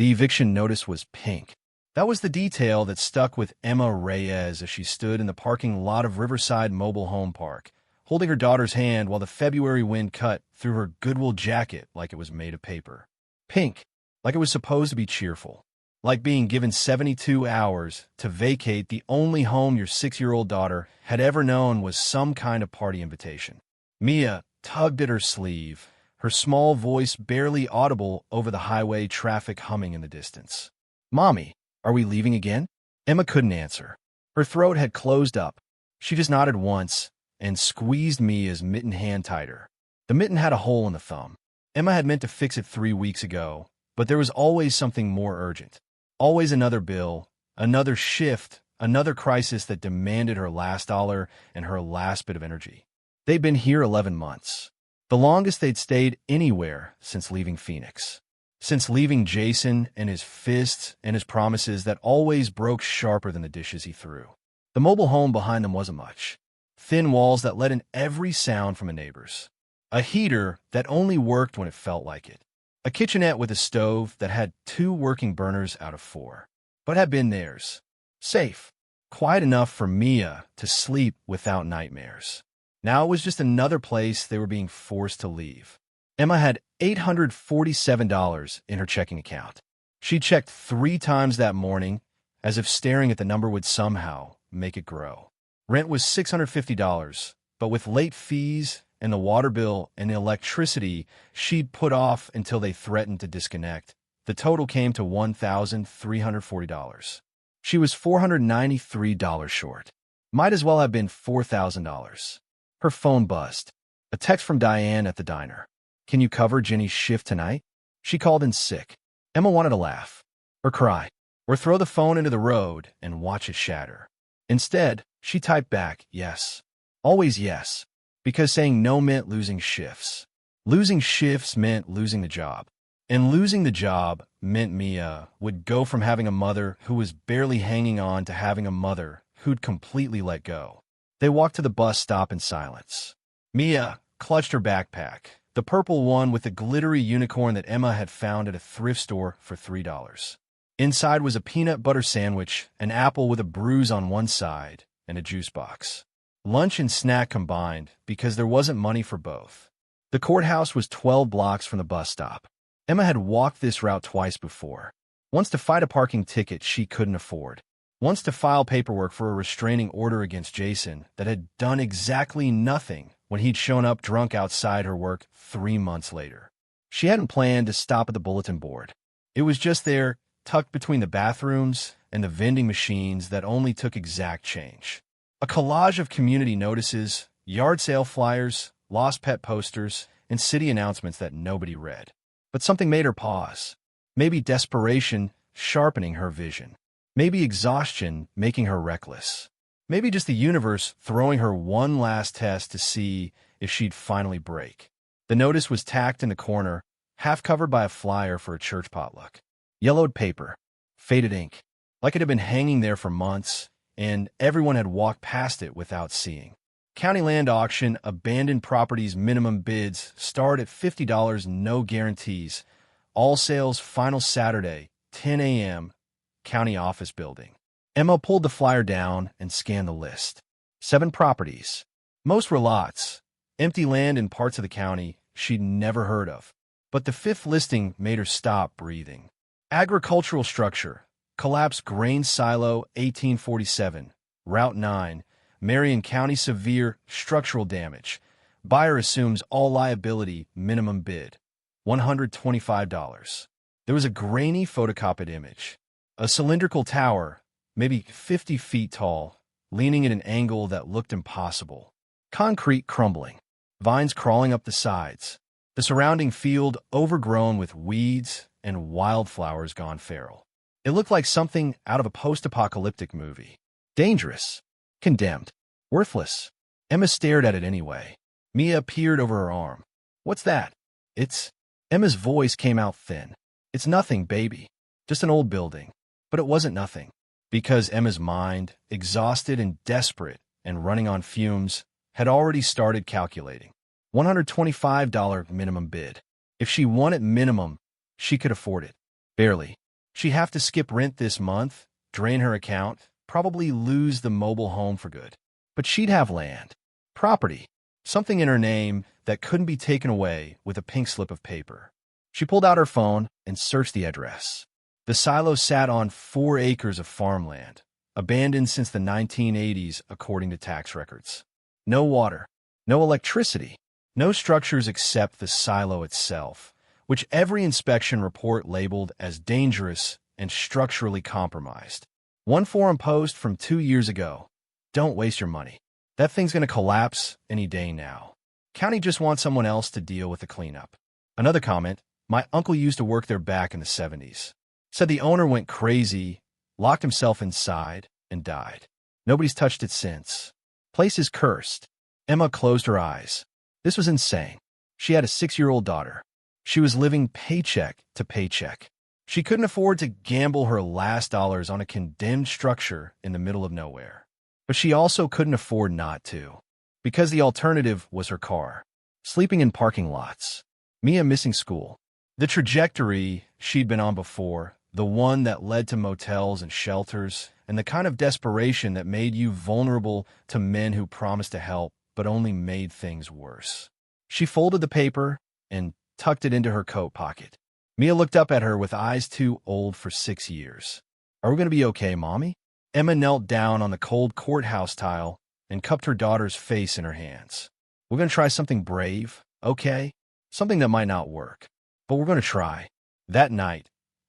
The eviction notice was pink. That was the detail that stuck with Emma Reyes as she stood in the parking lot of Riverside Mobile Home Park, holding her daughter's hand while the February wind cut through her Goodwill jacket like it was made of paper. Pink, like it was supposed to be cheerful. Like being given 72 hours to vacate the only home your 6-year-old daughter had ever known was some kind of party invitation. Mia tugged at her sleeve, her small voice barely audible over the highway traffic humming in the distance. "Mommy, are we leaving again?" Emma couldn't answer. Her throat had closed up. She just nodded once and squeezed Mia's mitten hand tighter. The mitten had a hole in the thumb. Emma had meant to fix it 3 weeks ago, but there was always something more urgent. Always another bill, another shift, another crisis that demanded her last dollar and her last bit of energy. They'd been here 11 months. The longest they'd stayed anywhere since leaving Phoenix. Since leaving Jason and his fists and his promises that always broke sharper than the dishes he threw. The mobile home behind them wasn't much. Thin walls that let in every sound from a neighbor's. A heater that only worked when it felt like it. A kitchenette with a stove that had 2 working burners out of 4, but had been theirs. Safe. Quiet enough for Mia to sleep without nightmares. Now it was just another place they were being forced to leave. Emma had $847 in her checking account. She checked 3 times that morning, as if staring at the number would somehow make it grow. Rent was $650, but with late fees and the water bill and the electricity she'd put off until they threatened to disconnect, the total came to $1,340. She was $493 short. Might as well have been $4,000. Her phone buzzed. A text from Diane at the diner. "Can you cover Jenny's shift tonight?" She called in sick. Emma wanted to laugh, or cry, or throw the phone into the road and watch it shatter. Instead, she typed back, yes. Always yes, because saying no meant losing shifts. Losing shifts meant losing the job. And losing the job meant Mia would go from having a mother who was barely hanging on to having a mother who'd completely let go. They walked to the bus stop in silence. Mia clutched her backpack, the purple one with the glittery unicorn that Emma had found at a thrift store for $3. Inside was a peanut butter sandwich, an apple with a bruise on one side, and a juice box. Lunch and snack combined because there wasn't money for both. The courthouse was 12 blocks from the bus stop. Emma had walked this route twice before. Once to fight a parking ticket she couldn't afford. Once to file paperwork for a restraining order against Jason that had done exactly nothing when he'd shown up drunk outside her work 3 months later. She hadn't planned to stop at the bulletin board. It was just there, tucked between the bathrooms and the vending machines that only took exact change. A collage of community notices, yard sale flyers, lost pet posters, and city announcements that nobody read. But something made her pause. Maybe desperation sharpening her vision. Maybe exhaustion making her reckless. Maybe just the universe throwing her one last test to see if she'd finally break. The notice was tacked in the corner, half covered by a flyer for a church potluck. Yellowed paper, faded ink, like it had been hanging there for months, and everyone had walked past it without seeing. County land auction, abandoned properties minimum bids, start at $50, no guarantees. All sales final Saturday, 10 a.m., county office building. Emma pulled the flyer down and scanned the list. 7 properties. Most were lots, empty land in parts of the county she'd never heard of. But the 5th listing made her stop breathing. Agricultural structure. Collapsed grain silo, 1847. Route 9. Marion County, severe structural damage. Buyer assumes all liability, minimum bid. $125. There was a grainy photocopied image. A cylindrical tower, maybe 50 feet tall, leaning at an angle that looked impossible. Concrete crumbling. Vines crawling up the sides. The surrounding field overgrown with weeds and wildflowers gone feral. It looked like something out of a post-apocalyptic movie. Dangerous. Condemned. Worthless. Emma stared at it anyway. Mia peered over her arm. "What's that?" "It's..." Emma's voice came out thin. "It's nothing, baby. Just an old building." But it wasn't nothing. Because Emma's mind, exhausted and desperate and running on fumes, had already started calculating. $125 minimum bid. If she won at minimum, she could afford it. Barely. She'd have to skip rent this month, drain her account, probably lose the mobile home for good. But she'd have land, property, something in her name that couldn't be taken away with a pink slip of paper. She pulled out her phone and searched the address. The silo sat on 4 acres of farmland, abandoned since the 1980s according to tax records. No water, no electricity, no structures except the silo itself, which every inspection report labeled as dangerous and structurally compromised. One forum post from 2 years ago: "Don't waste your money. That thing's going to collapse any day now. County just wants someone else to deal with the cleanup." Another comment: "My uncle used to work there back in the 70s. Said the owner went crazy, locked himself inside, and died. Nobody's touched it since. Place is cursed." Emma closed her eyes. This was insane. She had a 6-year-old daughter. She was living paycheck to paycheck. She couldn't afford to gamble her last dollars on a condemned structure in the middle of nowhere. But she also couldn't afford not to, because the alternative was her car, sleeping in parking lots, Mia missing school. The trajectory she'd been on before, the one that led to motels and shelters, and the kind of desperation that made you vulnerable to men who promised to help but only made things worse. She folded the paper and tucked it into her coat pocket. Mia looked up at her with eyes too old for 6 years. "Are we going to be okay, Mommy?" Emma knelt down on the cold courthouse tile and cupped her daughter's face in her hands. "We're going to try something brave, okay? Something that might not work, but we're going to try." That night,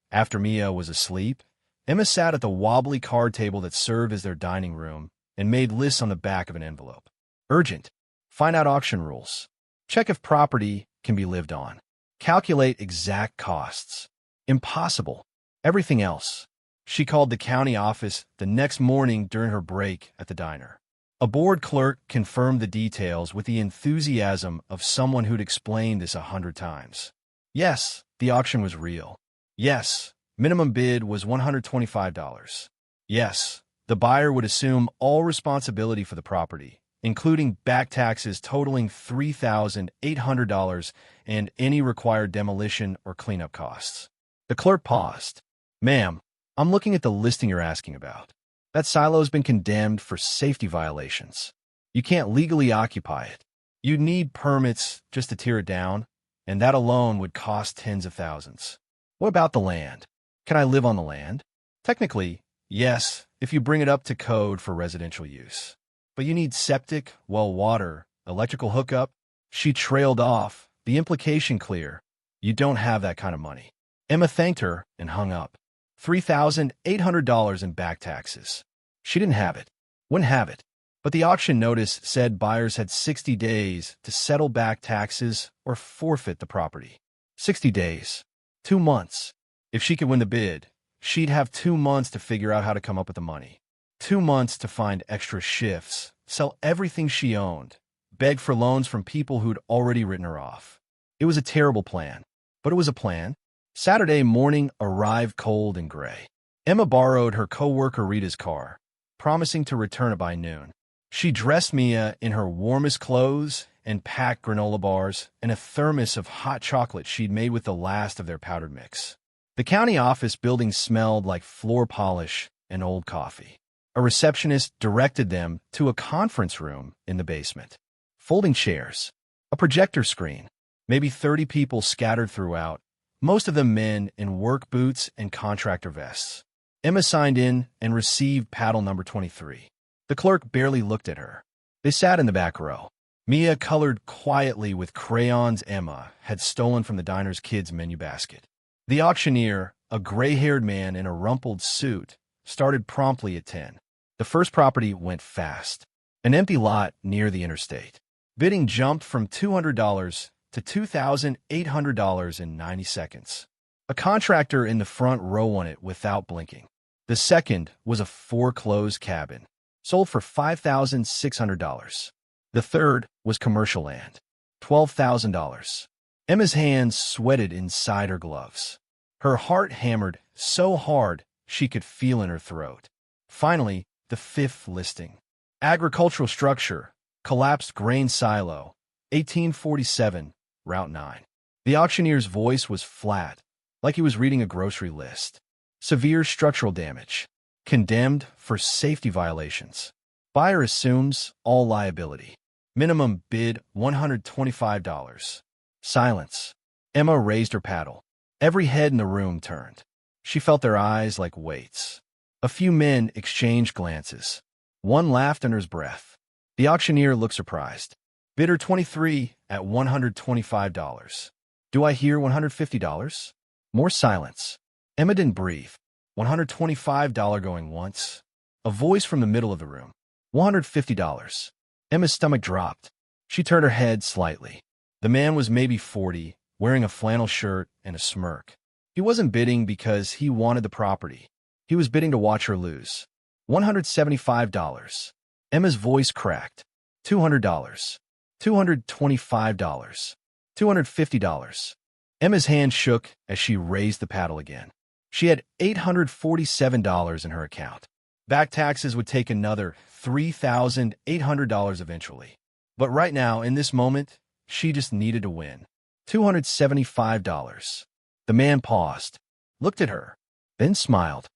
after Mia was asleep, Emma sat at the wobbly card table that served as their dining room and made lists on the back of an envelope. Urgent. Find out auction rules. Check if property can be lived on. Calculate exact costs. Impossible. Everything else. She called the county office the next morning during her break at the diner. A board clerk confirmed the details with the enthusiasm of someone who'd explained this 100 times. Yes, the auction was real. Yes, minimum bid was $125. Yes, the buyer would assume all responsibility for the property, including back taxes totaling $3,800 and any required demolition or cleanup costs. The clerk paused. "Ma'am, I'm looking at the listing you're asking about. That silo's been condemned for safety violations. You can't legally occupy it. You'd need permits just to tear it down, and that alone would cost tens of thousands. What about the land? Can I live on the land?" "Technically, yes, if you bring it up to code for residential use. But you need septic, well water, electrical hookup." She trailed off, the implication clear: you don't have that kind of money. Emma thanked her and hung up. $3,800 in back taxes. She didn't have it. Wouldn't have it. But the auction notice said buyers had 60 days to settle back taxes or forfeit the property. 60 days. 2 months. If she could win the bid, she'd have 2 months to figure out how to come up with the money. 2 months to find extra shifts, sell everything she owned, beg for loans from people who'd already written her off. It was a terrible plan, but it was a plan. Saturday morning arrived cold and gray. Emma borrowed her coworker Rita's car, promising to return it by noon. She dressed Mia in her warmest clothes and packed granola bars and a thermos of hot chocolate she'd made with the last of their powdered mix. The county office building smelled like floor polish and old coffee. A receptionist directed them to a conference room in the basement. Folding chairs, a projector screen, maybe 30 people scattered throughout, most of them men in work boots and contractor vests. Emma signed in and received paddle number 23. The clerk barely looked at her. They sat in the back row. Mia colored quietly with crayons Emma had stolen from the diner's kids' menu basket. The auctioneer, a gray-haired man in a rumpled suit, started promptly at 10. The first property went fast. An empty lot near the interstate. Bidding jumped from $200 to $2,800 in 90 seconds. A contractor in the front row won it without blinking. The second was a foreclosed cabin, sold for $5,600. The third was commercial land, $12,000. Emma's hands sweated inside her gloves. Her heart hammered so hard she could feel in her throat. Finally, the fifth listing. Agricultural structure, collapsed grain silo, 1847, Route 9. The auctioneer's voice was flat, like he was reading a grocery list. Severe structural damage. Condemned for safety violations. Buyer assumes all liability. Minimum bid $125. Silence. Emma raised her paddle. Every head in the room turned. She felt their eyes like weights. A few men exchanged glances. One laughed under his breath. The auctioneer looked surprised. Bidder 23 at $125. Do I hear $150? More silence. Emma didn't breathe. $125 going once. A voice from the middle of the room. $150. Emma's stomach dropped. She turned her head slightly. The man was maybe 40, wearing a flannel shirt and a smirk. He wasn't bidding because he wanted the property. He was bidding to watch her lose. $175. Emma's voice cracked. $200. $225. $250. Emma's hand shook as she raised the paddle again. She had $847 in her account. Back taxes would take another $3,800 eventually. But right now, in this moment, she just needed to win. $275. The man paused, looked at her, then smiled.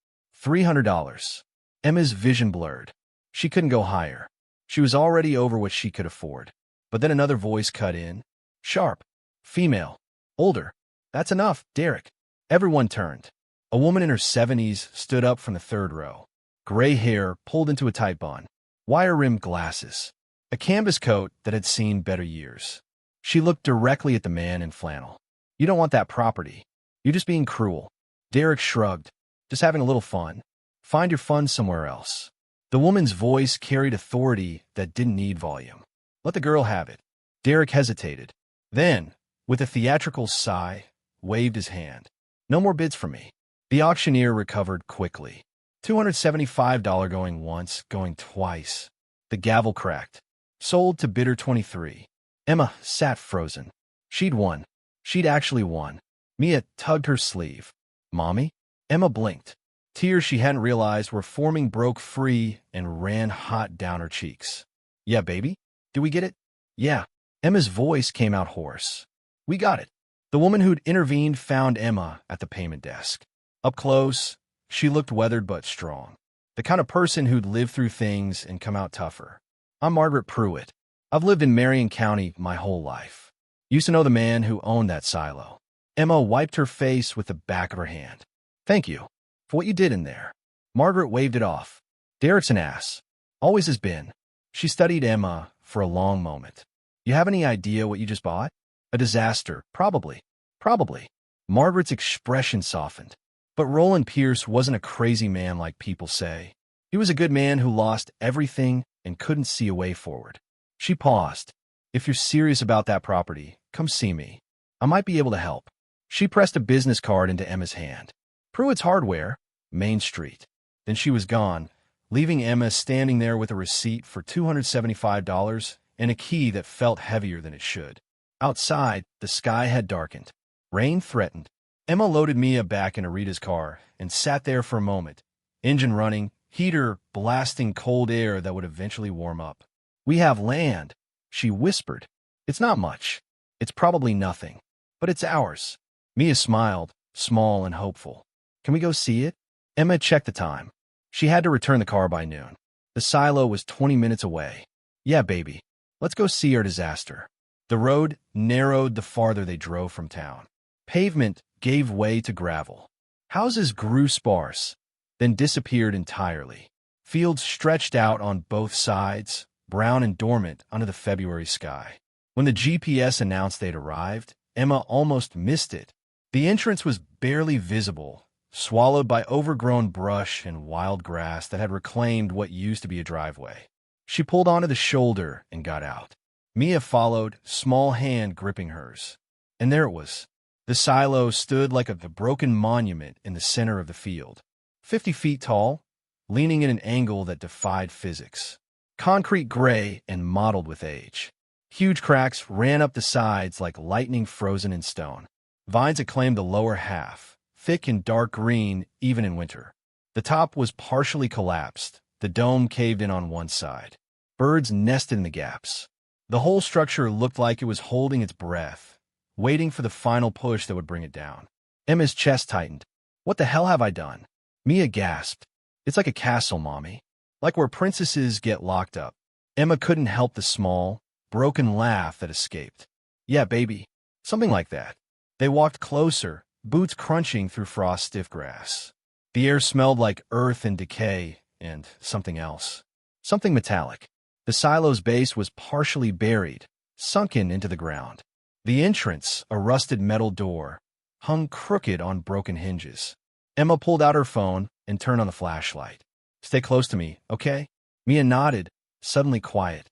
$300. Emma's vision blurred. She couldn't go higher. She was already over what she could afford. But then another voice cut in. Sharp. Female. Older. That's enough, Derek. Everyone turned. A woman in her 70s stood up from the third row. Gray hair pulled into a tight bun. Wire-rimmed glasses. A canvas coat that had seen better years. She looked directly at the man in flannel. You don't want that property. You're just being cruel. Derek shrugged. Just having a little fun. Find your fun somewhere else. The woman's voice carried authority that didn't need volume. Let the girl have it. Derek hesitated. Then, with a theatrical sigh, waved his hand. No more bids for me. The auctioneer recovered quickly. $275 going once, going twice. The gavel cracked. Sold to bidder 23. Emma sat frozen. She'd won. She'd actually won. Mia tugged her sleeve. Mommy? Emma blinked. Tears she hadn't realized were forming broke free and ran hot down her cheeks. Yeah, baby? Do we get it? Yeah. Emma's voice came out hoarse. We got it. The woman who'd intervened found Emma at the payment desk. Up close, she looked weathered but strong. The kind of person who'd lived through things and come out tougher. I'm Margaret Pruitt. I've lived in Marion County my whole life. Used to know the man who owned that silo. Emma wiped her face with the back of her hand. Thank you for what you did in there. Margaret waved it off. Derek's an ass. Always has been. She studied Emma for a long moment. You have any idea what you just bought? A disaster, probably. Probably. Margaret's expression softened. But Roland Pierce wasn't a crazy man like people say. He was a good man who lost everything and couldn't see a way forward. She paused. If you're serious about that property, come see me. I might be able to help. She pressed a business card into Emma's hand. Pruitt's Hardware, Main Street. Then she was gone, leaving Emma standing there with a receipt for $275 and a key that felt heavier than it should. Outside, the sky had darkened. Rain threatened. Emma loaded Mia back into Rita's car and sat there for a moment, engine running, heater blasting cold air that would eventually warm up. We have land, she whispered. It's not much. It's probably nothing. But it's ours. Mia smiled, small and hopeful. Can we go see it? Emma checked the time. She had to return the car by noon. The silo was 20 minutes away. Yeah, baby. Let's go see our disaster. The road narrowed the farther they drove from town. Pavement gave way to gravel. Houses grew sparse, then disappeared entirely. Fields stretched out on both sides, brown and dormant under the February sky. When the GPS announced they'd arrived, Emma almost missed it. The entrance was barely visible, swallowed by overgrown brush and wild grass that had reclaimed what used to be a driveway. She pulled onto the shoulder and got out. Mia followed, small hand gripping hers. And there it was. The silo stood like a broken monument in the center of the field. 50 feet tall, leaning at an angle that defied physics. Concrete gray and mottled with age. Huge cracks ran up the sides like lightning frozen in stone. Vines acclaimed the lower half, thick and dark green even in winter. The top was partially collapsed, the dome caved in on one side. Birds nested in the gaps. The whole structure looked like it was holding its breath, waiting for the final push that would bring it down. Emma's chest tightened. What the hell have I done? Mia gasped. It's like a castle, Mommy. Like where princesses get locked up. Emma couldn't help the small, broken laugh that escaped. Yeah, baby. Something like that. They walked closer, boots crunching through frost-stiff grass. The air smelled like earth and decay and something else. Something metallic. The silo's base was partially buried, sunken into the ground. The entrance, a rusted metal door, hung crooked on broken hinges. Emma pulled out her phone and turned on the flashlight. Stay close to me, okay? Mia nodded, suddenly quiet.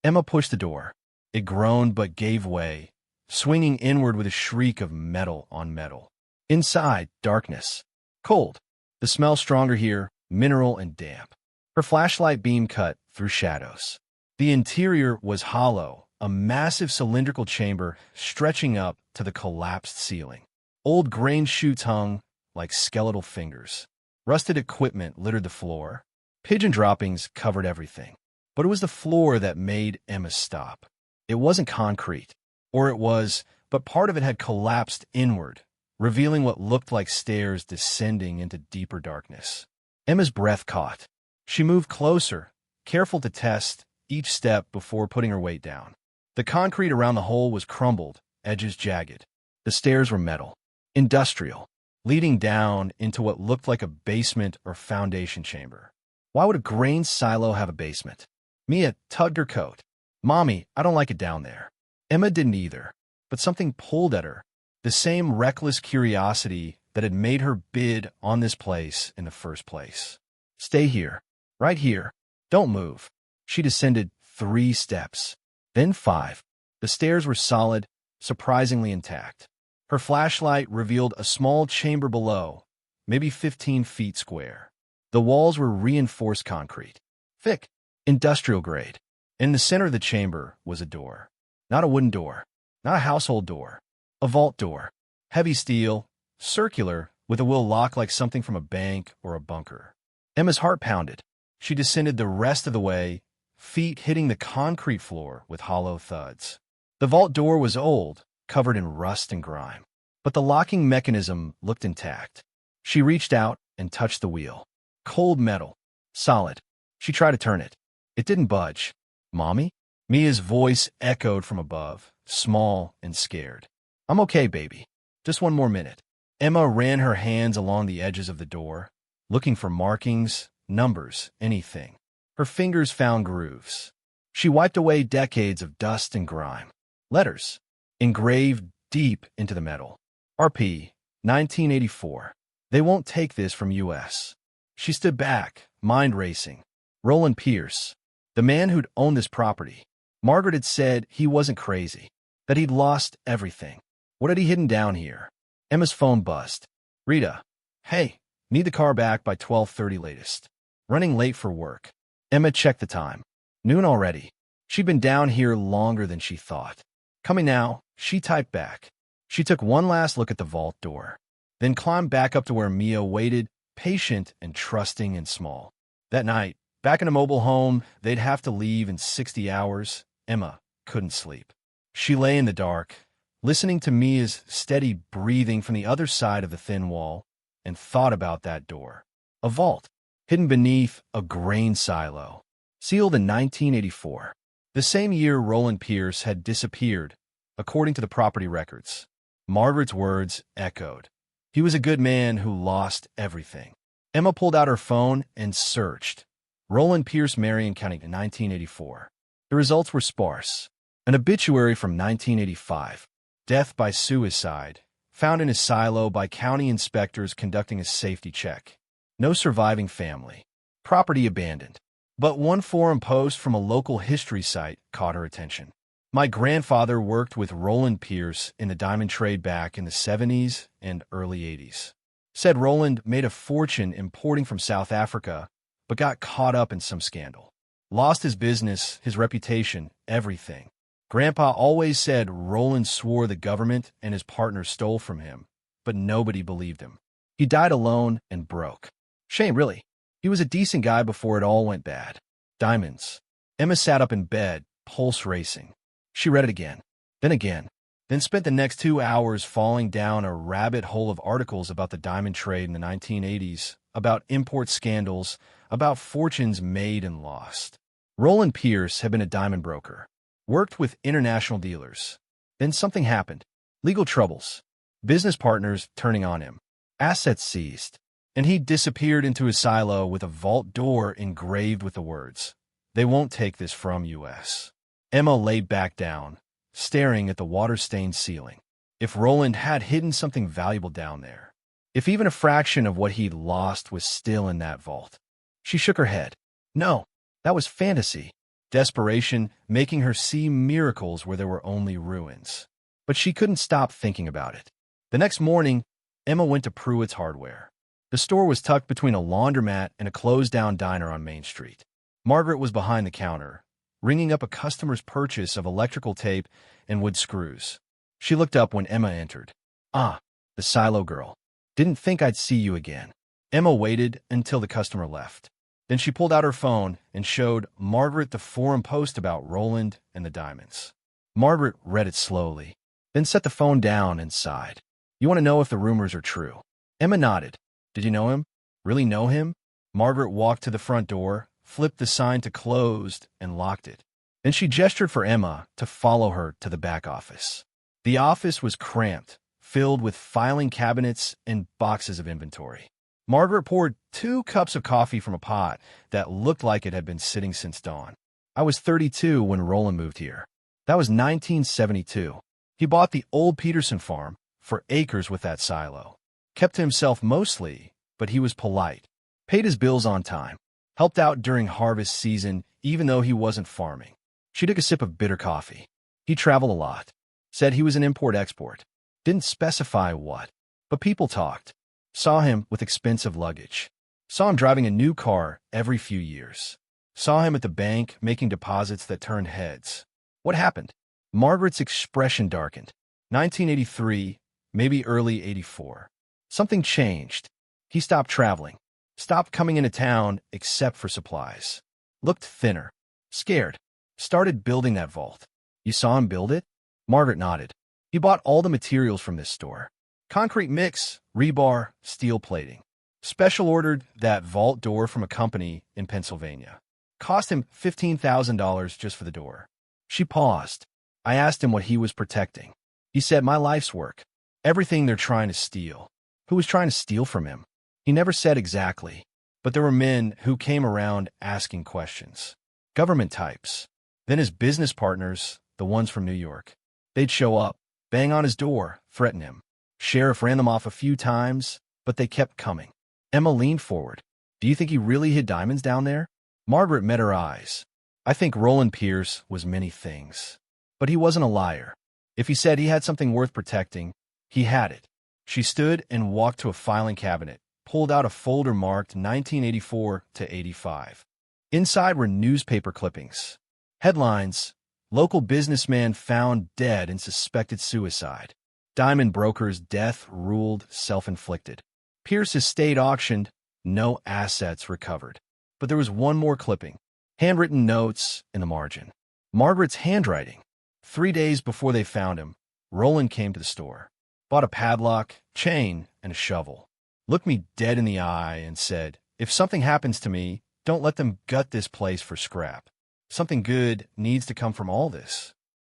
Emma pushed the door. It groaned but gave way, swinging inward with a shriek of metal on metal. Inside, darkness. Cold. The smell stronger here, mineral and damp. Her flashlight beam cut through shadows. The interior was hollow, a massive cylindrical chamber stretching up to the collapsed ceiling. Old grain chutes hung like skeletal fingers. Rusted equipment littered the floor. Pigeon droppings covered everything. But it was the floor that made Emma stop. It wasn't concrete. Or it was, but part of it had collapsed inward, revealing what looked like stairs descending into deeper darkness. Emma's breath caught. She moved closer, careful to test each step before putting her weight down. The concrete around the hole was crumbled, edges jagged. The stairs were metal, industrial, leading down into what looked like a basement or foundation chamber. Why would a grain silo have a basement? Mia tugged her coat. Mommy, I don't like it down there. Emma didn't either, but something pulled at her, the same reckless curiosity that had made her bid on this place in the first place. Stay here, right here. Don't move. She descended 3 steps, then 5. The stairs were solid, surprisingly intact. Her flashlight revealed a small chamber below, maybe 15 feet square. The walls were reinforced concrete, thick, industrial grade. In the center of the chamber was a door. Not a wooden door, not a household door, a vault door. Heavy steel, circular, with a will lock like something from a bank or a bunker. Emma's heart pounded. She descended the rest of the way, feet hitting the concrete floor with hollow thuds. The vault door was old, covered in rust and grime, but the locking mechanism looked intact. She reached out and touched the wheel. Cold metal. Solid. She tried to turn it. It didn't budge. Mommy? Mia's voice echoed from above, small and scared. I'm okay, baby. Just one more minute. Emma ran her hands along the edges of the door, looking for markings, numbers, anything. Her fingers found grooves. She wiped away decades of dust and grime. Letters, engraved deep into the metal. RP, 1984. They won't take this from U.S. She stood back, mind racing. Roland Pierce, the man who'd owned this property. Margaret had said he wasn't crazy, that he'd lost everything. What had he hidden down here? Emma's phone buzzed. Rita, hey, need the car back by 12:30 latest. Running late for work. Emma checked the time. Noon already. She'd been down here longer than she thought. Coming now, she typed back. She took one last look at the vault door, then climbed back up to where Mia waited, patient and trusting and small. That night, back in a mobile home, they'd have to leave in 60 hours. Emma couldn't sleep. She lay in the dark, listening to Mia's steady breathing from the other side of the thin wall, and thought about that door. A vault, hidden beneath a grain silo, sealed in 1984. The same year Roland Pierce had disappeared, according to the property records. Margaret's words echoed. He was a good man who lost everything. Emma pulled out her phone and searched. Roland Pierce, Marion County, 1984. The results were sparse. An obituary from 1985. Death by suicide, found in his silo by county inspectors conducting a safety check. No surviving family. Property abandoned. But one forum post from a local history site caught her attention. My grandfather worked with Roland Pierce in the diamond trade back in the 70s and early 80s. Said Roland made a fortune importing from South Africa, but got caught up in some scandal. Lost his business, his reputation, everything. Grandpa always said Roland swore the government and his partner stole from him, but nobody believed him. He died alone and broke. Shame, really. He was a decent guy before it all went bad. Diamonds. Emma sat up in bed, pulse racing. She read it again, then then spent the next 2 hours falling down a rabbit hole of articles about the diamond trade in the 1980s, about import scandals, about fortunes made and lost. Roland Pierce had been a diamond broker, worked with international dealers. Then something happened. Legal troubles, business partners turning on him, assets seized, and he disappeared into his silo with a vault door engraved with the words, "They won't take this from us." Emma lay back down, staring at the water-stained ceiling. If Roland had hidden something valuable down there, if even a fraction of what he'd lost was still in that vault. She shook her head. No, that was fantasy. Desperation making her see miracles where there were only ruins. But she couldn't stop thinking about it. The next morning, Emma went to Pruitt's Hardware. The store was tucked between a laundromat and a closed-down diner on Main Street. Margaret was behind the counter, ringing up a customer's purchase of electrical tape and wood screws. She looked up when Emma entered. "Ah, the silo girl. Didn't think I'd see you again." Emma waited until the customer left. Then she pulled out her phone and showed Margaret the forum post about Roland and the diamonds. Margaret read it slowly, then set the phone down and sighed. "You want to know if the rumors are true?" Emma nodded. "Did you know him? Really know him?" Margaret walked to the front door, flipped the sign to closed, and locked it. Then she gestured for Emma to follow her to the back office. The office was cramped, filled with filing cabinets and boxes of inventory. Margaret poured 2 cups of coffee from a pot that looked like it had been sitting since dawn. "I was 32 when Roland moved here. That was 1972. He bought the old Peterson farm for acres with that silo. Kept to himself mostly, but he was polite. Paid his bills on time. Helped out during harvest season, even though he wasn't farming." She took a sip of bitter coffee. "He traveled a lot. Said he was an import-export. Didn't specify what. But people talked. Saw him with expensive luggage. Saw him driving a new car every few years. Saw him at the bank making deposits that turned heads." "What happened?" Margaret's expression darkened. 1983, maybe early 84. Something changed. He stopped traveling. Stopped coming into town except for supplies. Looked thinner. Scared. Started building that vault. "You saw him build it?" Margaret nodded. "He bought all the materials from this store. Concrete mix, rebar, steel plating. Special ordered that vault door from a company in Pennsylvania. Cost him $15,000 just for the door." She paused. I asked him what he was protecting. He said, "My life's work. Everything they're trying to steal." Who was trying to steal from him? He never said exactly, but there were men who came around asking questions. Government types. Then his business partners, the ones from New York. They'd show up, bang on his door, threaten him. Sheriff ran them off a few times, but they kept coming. Emma leaned forward. "Do you think he really hid diamonds down there?" Margaret met her eyes. "I think Roland Pierce was many things. But he wasn't a liar. If he said he had something worth protecting, he had it." She stood and walked to a filing cabinet, pulled out a folder marked 1984 to 85. Inside were newspaper clippings. Headlines: "Local businessman found dead in suspected suicide. Diamond broker's death ruled self-inflicted. Pierce estate auctioned, no assets recovered." But there was one more clipping. Handwritten notes in the margin. Margaret's handwriting. 3 days before they found him, Roland came to the store. Bought a padlock, chain, and a shovel. Looked me dead in the eye and said, "If something happens to me, don't let them gut this place for scrap. Something good needs to come from all this."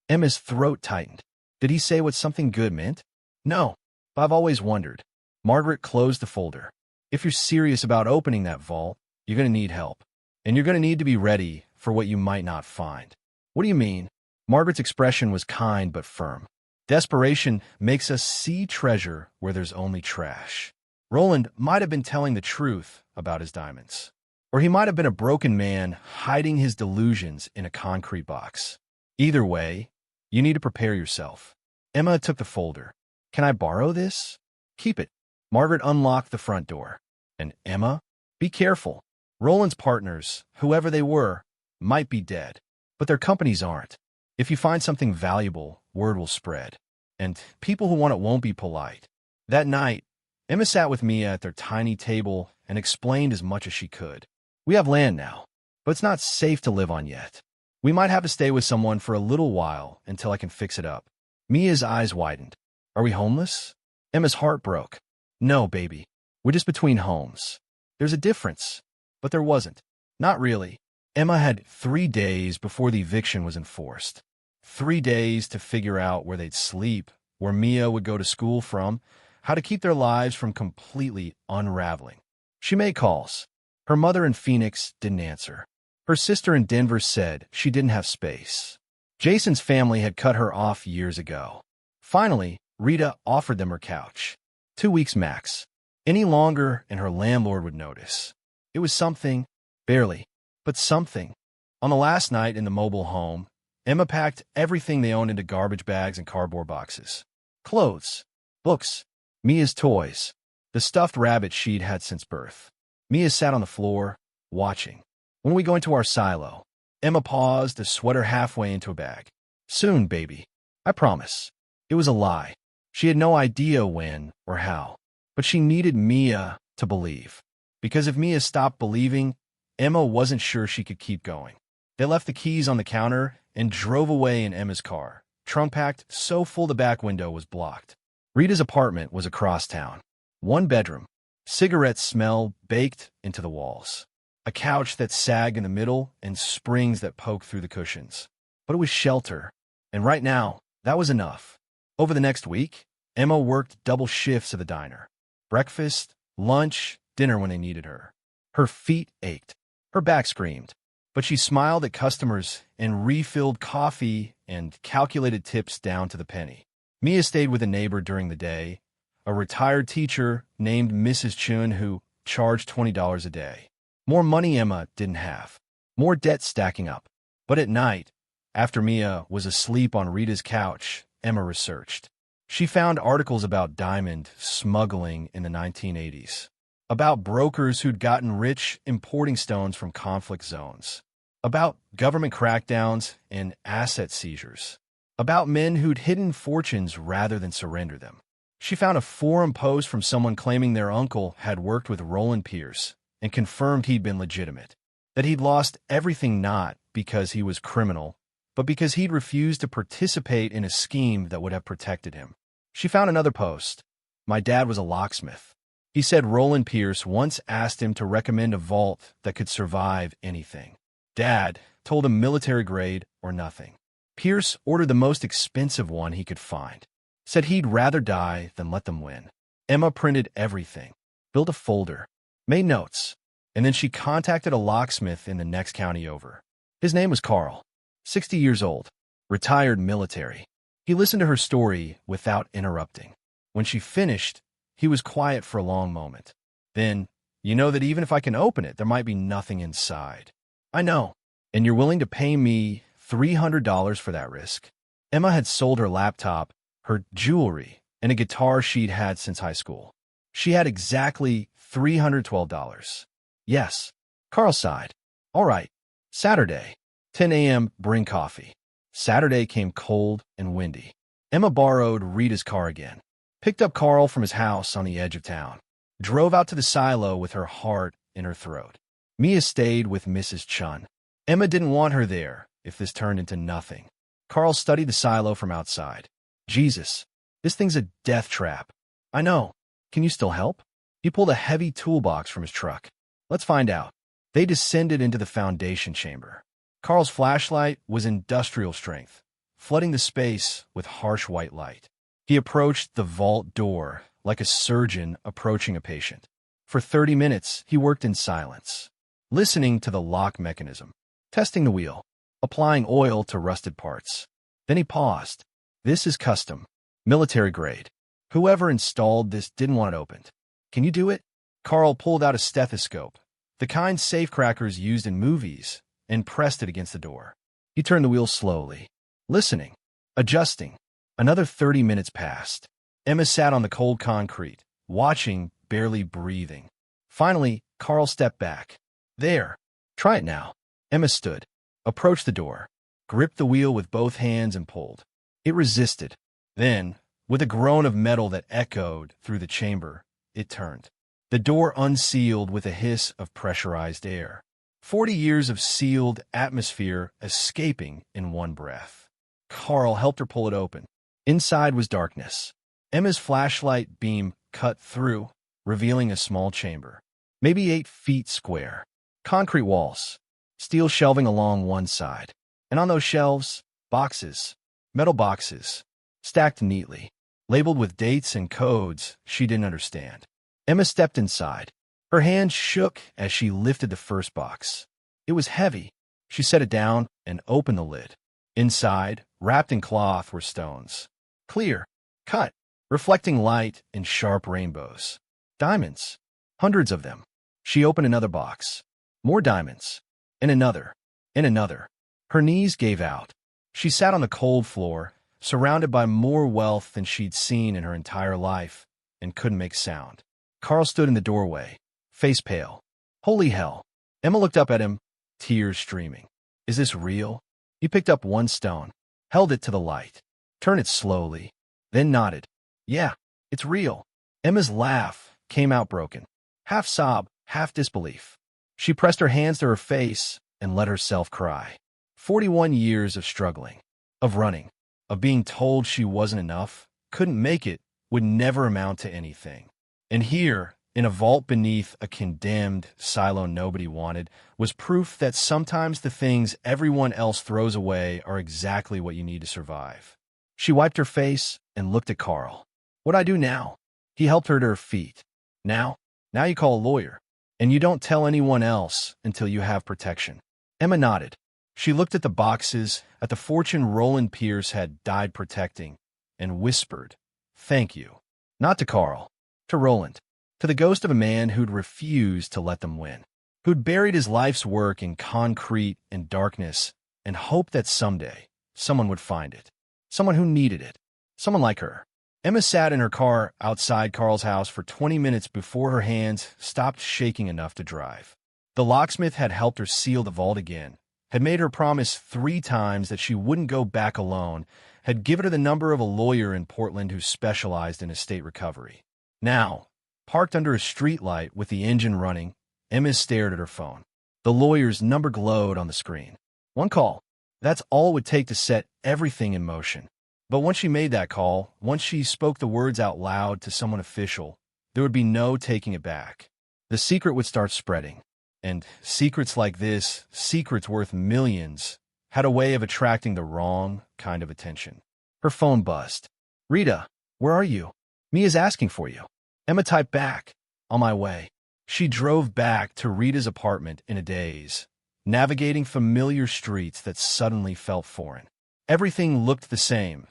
Emma's throat tightened. Did he say what something good meant? No, but I've always wondered. Margaret closed the folder. "If you're serious about opening that vault, you're going to need help. And you're going to need to be ready for what you might not find." "What do you mean?" Margaret's expression was kind but firm. "Desperation makes us see treasure where there's only trash." Roland might have been telling the truth about his diamonds. Or he might have been a broken man hiding his delusions in a concrete box. Either way, you need to prepare yourself. Emma took the folder. "Can I borrow this?" "Keep it." Margaret unlocked the front door. "And Emma, be careful. Roland's partners, whoever they were, might be dead. But their companies aren't. If you find something valuable, word will spread. And people who want it won't be polite." That night, Emma sat with Mia at their tiny table and explained as much as she could. "We have land now, but it's not safe to live on yet. We might have to stay with someone for a little while until I can fix it up. Mia's eyes widened. Are we homeless? Emma's heart broke. No, baby. We're just between homes. There's a difference. But there wasn't. Not really. Emma had 3 days before the eviction was enforced. 3 days to figure out where they'd sleep, where Mia would go to school from, how to keep their lives from completely unraveling. She made calls. Her mother in Phoenix didn't answer. Her sister in Denver said she didn't have space. Jason's family had cut her off years ago. Finally, Rita offered them her couch. 2 weeks max. Any longer, and her landlord would notice. It was something, barely, but something. On the last night in the mobile home, Emma packed everything they owned into garbage bags and cardboard boxes. Clothes, books, Mia's toys, the stuffed rabbit she'd had since birth. Mia sat on the floor, watching. When we go into our silo, Emma paused, a sweater halfway into a bag. Soon, baby. I promise. It was a lie. She had no idea when or how, but she needed Mia to believe. Because if Mia stopped believing, Emma wasn't sure she could keep going. They left the keys on the counter and drove away in Emma's car, trunk packed so full the back window was blocked. Rita's apartment was across town. 1 bedroom. Cigarette smell baked into the walls. A couch that sagged in the middle and springs that poked through the cushions. But it was shelter. And right now, that was enough. Over the next week, Emma worked double shifts at the diner. Breakfast, lunch, dinner when they needed her. Her feet ached. Her back screamed. But she smiled at customers and refilled coffee and calculated tips down to the penny. Mia stayed with a neighbor during the day, a retired teacher named Mrs. Chun who charged $20 a day. More money Emma didn't have. More debt stacking up. But at night, after Mia was asleep on Rita's couch, Emma researched. She found articles about diamond smuggling in the 1980s, about brokers who'd gotten rich importing stones from conflict zones, about government crackdowns and asset seizures, about men who'd hidden fortunes rather than surrender them. She found a forum post from someone claiming their uncle had worked with Roland Pierce and confirmed he'd been legitimate, that he'd lost everything not because he was criminal, but because he'd refused to participate in a scheme that would have protected him. She found another post. My dad was a locksmith. He said Roland Pierce once asked him to recommend a vault that could survive anything. Dad told him military grade or nothing. Pierce ordered the most expensive one he could find. Said he'd rather die than let them win. Emma printed everything, built a folder, made notes, and then she contacted a locksmith in the next county over. His name was Carl, 60 years old, retired military. He listened to her story without interrupting. When she finished, he was quiet for a long moment. Then, you know that even if I can open it, there might be nothing inside. I know, and you're willing to pay me $300 for that risk. Emma had sold her laptop, her jewelry, and a guitar she'd had since high school. She had exactly $312. Yes. Carl sighed. All right. Saturday, 10 a.m., bring coffee. Saturday came cold and windy. Emma borrowed Rita's car again, picked up Carl from his house on the edge of town, drove out to the silo with her heart in her throat. Mia stayed with Mrs. Chun. Emma didn't want her there if this turned into nothing. Carl studied the silo from outside. Jesus, this thing's a death trap. I know. Can you still help? He pulled a heavy toolbox from his truck. Let's find out. They descended into the foundation chamber. Carl's flashlight was industrial strength, flooding the space with harsh white light. He approached the vault door like a surgeon approaching a patient. For 30 minutes, he worked in silence, listening to the lock mechanism, testing the wheel, applying oil to rusted parts. Then he paused. This is custom, military grade. Whoever installed this didn't want it opened. Can you do it? Carl pulled out a stethoscope, the kind safecrackers used in movies, and pressed it against the door. He turned the wheel slowly, listening, adjusting. Another 30 minutes passed. Emma sat on the cold concrete, watching, barely breathing. Finally, Carl stepped back. There. Try it now. Emma stood, approached the door, gripped the wheel with both hands and pulled. It resisted. Then, with a groan of metal that echoed through the chamber, it turned. The door unsealed with a hiss of pressurized air. 40 years of sealed atmosphere escaping in one breath. Carl helped her pull it open. Inside was darkness. Emma's flashlight beam cut through, revealing a small chamber, maybe 8 feet square. Concrete walls, steel shelving along one side, and on those shelves, boxes, metal boxes, stacked neatly, labeled with dates and codes she didn't understand. Emma stepped inside. Her hand shook as she lifted the first box. It was heavy. She set it down and opened the lid. Inside, wrapped in cloth, were stones. Clear, cut, reflecting light in sharp rainbows. Diamonds. Hundreds of them. She opened another box. More diamonds. And another. And another. Her knees gave out. She sat on the cold floor, surrounded by more wealth than she'd seen in her entire life, and couldn't make sound. Carl stood in the doorway, face pale. Holy hell. Emma looked up at him, tears streaming. Is this real? He picked up one stone, held it to the light, turned it slowly, then nodded. Yeah, it's real. Emma's laugh came out broken, half sob, half disbelief. She pressed her hands to her face and let herself cry. 41 years of struggling, of running, of being told she wasn't enough, couldn't make it, would never amount to anything. And here, in a vault beneath a condemned silo nobody wanted, was proof that sometimes the things everyone else throws away are exactly what you need to survive. She wiped her face and looked at Carl. What'd I do now? He helped her to her feet. Now you call a lawyer. And you don't tell anyone else until you have protection. Emma nodded. She looked at the boxes, at the fortune Roland Pierce had died protecting, and whispered, "Thank you." Not to Carl, to Roland, to the ghost of a man who'd refused to let them win, who'd buried his life's work in concrete and darkness and hoped that someday someone would find it, someone who needed it, someone like her. Emma sat in her car outside Carl's house for 20 minutes before her hands stopped shaking enough to drive. The locksmith had helped her seal the vault again, had made her promise 3 times that she wouldn't go back alone, had given her the number of a lawyer in Portland who specialized in estate recovery. Now, parked under a streetlight with the engine running, Emma stared at her phone. The lawyer's number glowed on the screen. One call. That's all it would take to set everything in motion. But once she made that call, once she spoke the words out loud to someone official, there would be no taking it back. The secret would start spreading. And secrets like this, secrets worth millions, had a way of attracting the wrong kind of attention. Her phone buzzed. "Rita, where are you? Mia's asking for you." Emma typed back, "On my way." She drove back to Rita's apartment in a daze, navigating familiar streets that suddenly felt foreign. Everything looked the same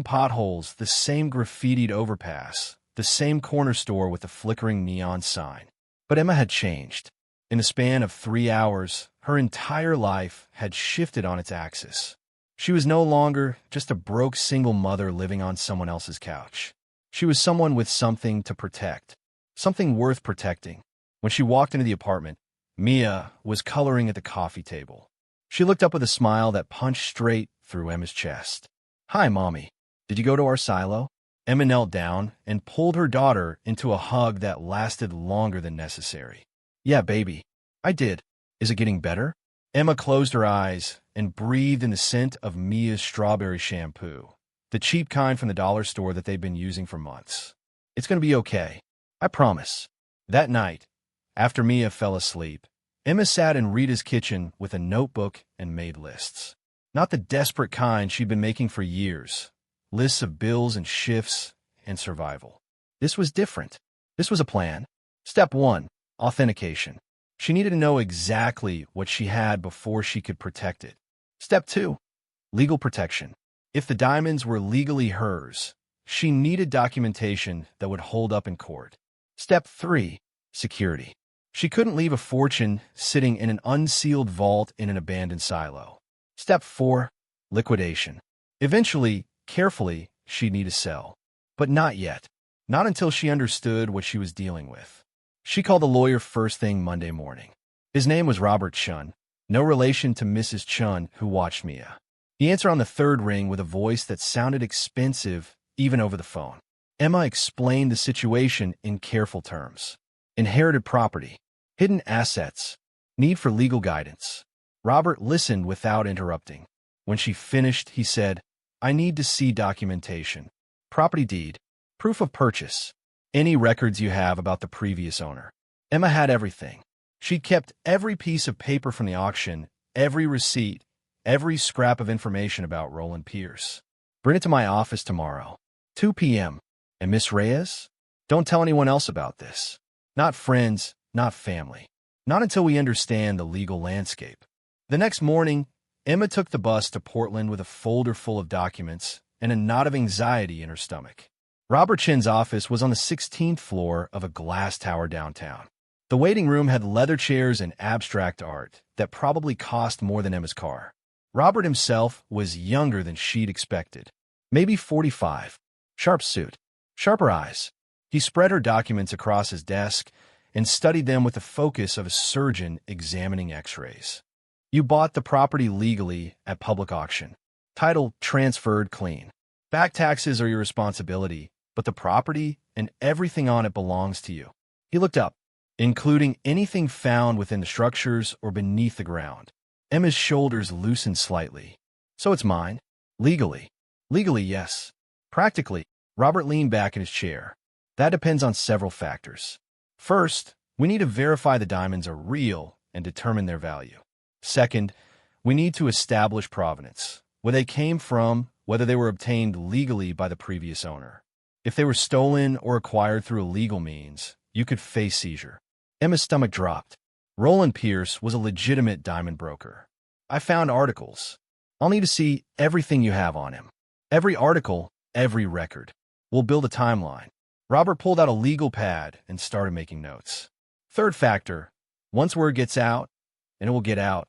potholes, the same graffitied overpass, the same corner store with the flickering neon sign. But Emma had changed. In the span of 3 hours, her entire life had shifted on its axis. She was no longer just a broke single mother living on someone else's couch. She was someone with something to protect, something worth protecting. When she walked into the apartment, Mia was coloring at the coffee table. She looked up with a smile that punched straight through Emma's chest. "Hi, Mommy. Did you go to our silo?" Emma knelt down and pulled her daughter into a hug that lasted longer than necessary. "Yeah, baby. I did. Is it getting better?" Emma closed her eyes and breathed in the scent of Mia's strawberry shampoo, the cheap kind from the dollar store that they'd been using for months. "It's going to be okay. I promise." That night, after Mia fell asleep, Emma sat in Rita's kitchen with a notebook and made lists. Not the desperate kind she'd been making for years. Lists of bills and shifts and survival. This was different. This was a plan. Step 1, authentication. She needed to know exactly what she had before she could protect it. Step 2, legal protection. If the diamonds were legally hers, she needed documentation that would hold up in court. Step 3, security. She couldn't leave a fortune sitting in an unsealed vault in an abandoned silo. Step 4, liquidation. Eventually, carefully, she'd need to sell. But not yet. Not until she understood what she was dealing with. She called the lawyer first thing Monday morning. His name was Robert Chun, no relation to Mrs. Chun, who watched Mia. He answered on the third ring with a voice that sounded expensive even over the phone. Emma explained the situation in careful terms. Inherited property, hidden assets, need for legal guidance. Robert listened without interrupting. When she finished, he said, I need to see documentation. Property deed, proof of purchase, any records you have about the previous owner. Emma had everything. She'd kept every piece of paper from the auction, every receipt, every scrap of information about Roland Pierce. Bring it to my office tomorrow, 2 p.m. And Miss Reyes? Don't tell anyone else about this. Not friends, not family. Not until we understand the legal landscape. The next morning, Emma took the bus to Portland with a folder full of documents and a knot of anxiety in her stomach. Robert Chin's office was on the 16th floor of a glass tower downtown. The waiting room had leather chairs and abstract art that probably cost more than Emma's car. Robert himself was younger than she'd expected. Maybe 45. Sharp suit. Sharper eyes. He spread her documents across his desk and studied them with the focus of a surgeon examining x-rays. You bought the property legally at public auction. Title transferred clean. Back taxes are your responsibility, but the property and everything on it belongs to you. He looked up, including anything found within the structures or beneath the ground. Emma's shoulders loosened slightly. So it's mine? Legally. Legally, yes. Practically, Robert leaned back in his chair. That depends on several factors. First, we need to verify the diamonds are real and determine their value. Second, we need to establish provenance, where they came from, whether they were obtained legally by the previous owner. If they were stolen or acquired through illegal means, you could face seizure. Emma's stomach dropped. Roland Pierce was a legitimate diamond broker. I found articles. I'll need to see everything you have on him. Every article, every record. We'll build a timeline. Robert pulled out a legal pad and started making notes. Third factor, once word gets out, and it will get out,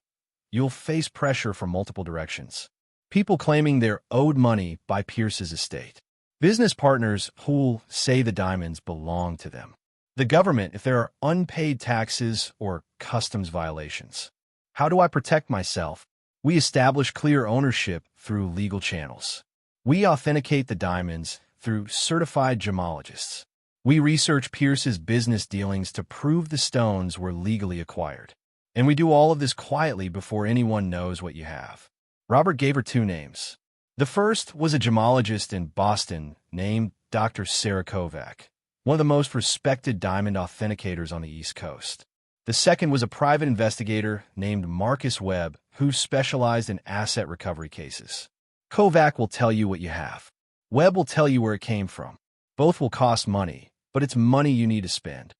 you'll face pressure from multiple directions. People claiming they're owed money by Pierce's estate. Business partners who'll say the diamonds belong to them. The government if there are unpaid taxes or customs violations. How do I protect myself? We establish clear ownership through legal channels. We authenticate the diamonds through certified gemologists. We research Pierce's business dealings to prove the stones were legally acquired. And we do all of this quietly before anyone knows what you have. Robert gave her two names. The first was a gemologist in Boston named Dr. Sarah Kovac, one of the most respected diamond authenticators on the East Coast. The second was a private investigator named Marcus Webb, who specialized in asset recovery cases. Kovac will tell you what you have. Webb will tell you where it came from. Both will cost money, but it's money you need to spend.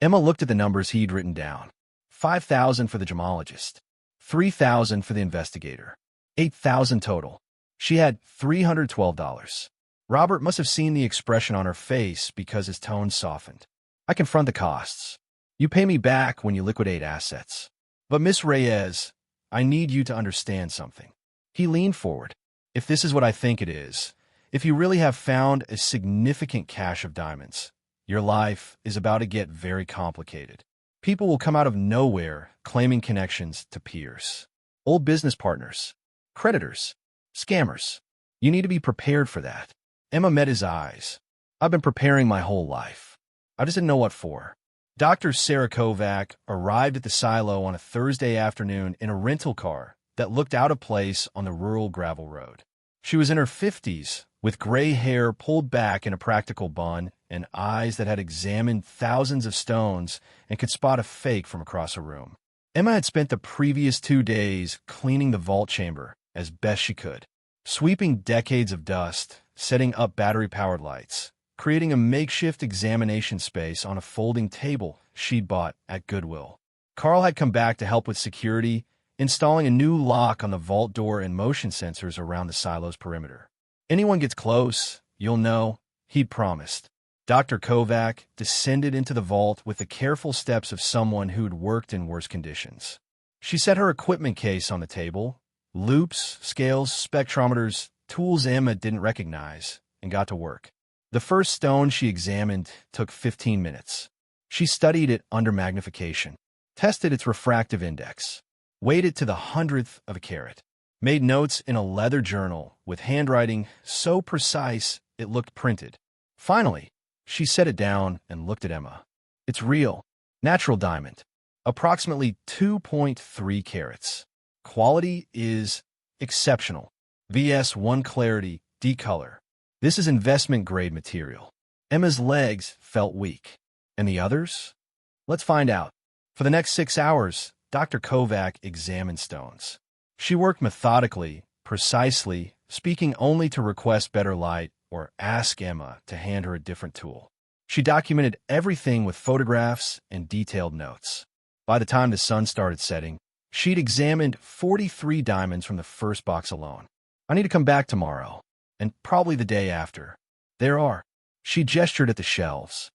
Emma looked at the numbers he'd written down. $5,000 for the gemologist, $3,000 for the investigator, $8,000 total. She had $312. Robert must have seen the expression on her face because his tone softened. I confront the costs. You pay me back when you liquidate assets. But Miss Reyes, I need you to understand something. He leaned forward. If this is what I think it is, if you really have found a significant cache of diamonds, your life is about to get very complicated. People will come out of nowhere claiming connections to Pierce. Old business partners, creditors, scammers. You need to be prepared for that. Emma met his eyes. I've been preparing my whole life. I just didn't know what for. Dr. Sarah Kovac arrived at the silo on a Thursday afternoon in a rental car that looked out of place on the rural gravel road. She was in her 50s, with gray hair pulled back in a practical bun and eyes that had examined thousands of stones and could spot a fake from across a room. Emma had spent the previous 2 days cleaning the vault chamber as best she could, sweeping decades of dust, setting up battery-powered lights, creating a makeshift examination space on a folding table she'd bought at Goodwill. Carl had come back to help with security, installing a new lock on the vault door and motion sensors around the silo's perimeter. Anyone gets close, you'll know, he'd promised. Dr. Kovac descended into the vault with the careful steps of someone who'd worked in worse conditions. She set her equipment case on the table, loops, scales, spectrometers, tools Emma didn't recognize, and got to work. The first stone she examined took 15 minutes. She studied it under magnification, tested its refractive index, weighed it to the 100th of a carat, made notes in a leather journal with handwriting so precise it looked printed. Finally, she set it down and looked at Emma. It's real, natural diamond, approximately 2.3 carats. Quality is exceptional. VS1 Clarity D-Color. This is investment-grade material. Emma's legs felt weak. And the others? Let's find out. For the next 6 hours, Dr. Kovac examined stones. She worked methodically, precisely, speaking only to request better light or ask Emma to hand her a different tool. She documented everything with photographs and detailed notes. By the time the sun started setting, she'd examined 43 diamonds from the first box alone. I need to come back tomorrow, and probably the day after. There are. She gestured at the shelves.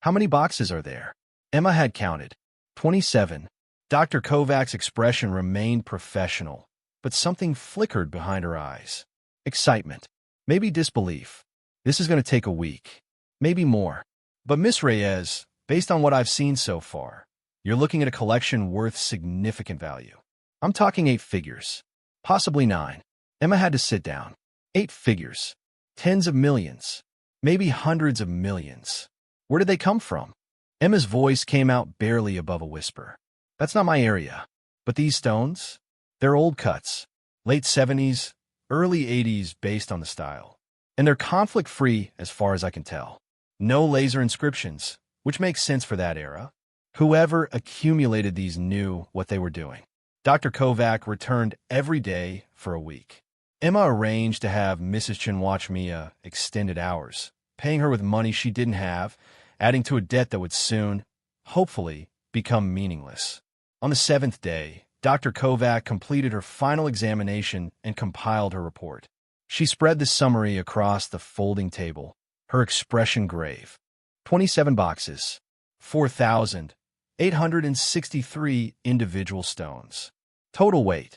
How many boxes are there? Emma had counted. 27. Dr. Kovac's expression remained professional, but something flickered behind her eyes. Excitement. Maybe disbelief. This is going to take a week. Maybe more. But Miss Reyes, based on what I've seen so far, you're looking at a collection worth significant value. I'm talking 8 figures. Possibly 9. Emma had to sit down. 8 figures. Tens of millions. Maybe hundreds of millions. Where did they come from? Emma's voice came out barely above a whisper. That's not my area. But these stones? They're old cuts. Late 70s, early 80s based on the style. And they're conflict-free as far as I can tell. No laser inscriptions, which makes sense for that era. Whoever accumulated these knew what they were doing. Dr. Kovac returned every day for a week. Emma arranged to have Mrs. Chen watch Mia extended hours, paying her with money she didn't have, adding to a debt that would soon, hopefully, become meaningless. On the 7th day, Dr. Kovac completed her final examination and compiled her report. She spread the summary across the folding table, her expression grave. 27 boxes, 4,863 individual stones. Total weight,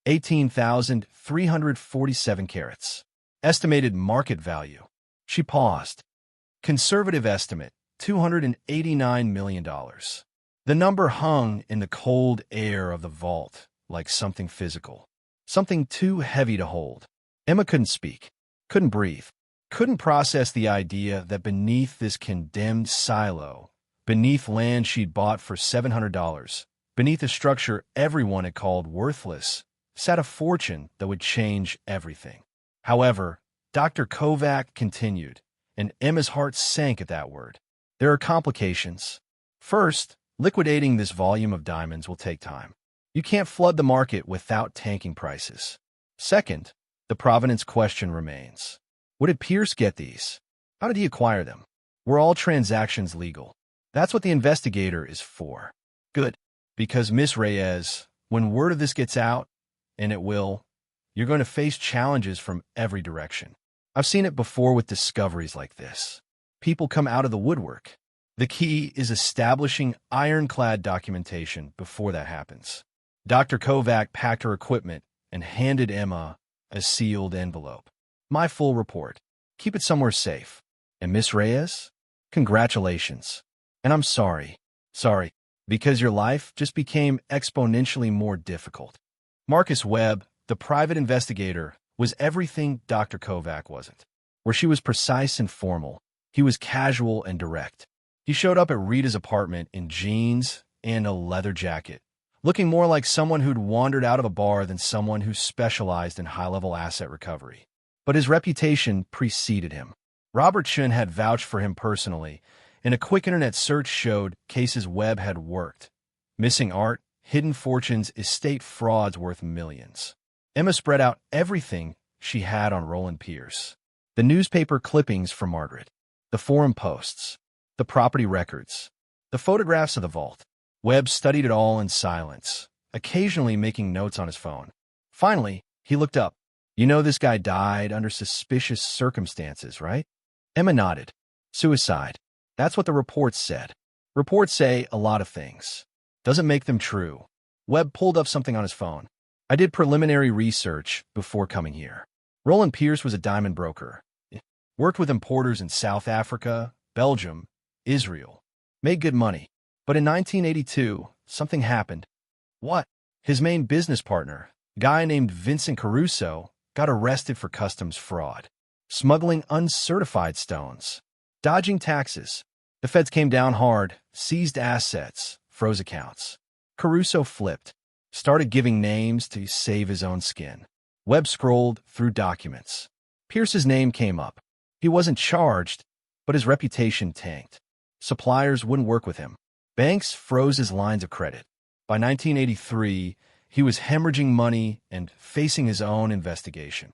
18,347 carats. Estimated market value. She paused. Conservative estimate, $289 million. The number hung in the cold air of the vault like something physical, something too heavy to hold. Emma couldn't speak, couldn't breathe, couldn't process the idea that beneath this condemned silo, beneath land she'd bought for $700, beneath a structure everyone had called worthless, sat a fortune that would change everything. However, Dr. Kovac continued, and Emma's heart sank at that word. There are complications. First, liquidating this volume of diamonds will take time. You can't flood the market without tanking prices. Second, the provenance question remains. Where did Pierce get these? How did he acquire them? Were all transactions legal? That's what the investigator is for. Good. Because Miss Reyes, when word of this gets out, and it will, you're going to face challenges from every direction. I've seen it before with discoveries like this. People come out of the woodwork. The key is establishing ironclad documentation before that happens. Dr. Kovac packed her equipment and handed Emma a sealed envelope. My full report. Keep it somewhere safe. And Miss Reyes? Congratulations. And I'm sorry. Sorry, because your life just became exponentially more difficult. Marcus Webb, the private investigator, was everything Dr. Kovac wasn't. Where she was precise and formal, he was casual and direct. He showed up at Rita's apartment in jeans and a leather jacket, looking more like someone who'd wandered out of a bar than someone who specialized in high-level asset recovery. But his reputation preceded him. Robert Chen had vouched for him personally, and a quick internet search showed cases Webb had worked. Missing art, hidden fortunes, estate frauds worth millions. Emma spread out everything she had on Roland Pierce. The newspaper clippings from Margaret, the forum posts, the property records, the photographs of the vault. Webb studied it all in silence, occasionally making notes on his phone. Finally, he looked up. You know this guy died under suspicious circumstances, right? Emma nodded. Suicide. That's what the reports said. Reports say a lot of things. Doesn't make them true. Webb pulled up something on his phone. I did preliminary research before coming here. Roland Pierce was a diamond broker. Worked with importers in South Africa, Belgium, Israel. Made good money. But in 1982, something happened. What? His main business partner, a guy named Vincent Caruso, got arrested for customs fraud. Smuggling uncertified stones. Dodging taxes. The feds came down hard, seized assets, froze accounts. Caruso flipped. Started giving names to save his own skin. Webb scrolled through documents. Pierce's name came up. He wasn't charged, but his reputation tanked. Suppliers wouldn't work with him. Banks froze his lines of credit. By 1983, he was hemorrhaging money and facing his own investigation.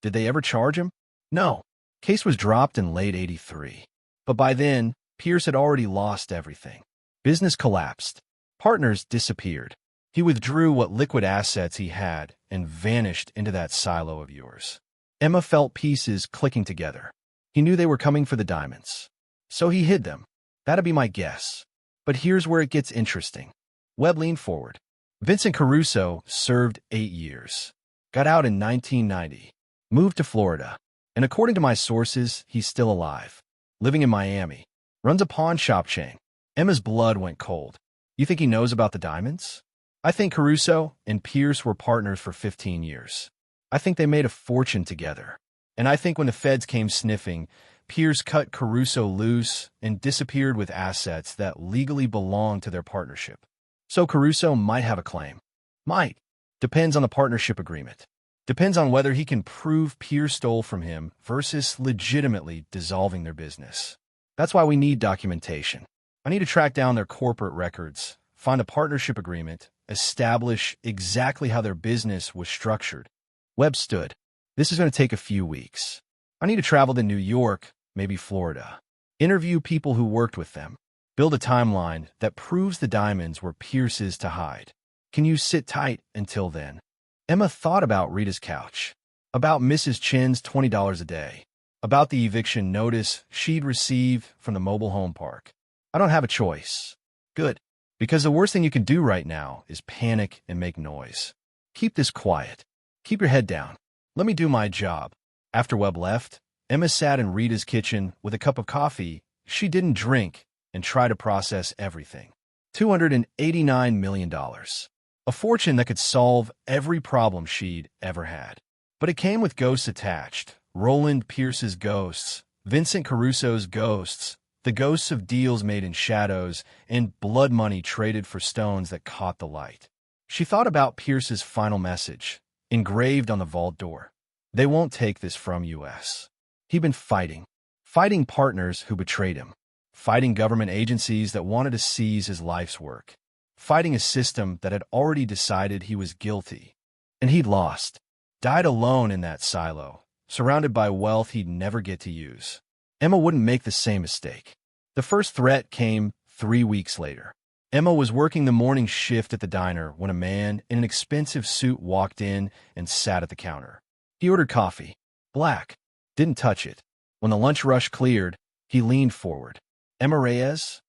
Did they ever charge him? No. Case was dropped in late '83. But by then, Pierce had already lost everything. Business collapsed. Partners disappeared. He withdrew what liquid assets he had and vanished into that silo of yours. Emma felt pieces clicking together. He knew they were coming for the diamonds. So he hid them. That'd be my guess. But here's where it gets interesting. Webb leaned forward. Vincent Caruso served 8 years. Got out in 1990. Moved to Florida. And according to my sources, he's still alive. Living in Miami. Runs a pawn shop chain. Emma's blood went cold. You think he knows about the diamonds? I think Caruso and Pierce were partners for 15 years. I think they made a fortune together. And I think when the feds came sniffing, Pierce cut Caruso loose and disappeared with assets that legally belonged to their partnership. So Caruso might have a claim. Might. Depends on the partnership agreement. Depends on whether he can prove Pierce stole from him versus legitimately dissolving their business. That's why we need documentation. I need to track down their corporate records, find a partnership agreement, establish exactly how their business was structured. Webb stood. This is going to take a few weeks. I need to travel to New York, maybe Florida. Interview people who worked with them. Build a timeline that proves the diamonds were Pierce's to hide. Can you sit tight until then? Emma thought about Rita's couch, about Mrs. Chin's $20 a day, about the eviction notice she'd received from the mobile home park. I don't have a choice. Good. Because the worst thing you can do right now is panic and make noise. Keep this quiet. Keep your head down. Let me do my job. After Webb left, Emma sat in Rita's kitchen with a cup of coffee she didn't drink and tried to process everything. $289 million. A fortune that could solve every problem she'd ever had. But it came with ghosts attached. Roland Pierce's ghosts, Vincent Caruso's ghosts, the ghosts of deals made in shadows, and blood money traded for stones that caught the light. She thought about Pierce's final message, engraved on the vault door. They won't take this from us. He'd been fighting partners who betrayed him, fighting government agencies that wanted to seize his life's work, fighting a system that had already decided he was guilty. And he'd lost, died alone in that silo, surrounded by wealth he'd never get to use. Emma wouldn't make the same mistake. The first threat came 3 weeks later. Emma was working the morning shift at the diner when a man in an expensive suit walked in and sat at the counter. He ordered coffee. Black. Didn't touch it. When the lunch rush cleared, he leaned forward. Emma Reyes?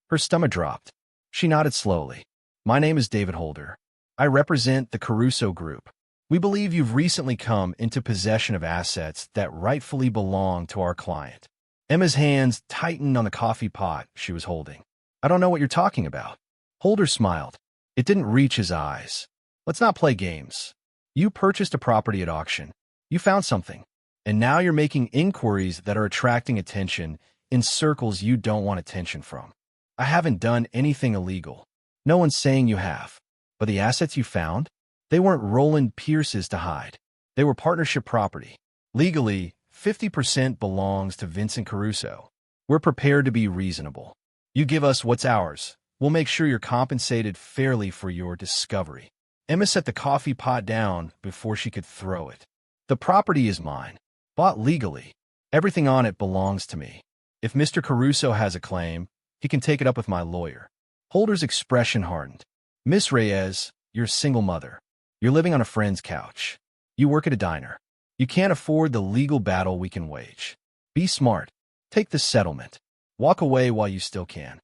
Her stomach dropped. She nodded slowly. My name is David Holder. I represent the Caruso Group. We believe you've recently come into possession of assets that rightfully belong to our client. Emma's hands tightened on the coffee pot she was holding. I don't know what you're talking about. Holder smiled. It didn't reach his eyes. Let's not play games. You purchased a property at auction. You found something. And now you're making inquiries that are attracting attention in circles you don't want attention from. I haven't done anything illegal. No one's saying you have. But the assets you found? They weren't Roland Pierce's to hide. They were partnership property. Legally, 50% belongs to Vincent Caruso. We're prepared to be reasonable. You give us what's ours. We'll make sure you're compensated fairly for your discovery. Emma set the coffee pot down before she could throw it. The property is mine. Bought legally. Everything on it belongs to me. If Mr. Caruso has a claim, he can take it up with my lawyer. Holder's expression hardened. Miss Reyes, you're a single mother. You're living on a friend's couch. You work at a diner. You can't afford the legal battle we can wage. Be smart. Take the settlement. Walk away while you still can.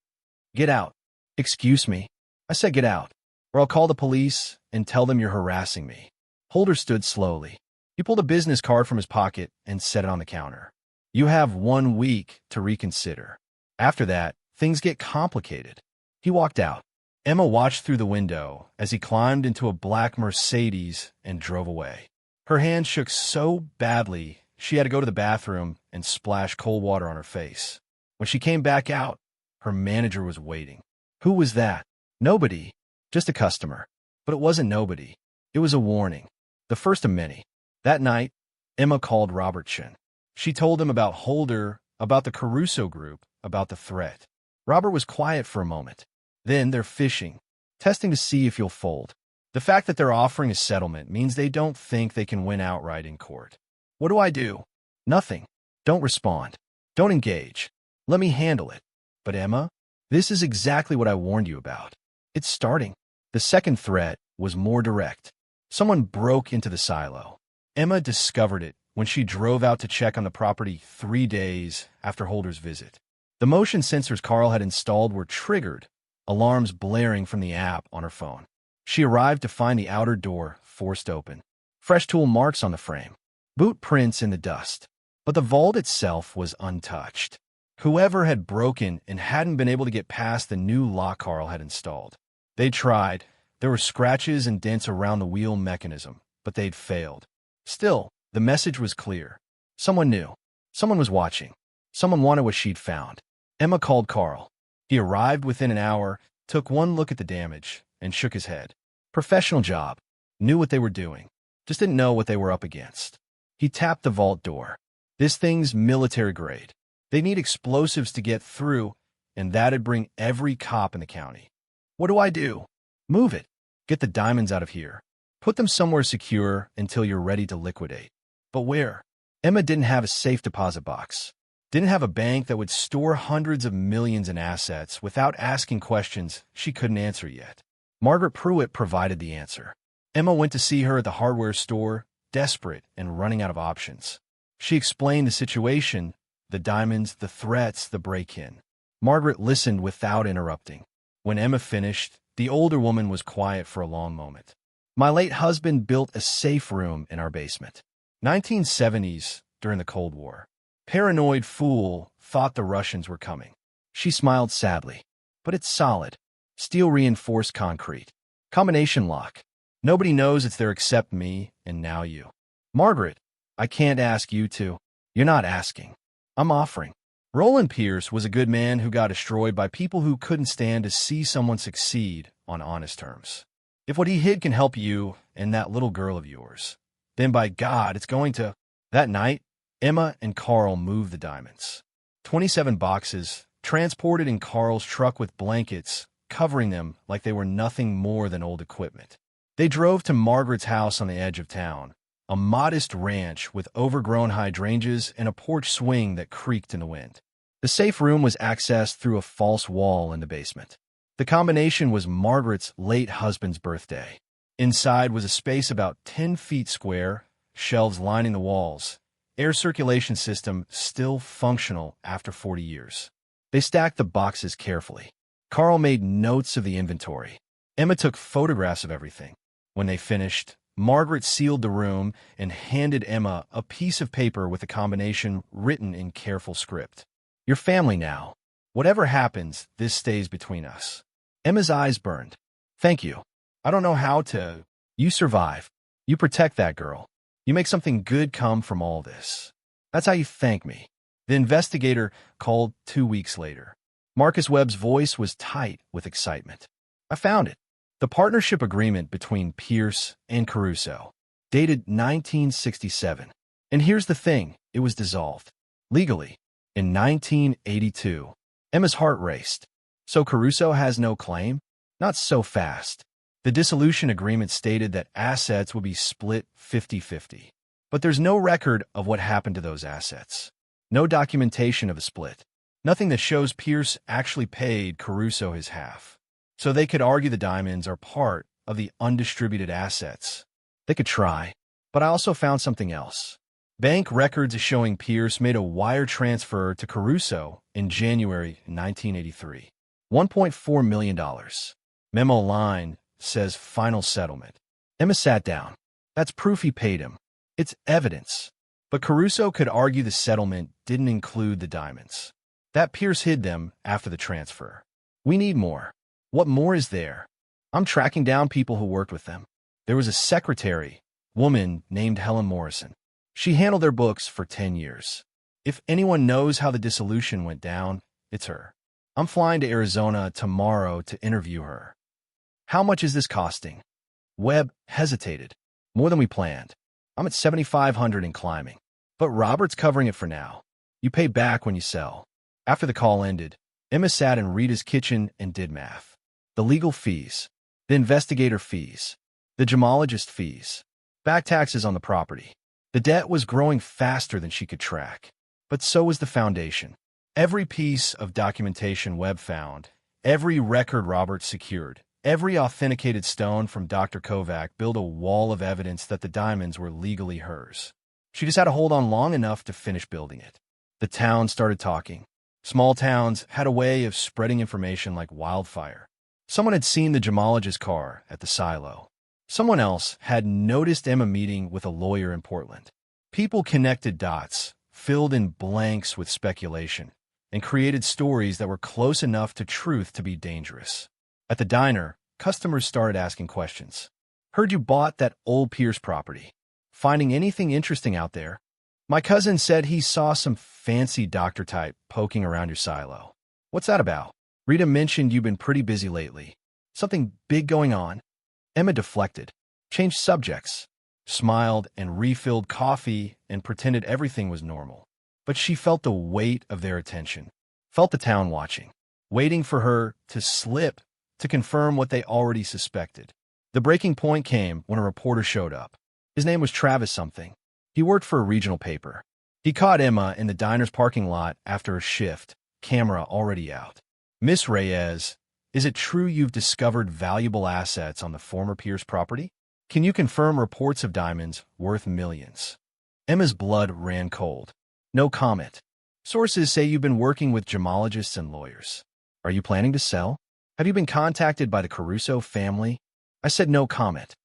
Get out. Excuse me. I said get out, or I'll call the police and tell them you're harassing me. Holder stood slowly. He pulled a business card from his pocket and set it on the counter. You have 1 week to reconsider. After that, things get complicated. He walked out. Emma watched through the window as he climbed into a black Mercedes and drove away. Her hand shook so badly she had to go to the bathroom and splash cold water on her face. When she came back out, her manager was waiting. Who was that? Nobody. Just a customer. But it wasn't nobody. It was a warning. The first of many. That night, Emma called Robertson. She told him about Holder, about the Caruso group, about the threat. Robert was quiet for a moment. Then they're fishing, testing to see if you'll fold. The fact that they're offering a settlement means they don't think they can win outright in court. What do I do? Nothing. Don't respond. Don't engage. Let me handle it. But Emma, this is exactly what I warned you about. It's starting. The second threat was more direct. Someone broke into the silo. Emma discovered it when she drove out to check on the property 3 days after Holder's visit. The motion sensors Carl had installed were triggered, alarms blaring from the app on her phone. She arrived to find the outer door forced open. Fresh tool marks on the frame. Boot prints in the dust. But the vault itself was untouched. Whoever had broken and hadn't been able to get past the new lock Carl had installed. They tried. There were scratches and dents around the wheel mechanism, but they'd failed. Still, the message was clear. Someone knew. Someone was watching. Someone wanted what she'd found. Emma called Carl. He arrived within an hour, took one look at the damage, and shook his head. Professional job. Knew what they were doing. Just didn't know what they were up against. He tapped the vault door. This thing's military grade. They need explosives to get through, and that'd bring every cop in the county. What do I do? Move it. Get the diamonds out of here. Put them somewhere secure until you're ready to liquidate. But where? Emma didn't have a safe deposit box. Didn't have a bank that would store hundreds of millions in assets without asking questions she couldn't answer yet. Margaret Pruitt provided the answer. Emma went to see her at the hardware store, desperate and running out of options. She explained the situation, the diamonds, the threats, the break-in. Margaret listened without interrupting. When Emma finished, the older woman was quiet for a long moment. My late husband built a safe room in our basement. 1970s, during the Cold War. Paranoid fool thought the Russians were coming. She smiled sadly. But it's solid. Steel-reinforced concrete. Combination lock. Nobody knows it's there except me and now you. Margaret, I can't ask you to. You're not asking. I'm offering. Roland Pierce was a good man who got destroyed by people who couldn't stand to see someone succeed on honest terms. If what he hid can help you and that little girl of yours, then by God, it's going to. That night, Emma and Carl moved the diamonds. 27 boxes, transported in Carl's truck with blankets, covering them like they were nothing more than old equipment. They drove to Margaret's house on the edge of town, a modest ranch with overgrown hydrangeas and a porch swing that creaked in the wind. The safe room was accessed through a false wall in the basement. The combination was Margaret's late husband's birthday. Inside was a space about 10 feet square, shelves lining the walls, air circulation system still functional after 40 years. They stacked the boxes carefully. Carl made notes of the inventory. Emma took photographs of everything. When they finished, Margaret sealed the room and handed Emma a piece of paper with a combination written in careful script. You're family now. Whatever happens, this stays between us. Emma's eyes burned. Thank you. I don't know how to. You survive. You protect that girl. You make something good come from all this. That's how you thank me. The investigator called 2 weeks later. Marcus Webb's voice was tight with excitement. I found it. The partnership agreement between Pierce and Caruso, dated 1967. And here's the thing, it was dissolved. Legally. In 1982. Emma's heart raced. So Caruso has no claim? Not so fast. The dissolution agreement stated that assets would be split 50-50. But there's no record of what happened to those assets. No documentation of a split. Nothing that shows Pierce actually paid Caruso his half. So they could argue the diamonds are part of the undistributed assets. They could try. But I also found something else. Bank records showing Pierce made a wire transfer to Caruso in January 1983. $1.4 million. Memo line says final settlement. Emma sat down. That's proof he paid him. It's evidence. But Caruso could argue the settlement didn't include the diamonds. That Pierce hid them after the transfer. We need more. What more is there? I'm tracking down people who worked with them. There was a secretary, woman named Helen Morrison. She handled their books for 10 years. If anyone knows how the dissolution went down, it's her. I'm flying to Arizona tomorrow to interview her. How much is this costing? Webb hesitated. More than we planned. I'm at 7,500 and climbing. But Robert's covering it for now. You pay back when you sell. After the call ended, Emma sat in Rita's kitchen and did math. The legal fees, the investigator fees, the gemologist fees, back taxes on the property. The debt was growing faster than she could track. But so was the foundation. Every piece of documentation Webb found, every record Robert secured, every authenticated stone from Dr. Kovac built a wall of evidence that the diamonds were legally hers. She just had to hold on long enough to finish building it. The town started talking. Small towns had a way of spreading information like wildfire. Someone had seen the gemologist's car at the silo. Someone else had noticed Emma meeting with a lawyer in Portland. People connected dots, filled in blanks with speculation, and created stories that were close enough to truth to be dangerous. At the diner, customers started asking questions. Heard you bought that old Pierce property. Finding anything interesting out there? My cousin said he saw some fancy doctor type poking around your silo. What's that about? Rita mentioned you've been pretty busy lately. Something big going on? Emma deflected, changed subjects, smiled and refilled coffee and pretended everything was normal. But she felt the weight of their attention, felt the town watching, waiting for her to slip to confirm what they already suspected. The breaking point came when a reporter showed up. His name was Travis something. He worked for a regional paper. He caught Emma in the diner's parking lot after a shift, camera already out. Miss Reyes, is it true you've discovered valuable assets on the former Pierce property? Can you confirm reports of diamonds worth millions? Emma's blood ran cold. No comment. Sources say you've been working with gemologists and lawyers. Are you planning to sell? Have you been contacted by the Caruso family? I said no comment.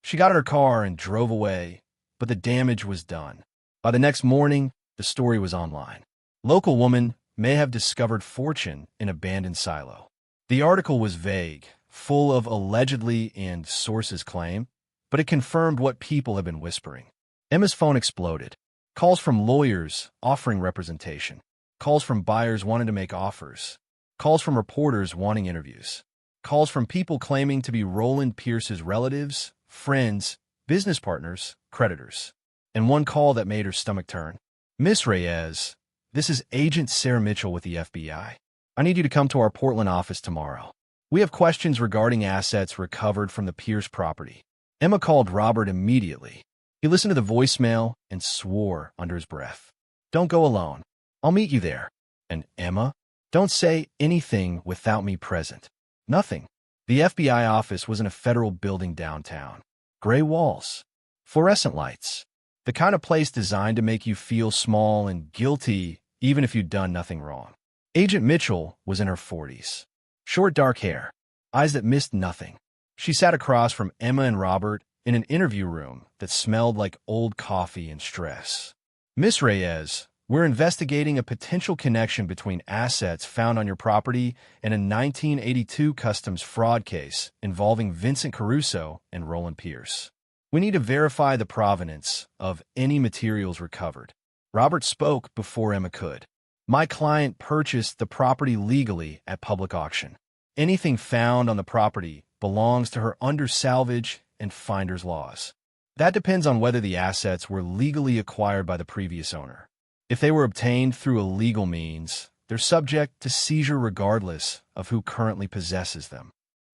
She got in her car and drove away, but the damage was done. By the next morning, the story was online. Local woman may have discovered fortune in abandoned silo. The article was vague, full of allegedly and sources claim, but it confirmed what people have been whispering. Emma's phone exploded. Calls from lawyers offering representation. Calls from buyers wanting to make offers. Calls from reporters wanting interviews. Calls from people claiming to be Roland Pierce's relatives, friends, business partners, creditors. And one call that made her stomach turn. Miss Reyes, this is Agent Sarah Mitchell with the FBI. I need you to come to our Portland office tomorrow. We have questions regarding assets recovered from the Pierce property. Emma called Robert immediately. He listened to the voicemail and swore under his breath. Don't go alone. I'll meet you there. And Emma, don't say anything without me present. Nothing. The FBI office was in a federal building downtown. Gray walls. Fluorescent lights. The kind of place designed to make you feel small and guilty even if you'd done nothing wrong. Agent Mitchell was in her 40s. Short dark hair. Eyes that missed nothing. She sat across from Emma and Robert in an interview room that smelled like old coffee and stress. Miss Reyes, we're investigating a potential connection between assets found on your property and a 1982 customs fraud case involving Vincent Caruso and Roland Pierce. We need to verify the provenance of any materials recovered. Robert spoke before Emma could. My client purchased the property legally at public auction. Anything found on the property belongs to her under salvage and finder's laws. That depends on whether the assets were legally acquired by the previous owner. If they were obtained through a legal means, they're subject to seizure regardless of who currently possesses them.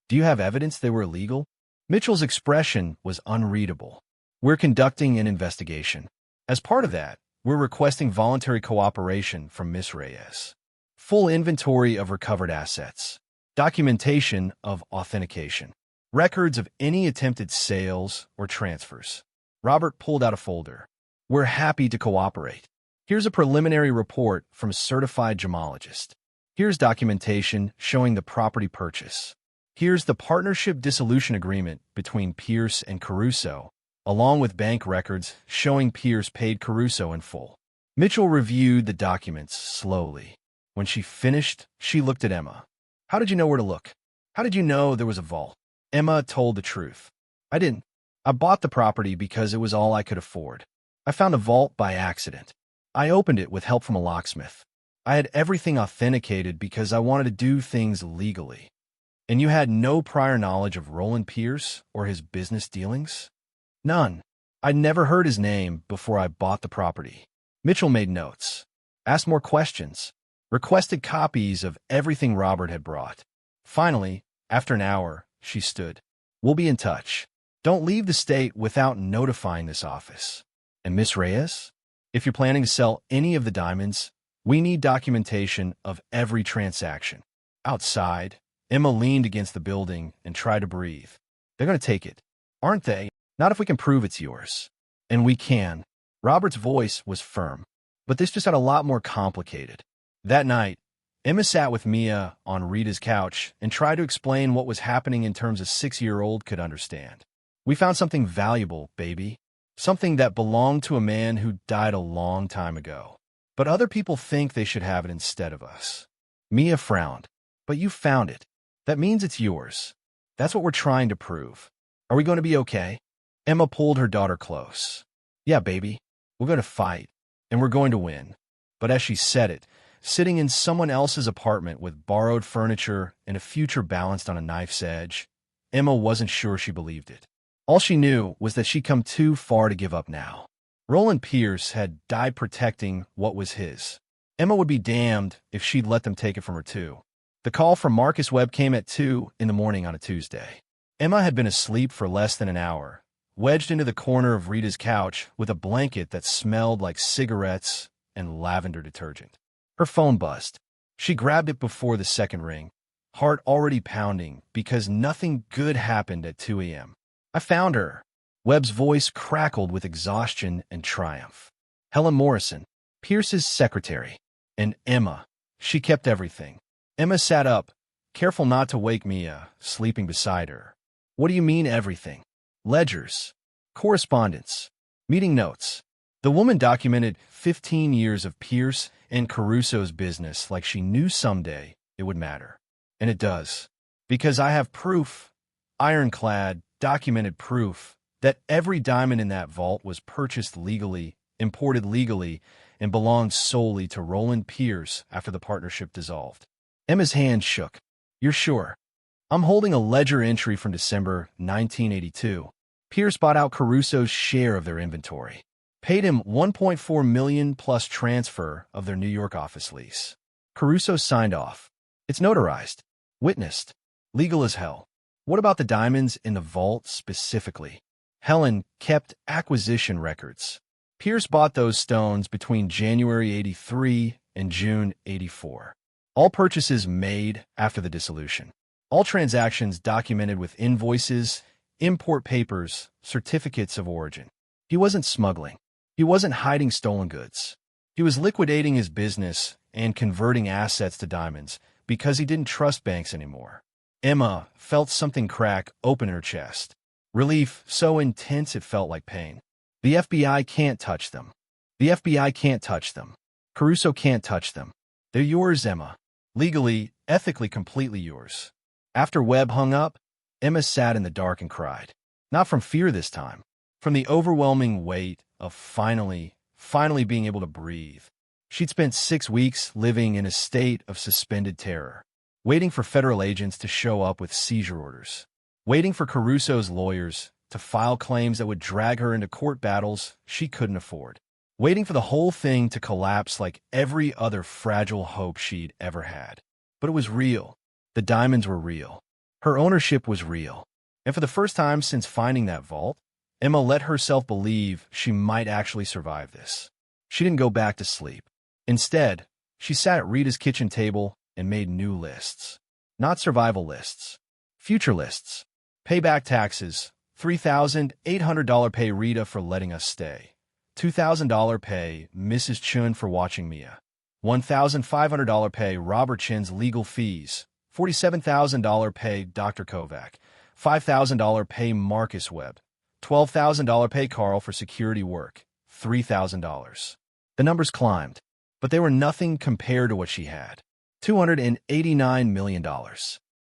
Do you have evidence they were illegal? Mitchell's expression was unreadable. We're conducting an investigation. As part of that, we're requesting voluntary cooperation from Miss Reyes. Full inventory of recovered assets. Documentation of authentication. Records of any attempted sales or transfers. Robert pulled out a folder. We're happy to cooperate. Here's a preliminary report from a certified gemologist. Here's documentation showing the property purchase. Here's the partnership dissolution agreement between Pierce and Caruso, along with bank records showing Pierce paid Caruso in full. Mitchell reviewed the documents slowly. When she finished, she looked at Emma. How did you know where to look? How did you know there was a vault? Emma told the truth. I didn't. I bought the property because it was all I could afford. I found a vault by accident. I opened it with help from a locksmith. I had everything authenticated because I wanted to do things legally. And you had no prior knowledge of Roland Pierce or his business dealings? None. I'd never heard his name before I bought the property. Mitchell made notes, asked more questions, requested copies of everything Robert had brought. Finally, after an hour, she stood. We'll be in touch. Don't leave the state without notifying this office. And Miss Reyes? If you're planning to sell any of the diamonds, we need documentation of every transaction. Outside, Emma leaned against the building and tried to breathe. They're going to take it, aren't they? Not if we can prove it's yours. And we can. Robert's voice was firm. But this just got a lot more complicated. That night, Emma sat with Mia on Rita's couch and tried to explain what was happening in terms a 6-year-old could understand. We found something valuable, baby. Something that belonged to a man who died a long time ago. But other people think they should have it instead of us. Mia frowned. But you found it. That means it's yours. That's what we're trying to prove. Are we going to be okay? Emma pulled her daughter close. Yeah, baby. We're going to fight. And we're going to win. But as she said it, sitting in someone else's apartment with borrowed furniture and a future balanced on a knife's edge, Emma wasn't sure she believed it. All she knew was that she'd come too far to give up now. Roland Pierce had died protecting what was his. Emma would be damned if she'd let them take it from her too. The call from Marcus Webb came at 2 in the morning on a Tuesday. Emma had been asleep for less than an hour, wedged into the corner of Rita's couch with a blanket that smelled like cigarettes and lavender detergent. Her phone buzzed. She grabbed it before the second ring, heart already pounding because nothing good happened at 2 a.m. I found her. Webb's voice crackled with exhaustion and triumph. Helen Morrison, Pierce's secretary. And Emma. She kept everything. Emma sat up, careful not to wake Mia, sleeping beside her. What do you mean everything? Ledgers. Correspondence. Meeting notes. The woman documented 15 years of Pierce and Caruso's business like she knew someday it would matter. And it does. Because I have proof, ironclad, documented proof, that every diamond in that vault was purchased legally, imported legally, and belonged solely to Roland Pierce after the partnership dissolved. Emma's hand shook. You're sure? I'm holding a ledger entry from December 1982. Pierce bought out Caruso's share of their inventory. Paid him $1.4 million plus transfer of their New York office lease. Caruso signed off. It's notarized. Witnessed. Legal as hell. What about the diamonds in the vault specifically? Helen kept acquisition records. Pierce bought those stones between January 83 and June 84. All purchases made after the dissolution. All transactions documented with invoices, import papers, certificates of origin. He wasn't smuggling. He wasn't hiding stolen goods. He was liquidating his business and converting assets to diamonds because he didn't trust banks anymore. Emma felt something crack open in her chest. Relief so intense it felt like pain. The FBI can't touch them. The FBI can't touch them. Caruso can't touch them. They're yours, Emma. Legally, ethically, completely yours. After Webb hung up, Emma sat in the dark and cried. Not from fear this time. From the overwhelming weight of finally being able to breathe. She'd spent 6 weeks living in a state of suspended terror. Waiting for federal agents to show up with seizure orders. Waiting for Caruso's lawyers to file claims that would drag her into court battles she couldn't afford. Waiting for the whole thing to collapse like every other fragile hope she'd ever had. But it was real. The diamonds were real. Her ownership was real. And for the first time since finding that vault, Emma let herself believe she might actually survive this. She didn't go back to sleep. Instead, she sat at Rita's kitchen table and made new lists. Not survival lists. Future lists. Payback taxes. $3,800 pay Rita for letting us stay. $2,000 pay Mrs. Chun for watching Mia. $1,500 pay Robert Chin's legal fees. $47,000 pay Dr. Kovac. $5,000 pay Marcus Webb. $12,000 pay Carl for security work. $3,000. The numbers climbed, but they were nothing compared to what she had. $289 million.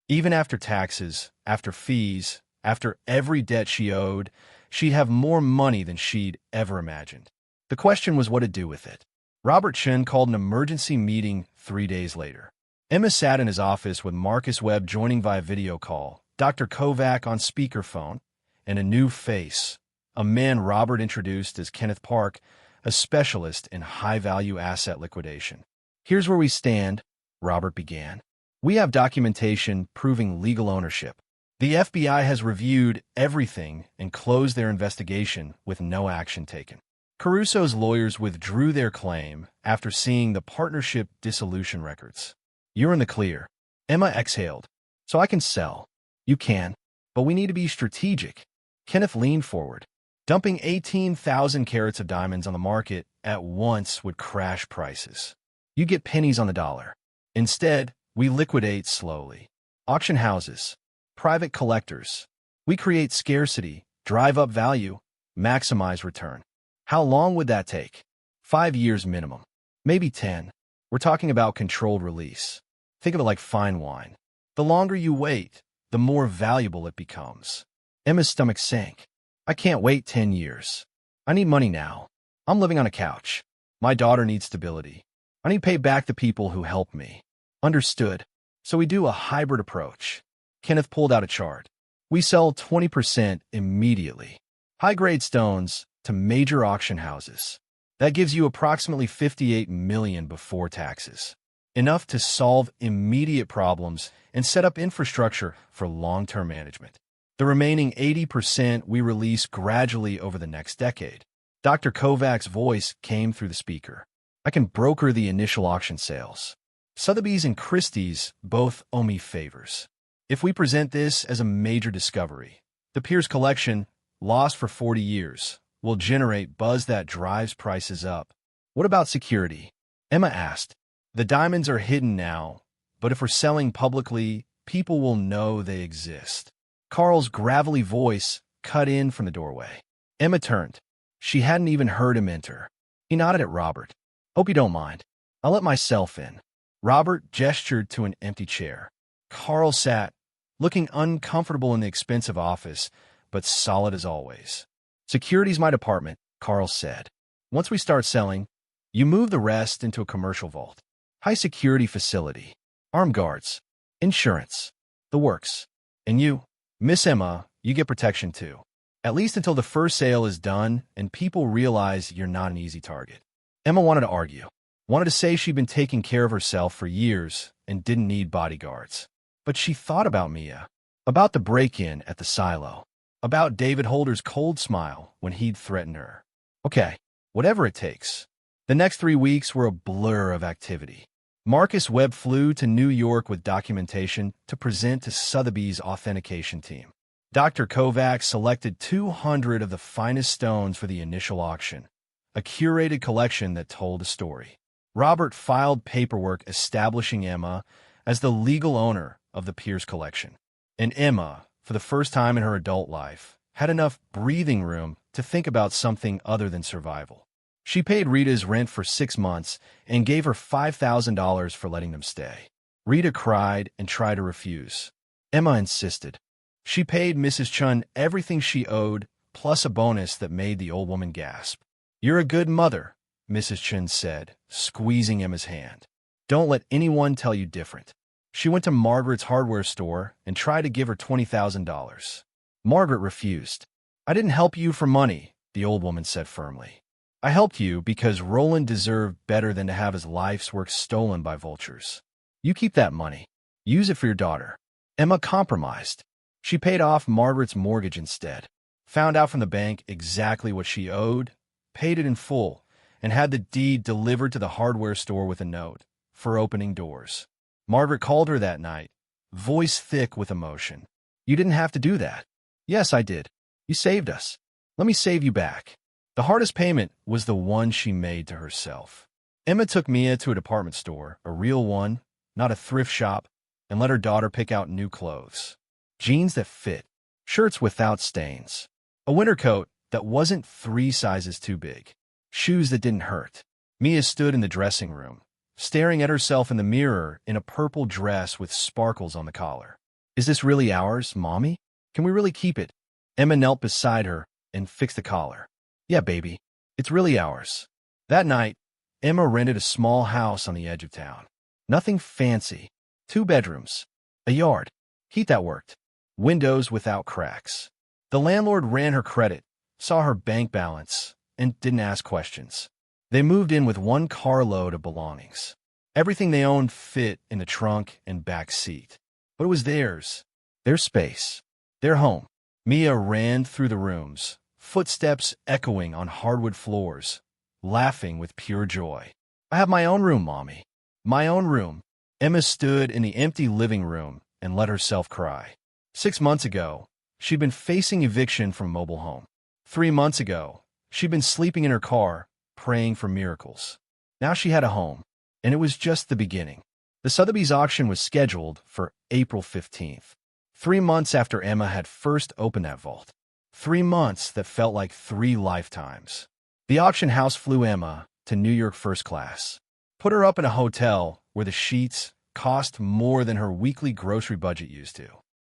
Even after taxes, after fees, after every debt she owed, she'd have more money than she'd ever imagined. The question was what to do with it. Robert Chen called an emergency meeting 3 days later. Emma sat in his office with Marcus Webb joining via video call, Dr. Kovac on speakerphone, and a new face, a man Robert introduced as Kenneth Park, a specialist in high-value asset liquidation. "Here's where we stand," Robert began. "We have documentation proving legal ownership. The FBI has reviewed everything and closed their investigation with no action taken. Caruso's lawyers withdrew their claim after seeing the partnership dissolution records. You're in the clear." Emma exhaled. "So I can sell." "You can, but we need to be strategic." Kenneth leaned forward. "Dumping 18,000 carats of diamonds on the market at once would crash prices. You get pennies on the dollar. Instead, we liquidate slowly. Auction houses, private collectors. We create scarcity, drive up value, maximize return. How long would that take? 5 years minimum. Maybe 10. We're talking about controlled release. Think of it like fine wine. The longer you wait, the more valuable it becomes." Emma's stomach sank. "I can't wait 10 years. I need money now. I'm living on a couch. My daughter needs stability. I need to pay back the people who helped me." "Understood. So we do a hybrid approach." Kenneth pulled out a chart. "We sell 20% immediately. High-grade stones to major auction houses. That gives you approximately $58 million before taxes. Enough to solve immediate problems and set up infrastructure for long-term management. The remaining 80% we release gradually over the next decade." Dr. Kovac's voice came through the speaker. "I can broker the initial auction sales. Sotheby's and Christie's both owe me favors. If we present this as a major discovery, the Pierce collection, lost for 40 years, will generate buzz that drives prices up." "What about security?" Emma asked. "The diamonds are hidden now, but if we're selling publicly, people will know they exist." Carl's gravelly voice cut in from the doorway. Emma turned. She hadn't even heard him enter. He nodded at Robert. "Hope you don't mind. I'll let myself in." Robert gestured to an empty chair. Carl sat, looking uncomfortable in the expensive office, but solid as always. "Security's my department," Carl said. "Once we start selling, you move the rest into a commercial vault. High-security facility. Armed guards. Insurance. The works. And you, Miss Emma, you get protection too. At least until the first sale is done and people realize you're not an easy target." Emma wanted to argue. Wanted to say she'd been taking care of herself for years and didn't need bodyguards. But she thought about Mia. About the break-in at the silo. About David Holder's cold smile when he'd threatened her. Okay, whatever it takes. The next 3 weeks were a blur of activity. Marcus Webb flew to New York with documentation to present to Sotheby's authentication team. Dr. Kovac selected 200 of the finest stones for the initial auction, a curated collection that told a story. Robert filed paperwork establishing Emma as the legal owner of the Pierce collection. And Emma, for the first time in her adult life, had enough breathing room to think about something other than survival. She paid Rita's rent for 6 months and gave her $5,000 for letting them stay. Rita cried and tried to refuse. Emma insisted. She paid Mrs. Chun everything she owed, plus a bonus that made the old woman gasp. "You're a good mother," Mrs. Chun said, squeezing Emma's hand. "Don't let anyone tell you different." She went to Margaret's hardware store and tried to give her $20,000. Margaret refused. "I didn't help you for money," the old woman said firmly. "I helped you because Roland deserved better than to have his life's work stolen by vultures. You keep that money. Use it for your daughter." Emma compromised. She paid off Margaret's mortgage instead, found out from the bank exactly what she owed, paid it in full, and had the deed delivered to the hardware store with a note for opening doors. Margaret called her that night, voice thick with emotion. "You didn't have to do that." "Yes, I did. You saved us. Let me save you back." The hardest payment was the one she made to herself. Emma took Mia to a department store, a real one, not a thrift shop, and let her daughter pick out new clothes. Jeans that fit, shirts without stains, a winter coat that wasn't 3 sizes too big, shoes that didn't hurt. Mia stood in the dressing room, staring at herself in the mirror in a purple dress with sparkles on the collar. "Is this really ours, Mommy? Can we really keep it?" Emma knelt beside her and fixed the collar. "Yeah, baby, it's really ours." That night, Emma rented a small house on the edge of town. Nothing fancy. 2 bedrooms, a yard, heat that worked, windows without cracks. The landlord ran her credit, saw her bank balance, and didn't ask questions. They moved in with one carload of belongings. Everything they owned fit in the trunk and back seat. But it was theirs, their space, their home. Mia ran through the rooms, footsteps echoing on hardwood floors, laughing with pure joy. I have my own room, Mommy. My own room. Emma stood in the empty living room and let herself cry. 6 months ago, she'd been facing eviction from a mobile home. 3 months ago, she'd been sleeping in her car, praying for miracles. Now she had a home, and it was just the beginning. The Sotheby's auction was scheduled for April 15th, 3 months after Emma had first opened that vault. 3 months that felt like 3 lifetimes. The auction house flew Emma to New York first class, put her up in a hotel where the sheets cost more than her weekly grocery budget used to,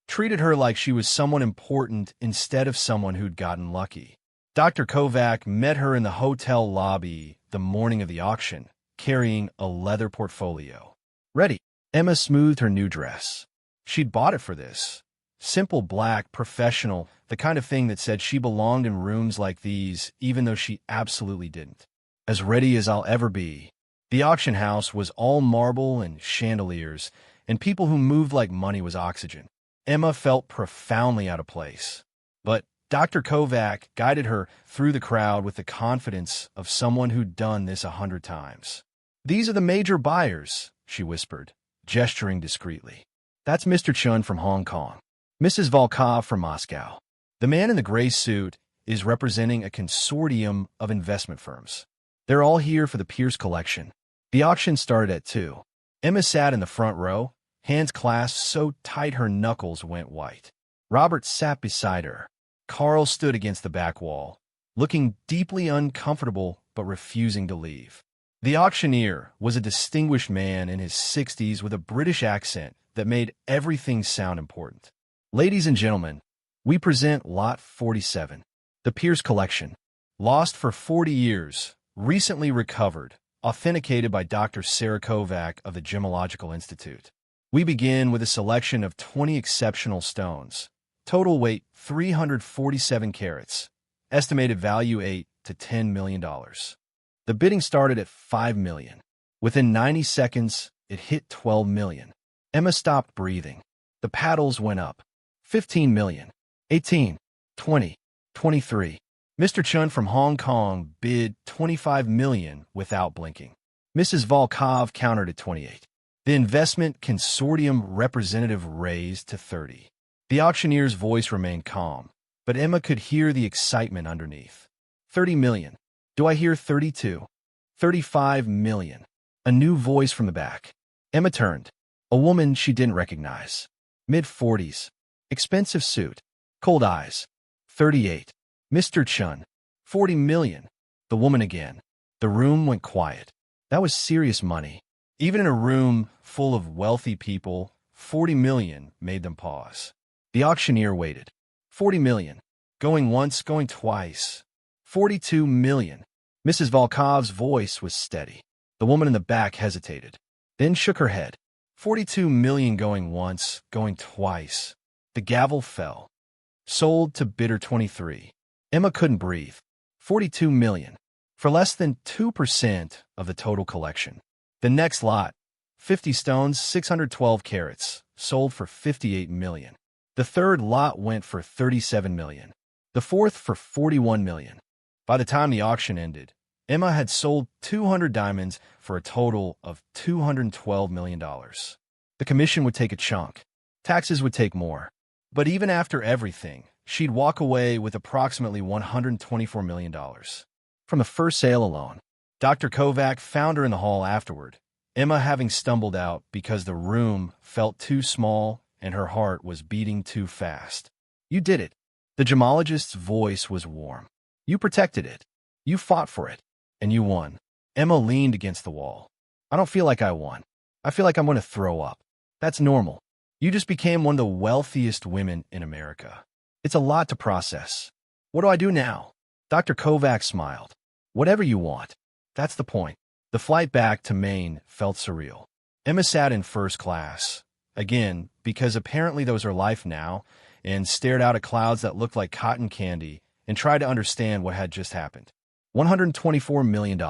treated her like she was someone important instead of someone who'd gotten lucky. Dr. Kovac met her in the hotel lobby the morning of the auction, carrying a leather portfolio. Ready. Emma smoothed her new dress. She'd bought it for this. Simple, black, professional, the kind of thing that said she belonged in rooms like these, even though she absolutely didn't. As ready as I'll ever be. The auction house was all marble and chandeliers, and people who moved like money was oxygen. Emma felt profoundly out of place. But Dr. Kovac guided her through the crowd with the confidence of someone who'd done this 100 times. These are the major buyers, she whispered, gesturing discreetly. That's Mr. Chun from Hong Kong. Mrs. Volkov from Moscow. The man in the gray suit is representing a consortium of investment firms. They're all here for the Pierce collection. The auction started at 2. Emma sat in the front row, hands clasped so tight her knuckles went white. Robert sat beside her. Carl stood against the back wall, looking deeply uncomfortable but refusing to leave. The auctioneer was a distinguished man in his 60s with a British accent that made everything sound important. Ladies and gentlemen, we present Lot 47, the Pierce collection, lost for 40 years, recently recovered, authenticated by Dr. Sarah Kovac of the Gemological Institute. We begin with a selection of 20 exceptional stones. Total weight 347 carats. Estimated value $8 to $10 million. The bidding started at $5 million. Within 90 seconds, it hit $12 million. Emma stopped breathing. The paddles went up. 15 million. 18. 20. 23. Mr. Chun from Hong Kong bid 25 million without blinking. Mrs. Volkov countered at 28. The investment consortium representative raised to 30. The auctioneer's voice remained calm, but Emma could hear the excitement underneath. 30 million. Do I hear 32? 35 million. A new voice from the back. Emma turned. A woman she didn't recognize. Mid-40s. Expensive suit. Cold eyes. 38. Mr. Chun. 40 million. The woman again. The room went quiet. That was serious money. Even in a room full of wealthy people, 40 million made them pause. The auctioneer waited. 40 million. Going once, going twice. 42 million. Mrs. Volkov's voice was steady. The woman in the back hesitated, then shook her head. 42 million going once, going twice. The gavel fell. Sold to bidder 23. Emma couldn't breathe. 42 million. For less than 2% of the total collection. The next lot, 50 stones, 612 carats, sold for 58 million. The third lot went for 37 million. The fourth for 41 million. By the time the auction ended, Emma had sold 200 diamonds for a total of $212 million. The commission would take a chunk. Taxes would take more. But even after everything, she'd walk away with approximately $124 million. From the first sale alone. Dr. Kovac found her in the hall afterward, Emma having stumbled out because the room felt too small and her heart was beating too fast. You did it. The gemologist's voice was warm. You protected it. You fought for it. And you won. Emma leaned against the wall. I don't feel like I won. I feel like I'm going to throw up. That's normal. You just became one of the wealthiest women in America. It's a lot to process. What do I do now? Dr. Kovac smiled. Whatever you want. That's the point. The flight back to Maine felt surreal. Emma sat in first class, again, because apparently that was her life now, and stared out at clouds that looked like cotton candy and tried to understand what had just happened. $124 million.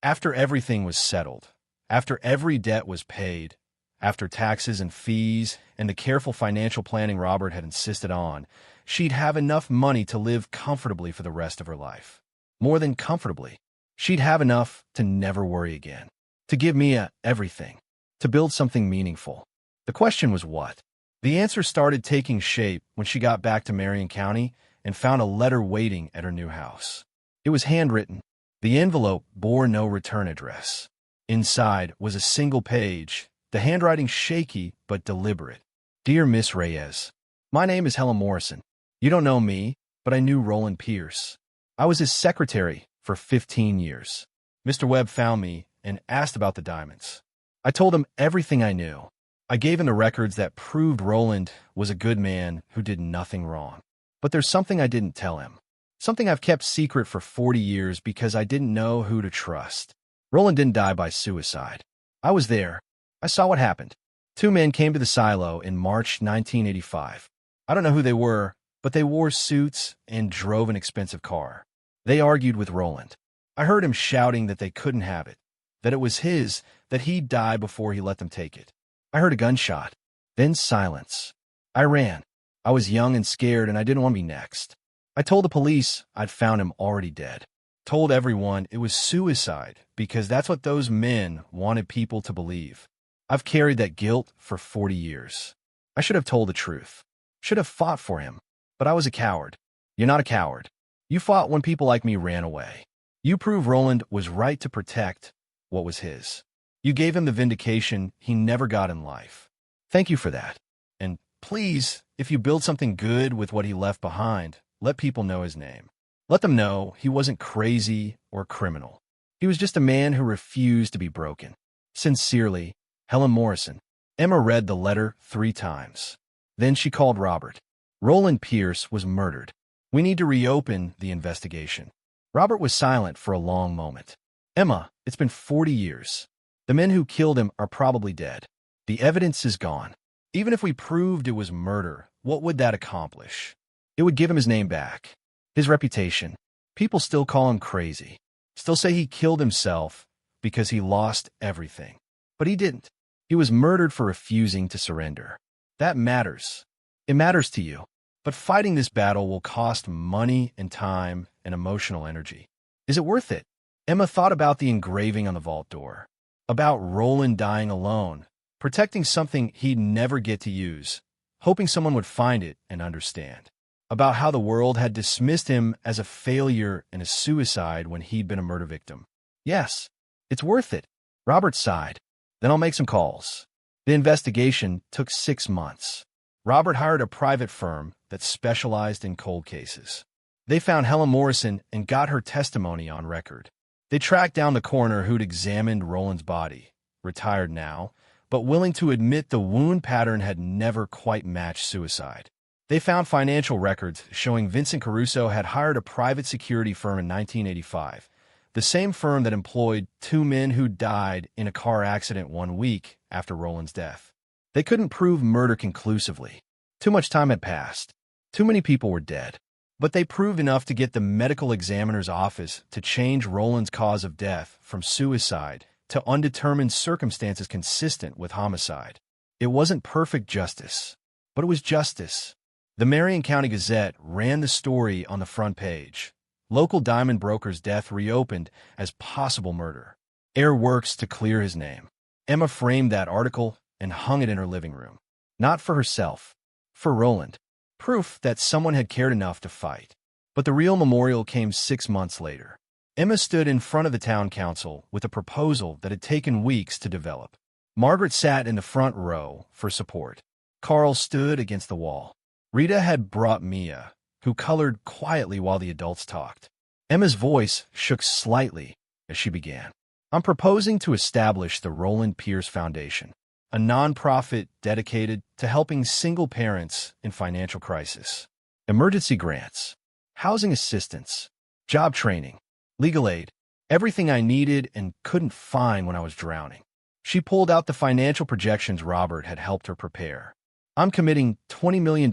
After everything was settled, after every debt was paid, after taxes and fees and the careful financial planning Robert had insisted on, she'd have enough money to live comfortably for the rest of her life. More than comfortably. She'd have enough to never worry again. To give Mia everything. To build something meaningful. The question was what? The answer started taking shape when she got back to Marion County and found a letter waiting at her new house. It was handwritten. The envelope bore no return address. Inside was a single page, the handwriting shaky but deliberate. Dear Miss Reyes, my name is Helen Morrison. You don't know me, but I knew Roland Pierce. I was his secretary for 15 years. Mr. Webb found me and asked about the diamonds. I told him everything I knew. I gave him the records that proved Roland was a good man who did nothing wrong. But there's something I didn't tell him. Something I've kept secret for 40 years because I didn't know who to trust. Roland didn't die by suicide. I was there. I saw what happened. Two men came to the silo in March 1985. I don't know who they were, but they wore suits and drove an expensive car. They argued with Roland. I heard him shouting that they couldn't have it, that it was his, that he'd die before he let them take it. I heard a gunshot, then silence. I ran. I was young and scared, and I didn't want to be next. I told the police I'd found him already dead. Told everyone it was suicide because that's what those men wanted people to believe. I've carried that guilt for 40 years. I should have told the truth. Should have fought for him. But I was a coward. You're not a coward. You fought when people like me ran away. You proved Roland was right to protect what was his. You gave him the vindication he never got in life. Thank you for that. And please, if you build something good with what he left behind, let people know his name. Let them know he wasn't crazy or criminal. He was just a man who refused to be broken. Sincerely, Helen Morrison. Emma read the letter 3 times. Then she called Robert. Roland Pierce was murdered. We need to reopen the investigation. Robert was silent for a long moment. Emma, it's been 40 years. The men who killed him are probably dead. The evidence is gone. Even if we proved it was murder, what would that accomplish? It would give him his name back. His reputation. People still call him crazy. Still say he killed himself because he lost everything. But he didn't. He was murdered for refusing to surrender. That matters. It matters to you. But fighting this battle will cost money and time and emotional energy. Is it worth it? Emma thought about the engraving on the vault door. About Roland dying alone, protecting something he'd never get to use, hoping someone would find it and understand. About how the world had dismissed him as a failure and a suicide when he'd been a murder victim. Yes, it's worth it. Robert sighed. Then I'll make some calls. The investigation took 6 months. Robert hired a private firm that specialized in cold cases. They found Helen Morrison and got her testimony on record. They tracked down the coroner who'd examined Roland's body, retired now, but willing to admit the wound pattern had never quite matched suicide. They found financial records showing Vincent Caruso had hired a private security firm in 1985, the same firm that employed 2 men who died in a car accident 1 week after Roland's death. They couldn't prove murder conclusively. Too much time had passed. Too many people were dead. But they proved enough to get the medical examiner's office to change Roland's cause of death from suicide to undetermined circumstances consistent with homicide. It wasn't perfect justice, but it was justice. The Marion County Gazette ran the story on the front page. Local diamond broker's death reopened as possible murder. Air works to clear his name. Emma framed that article and hung it in her living room. Not for herself, for Roland. Proof that someone had cared enough to fight. But the real memorial came 6 months later. Emma stood in front of the town council with a proposal that had taken weeks to develop. Margaret sat in the front row for support. Carl stood against the wall. Rita had brought Mia, who colored quietly while the adults talked. Emma's voice shook slightly as she began. I'm proposing to establish the Roland Pierce Foundation, a nonprofit dedicated to helping single parents in financial crisis. Emergency grants, housing assistance, job training, legal aid, everything I needed and couldn't find when I was drowning. She pulled out the financial projections Robert had helped her prepare. I'm committing $20 million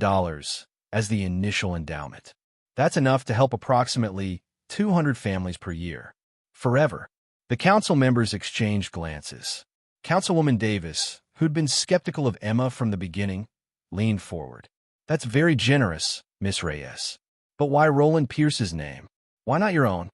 as the initial endowment. That's enough to help approximately 200 families per year. Forever. The council members exchanged glances. Councilwoman Davis, who'd been skeptical of Emma from the beginning, leaned forward. That's very generous, Miss Reyes. But why Roland Pierce's name? Why not your own?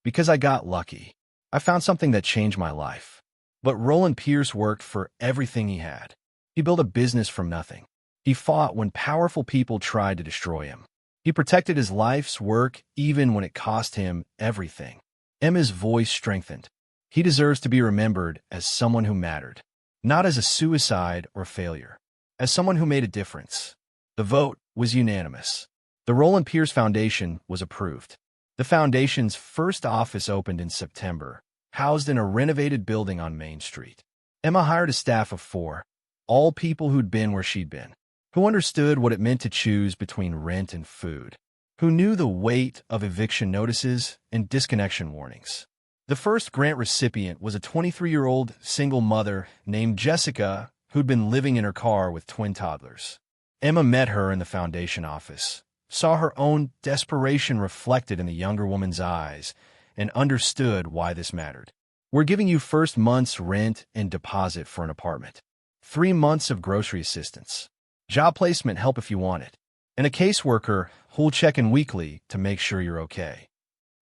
Because I got lucky. I found something that changed my life. But Roland Pierce worked for everything he had. He built a business from nothing. He fought when powerful people tried to destroy him. He protected his life's work even when it cost him everything. Emma's voice strengthened. He deserves to be remembered as someone who mattered, not as a suicide or failure, as someone who made a difference. The vote was unanimous. The Roland Pierce Foundation was approved. The foundation's first office opened in September, housed in a renovated building on Main Street. Emma hired a staff of 4, all people who'd been where she'd been, who understood what it meant to choose between rent and food, who knew the weight of eviction notices and disconnection warnings. The first grant recipient was a 23-year-old single mother named Jessica who'd been living in her car with twin toddlers. Emma met her in the foundation office, saw her own desperation reflected in the younger woman's eyes, and understood why this mattered. We're giving you first month's rent and deposit for an apartment, 3 months of grocery assistance, job placement help if you want it, and a caseworker who'll check in weekly to make sure you're okay.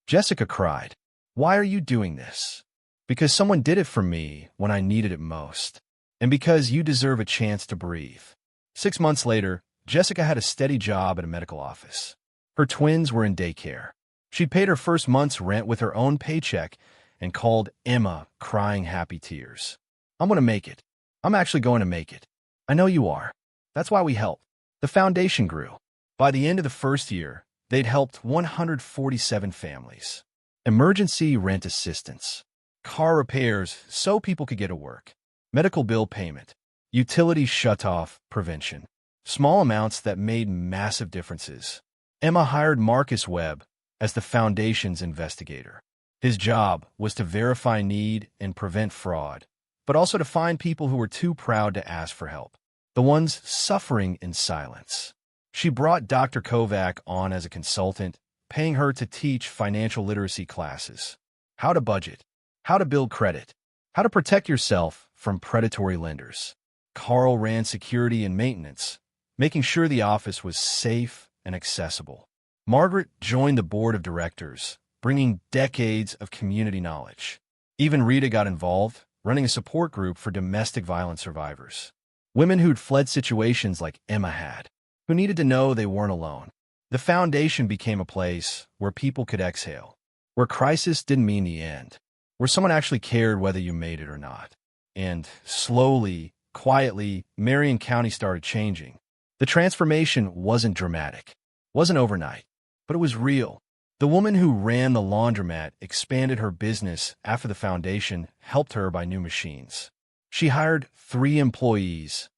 Jessica cried, "Why are you doing this?" "Because someone did it for me when I needed it most, and because you deserve a chance to breathe." 6 months later, Jessica had a steady job at a medical office. Her twins were in daycare. She'd paid her first month's rent with her own paycheck and called Emma, crying happy tears. "I'm going to make it. I'm actually going to make it. I know you are. That's why we help." The foundation grew. By the end of the first year, they'd helped 147 families. Emergency rent assistance, car repairs so people could get to work, medical bill payment, utility shutoff prevention, small amounts that made massive differences. Emma hired Marcus Webb as the foundation's investigator. His job was to verify need and prevent fraud, but also to find people who were too proud to ask for help, the ones suffering in silence. She brought Dr. Kovac on as a consultant, paying her to teach financial literacy classes, how to budget, how to build credit, how to protect yourself from predatory lenders. Carl ran security and maintenance, making sure the office was safe and accessible. Margaret joined the board of directors, bringing decades of community knowledge. Even Rita got involved, running a support group for domestic violence survivors. Women who'd fled situations like Emma had, who needed to know they weren't alone. The foundation became a place where people could exhale, where crisis didn't mean the end, where someone actually cared whether you made it or not. And slowly, quietly, Marion County started changing. The transformation wasn't dramatic, wasn't overnight, but it was real. The woman who ran the laundromat expanded her business after the foundation helped her buy new machines. She hired 3 employees,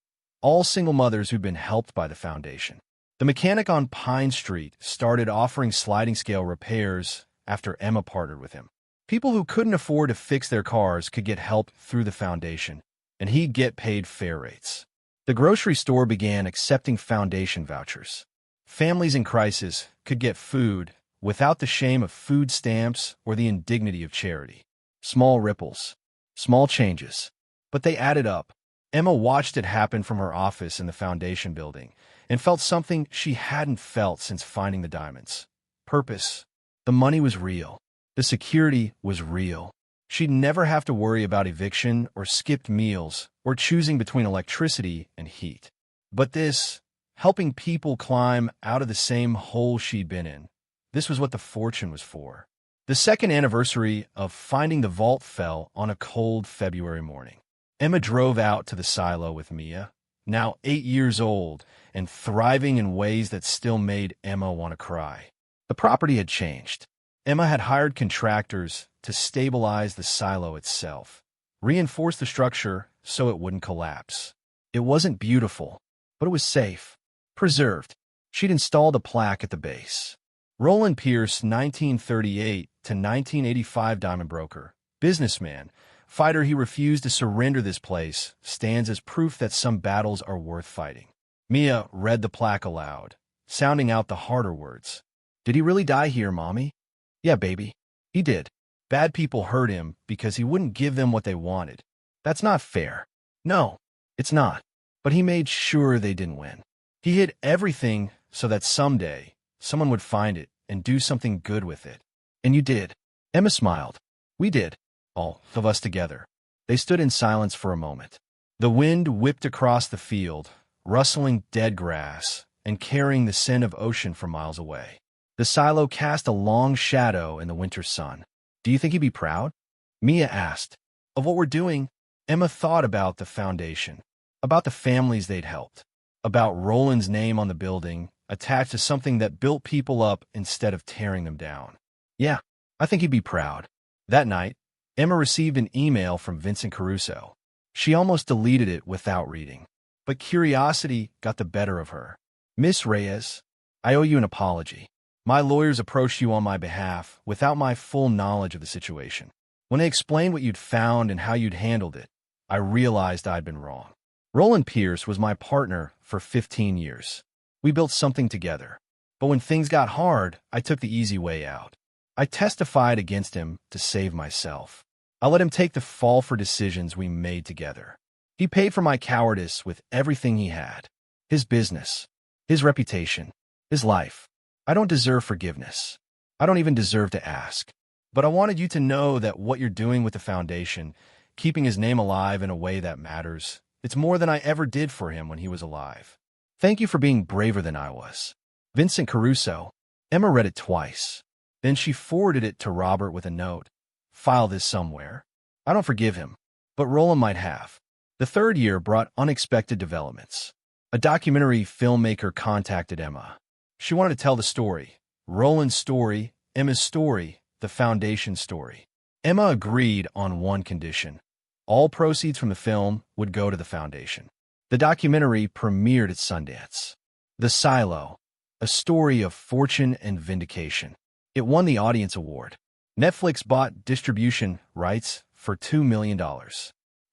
all single mothers who'd been helped by the foundation. The mechanic on Pine Street started offering sliding scale repairs after Emma partnered with him. People who couldn't afford to fix their cars could get help through the foundation, and he'd get paid fair rates. The grocery store began accepting foundation vouchers. Families in crisis could get food without the shame of food stamps or the indignity of charity. Small ripples, small changes, but they added up. Emma watched it happen from her office in the foundation building and felt something she hadn't felt since finding the diamonds. Purpose. The money was real. The security was real. She'd never have to worry about eviction or skipped meals or choosing between electricity and heat. But this, helping people climb out of the same hole she'd been in, this was what the fortune was for. The second anniversary of finding the vault fell on a cold February morning. Emma drove out to the silo with Mia, now 8 years old and thriving in ways that still made Emma want to cry. The property had changed. Emma had hired contractors to stabilize the silo itself, reinforce the structure so it wouldn't collapse. It wasn't beautiful, but it was safe, preserved. She'd installed a plaque at the base. Roland Pierce, 1938 to 1985 diamond broker, businessman, fighter he refused to surrender this place, stands as proof that some battles are worth fighting. Mia read the plaque aloud, sounding out the harder words. Did he really die here, Mommy? Yeah, baby. He did. Bad people hurt him because he wouldn't give them what they wanted. That's not fair. No, it's not. But he made sure they didn't win. He hid everything so that someday someone would find it and do something good with it. And you did. Emma smiled. We did. All of us together. They stood in silence for a moment. The wind whipped across the field, rustling dead grass and carrying the scent of ocean for miles away. The silo cast a long shadow in the winter sun. Do you think he'd be proud? Mia asked. Of what we're doing? Emma thought about the foundation, about the families they'd helped, about Roland's name on the building, attached to something that built people up instead of tearing them down. Yeah, I think he'd be proud. That night, Emma received an email from Vincent Caruso. She almost deleted it without reading, but curiosity got the better of her. Miss Reyes, I owe you an apology. My lawyers approached you on my behalf without my full knowledge of the situation. When they explained what you'd found and how you'd handled it, I realized I'd been wrong. Roland Pierce was my partner for 15 years. We built something together. But when things got hard, I took the easy way out. I testified against him to save myself. I let him take the fall for decisions we made together. He paid for my cowardice with everything he had. His business, his reputation, his life. I don't deserve forgiveness. I don't even deserve to ask. But I wanted you to know that what you're doing with the foundation, keeping his name alive in a way that matters, it's more than I ever did for him when he was alive. Thank you for being braver than I was. Vincent Caruso. Emma read it twice. Then she forwarded it to Robert with a note. File this somewhere. I don't forgive him, but Roland might have. The third year brought unexpected developments. A documentary filmmaker contacted Emma. She wanted to tell the story. Roland's story, Emma's story, the foundation story. Emma agreed on one condition. All proceeds from the film would go to the foundation. The documentary premiered at Sundance. The Silo, a story of fortune and vindication. It won the Audience Award. Netflix bought distribution rights for $2 million.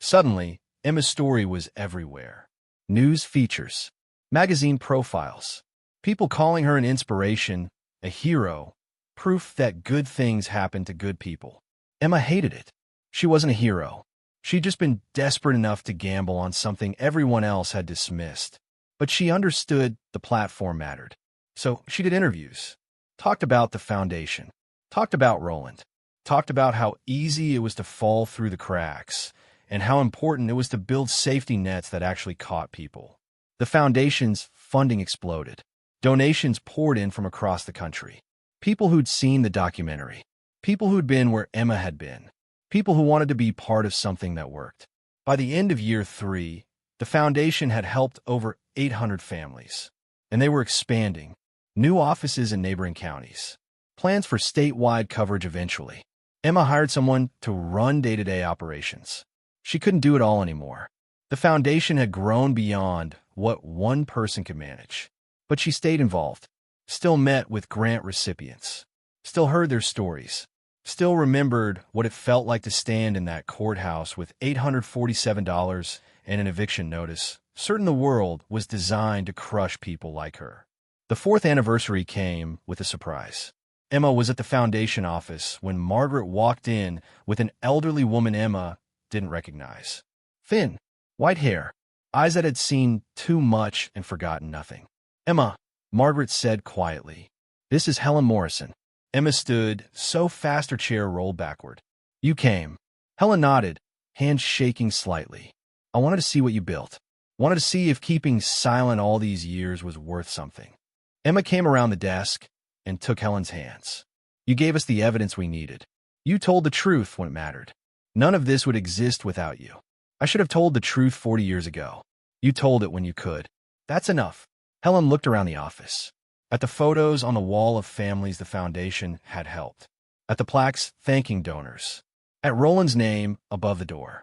Suddenly, Emma's story was everywhere. News features, magazine profiles, people calling her an inspiration, a hero, proof that good things happen to good people. Emma hated it. She wasn't a hero. She'd just been desperate enough to gamble on something everyone else had dismissed. But she understood the platform mattered. So she did interviews, talked about the foundation, talked about Roland, talked about how easy it was to fall through the cracks, and how important it was to build safety nets that actually caught people. The foundation's funding exploded. Donations poured in from across the country. People who'd seen the documentary. People who'd been where Emma had been. People who wanted to be part of something that worked. By the end of year 3, the foundation had helped over 800 families. And they were expanding. New offices in neighboring counties. Plans for statewide coverage eventually. Emma hired someone to run day-to-day operations. She couldn't do it all anymore. The foundation had grown beyond what one person could manage. But she stayed involved, still met with grant recipients, still heard their stories, still remembered what it felt like to stand in that courthouse with $847 and an eviction notice, certain the world was designed to crush people like her. The 4th anniversary came with a surprise. Emma was at the foundation office when Margaret walked in with an elderly woman Emma didn't recognize. Thin, white hair, eyes that had seen too much and forgotten nothing. Emma, Margaret said quietly. This is Helen Morrison. Emma stood, so fast her chair rolled backward. You came. Helen nodded, hands shaking slightly. I wanted to see what you built. Wanted to see if keeping silent all these years was worth something. Emma came around the desk and took Helen's hands. You gave us the evidence we needed. You told the truth when it mattered. None of this would exist without you. I should have told the truth 40 years ago. You told it when you could. That's enough. Helen looked around the office. At the photos on the wall of families the foundation had helped. At the plaques thanking donors. At Roland's name above the door.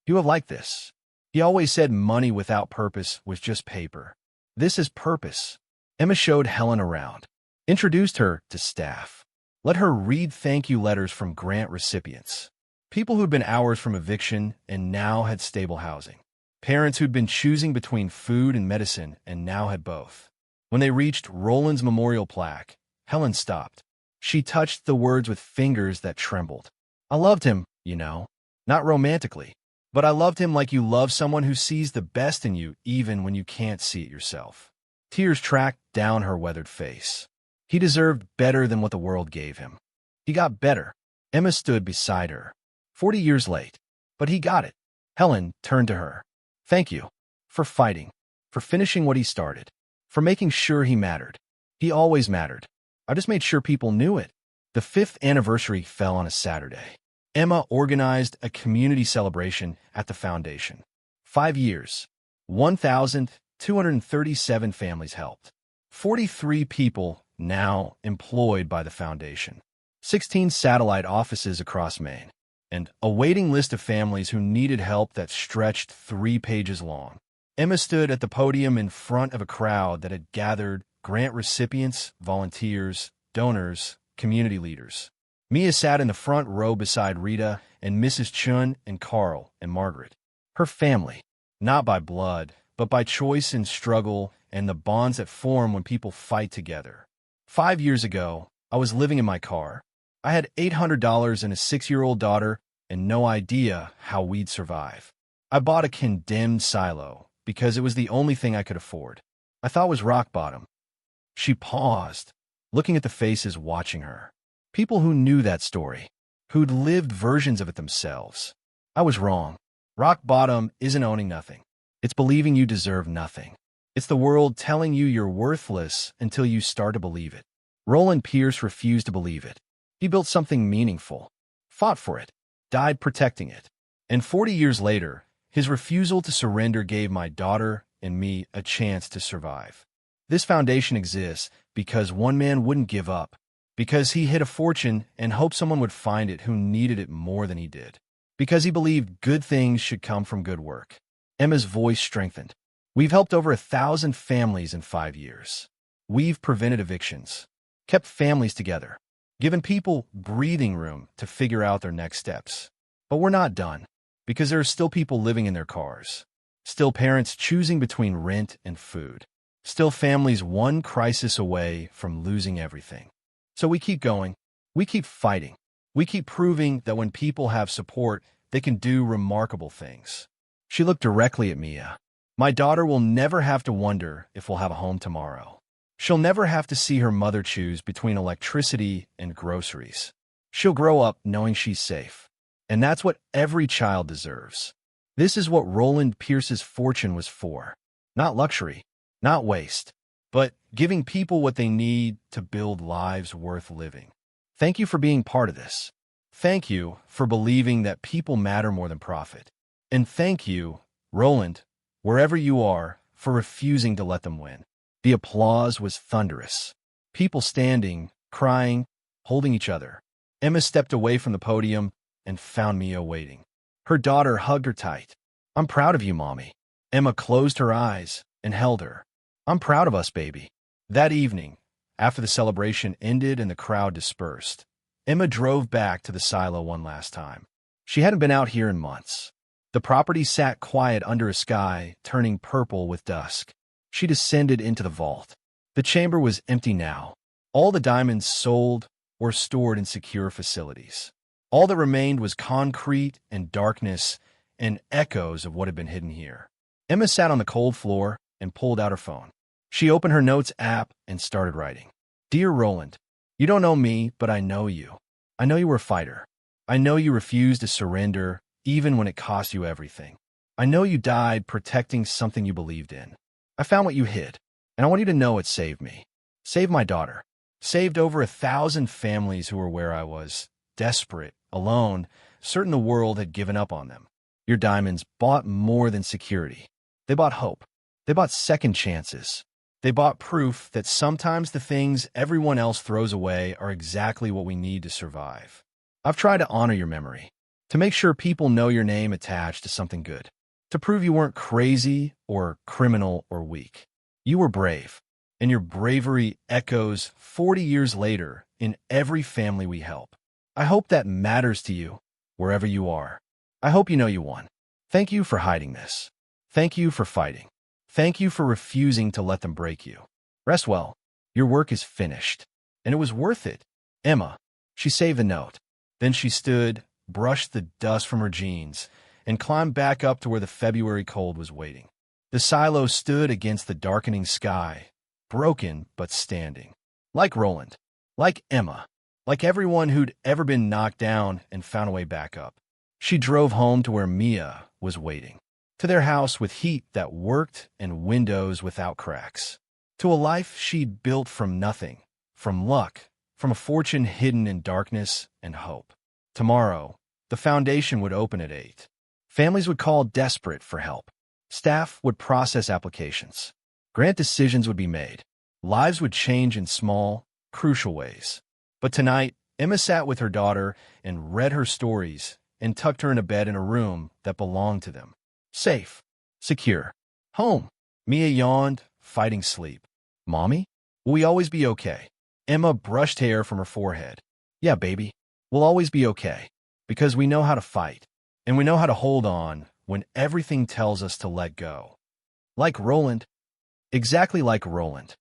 You have liked this. He always said money without purpose was just paper. This is purpose. Emma showed Helen around. Introduced her to staff. Let her read thank you letters from grant recipients. People who'd been hours from eviction and now had stable housing. Parents who'd been choosing between food and medicine and now had both. When they reached Roland's memorial plaque, Helen stopped. She touched the words with fingers that trembled. I loved him, you know. Not romantically, but I loved him like you love someone who sees the best in you even when you can't see it yourself. Tears tracked down her weathered face. He deserved better than what the world gave him. He got better. Emma stood beside her. 40 years late. But he got it. Helen turned to her. Thank you. For fighting. For finishing what he started. For making sure he mattered. He always mattered. I just made sure people knew it. The 5th anniversary fell on a Saturday. Emma organized a community celebration at the foundation. 5 years. 1,237 families helped. 43 people now employed by the foundation. 16 satellite offices across Maine. And a waiting list of families who needed help that stretched 3 pages long. Emma stood at the podium in front of a crowd that had gathered grant recipients, volunteers, donors, community leaders. Mia sat in the front row beside Rita and Mrs. Chun and Carl and Margaret. Her family, not by blood, but by choice and struggle and the bonds that form when people fight together. 5 years ago, I was living in my car. I had $800 and a 6-year-old daughter and no idea how we'd survive. I bought a condemned silo because it was the only thing I could afford. I thought it was rock bottom. She paused, looking at the faces watching her. People who knew that story, who'd lived versions of it themselves. I was wrong. Rock bottom isn't owning nothing. It's believing you deserve nothing. It's the world telling you you're worthless until you start to believe it. Roland Pierce refused to believe it. He built something meaningful, fought for it, died protecting it. And 40 years later, his refusal to surrender gave my daughter and me a chance to survive. This foundation exists because one man wouldn't give up, because he hid a fortune and hoped someone would find it who needed it more than he did, because he believed good things should come from good work. Emma's voice strengthened. We've helped over 1,000 families in 5 years. We've prevented evictions, kept families together, given people breathing room to figure out their next steps. But we're not done, because there are still people living in their cars, still parents choosing between rent and food, still families one crisis away from losing everything. So we keep going, we keep fighting, we keep proving that when people have support, they can do remarkable things. She looked directly at Mia. My daughter will never have to wonder if we'll have a home tomorrow. She'll never have to see her mother choose between electricity and groceries. She'll grow up knowing she's safe. And that's what every child deserves. This is what Roland Pierce's fortune was for. Not luxury, not waste, but giving people what they need to build lives worth living. Thank you for being part of this. Thank you for believing that people matter more than profit. And thank you, Roland, wherever you are, for refusing to let them win. The applause was thunderous. People standing, crying, holding each other. Emma stepped away from the podium and found Mia waiting. Her daughter hugged her tight. I'm proud of you, Mommy. Emma closed her eyes and held her. I'm proud of us, baby. That evening, after the celebration ended and the crowd dispersed, Emma drove back to the silo one last time. She hadn't been out here in months. The property sat quiet under a sky turning purple with dusk. She descended into the vault. The chamber was empty now. All the diamonds sold or stored in secure facilities. All that remained was concrete and darkness and echoes of what had been hidden here. Emma sat on the cold floor and pulled out her phone. She opened her notes app and started writing. Dear Roland, you don't know me, but I know you. I know you were a fighter. I know you refused to surrender, even when it cost you everything. I know you died protecting something you believed in. I found what you hid, and I want you to know it saved me. Saved my daughter. Saved over 1,000 families who were where I was, desperate, alone, certain the world had given up on them. Your diamonds bought more than security. They bought hope. They bought second chances. They bought proof that sometimes the things everyone else throws away are exactly what we need to survive. I've tried to honor your memory, to make sure people know your name attached to something good, to prove you weren't crazy or criminal or weak. You were brave, and your bravery echoes 40 years later in every family we help. I hope that matters to you, wherever you are. I hope you know you won. Thank you for hiding this. Thank you for fighting. Thank you for refusing to let them break you. Rest well. Your work is finished. and it was worth it. Emma. She saved the note. Then she stood, brushed the dust from her jeans, and climbed back up to where the February cold was waiting. The silo stood against the darkening sky, broken but standing. Like Roland. Like Emma. Like everyone who'd ever been knocked down and found a way back up. She drove home to where Mia was waiting. To their house with heat that worked and windows without cracks. To a life she'd built from nothing, from luck, from a fortune hidden in darkness and hope. Tomorrow, the foundation would open at 8. Families would call desperate for help. Staff would process applications. Grant decisions would be made. Lives would change in small, crucial ways. But tonight, Emma sat with her daughter and read her stories and tucked her in a bed in a room that belonged to them. Safe. Secure. Home. Mia yawned, fighting sleep. Mommy? Will we always be okay? Emma brushed hair from her forehead. Yeah, baby. We'll always be okay. Because we know how to fight. And we know how to hold on when everything tells us to let go. Like Roland. Exactly like Roland.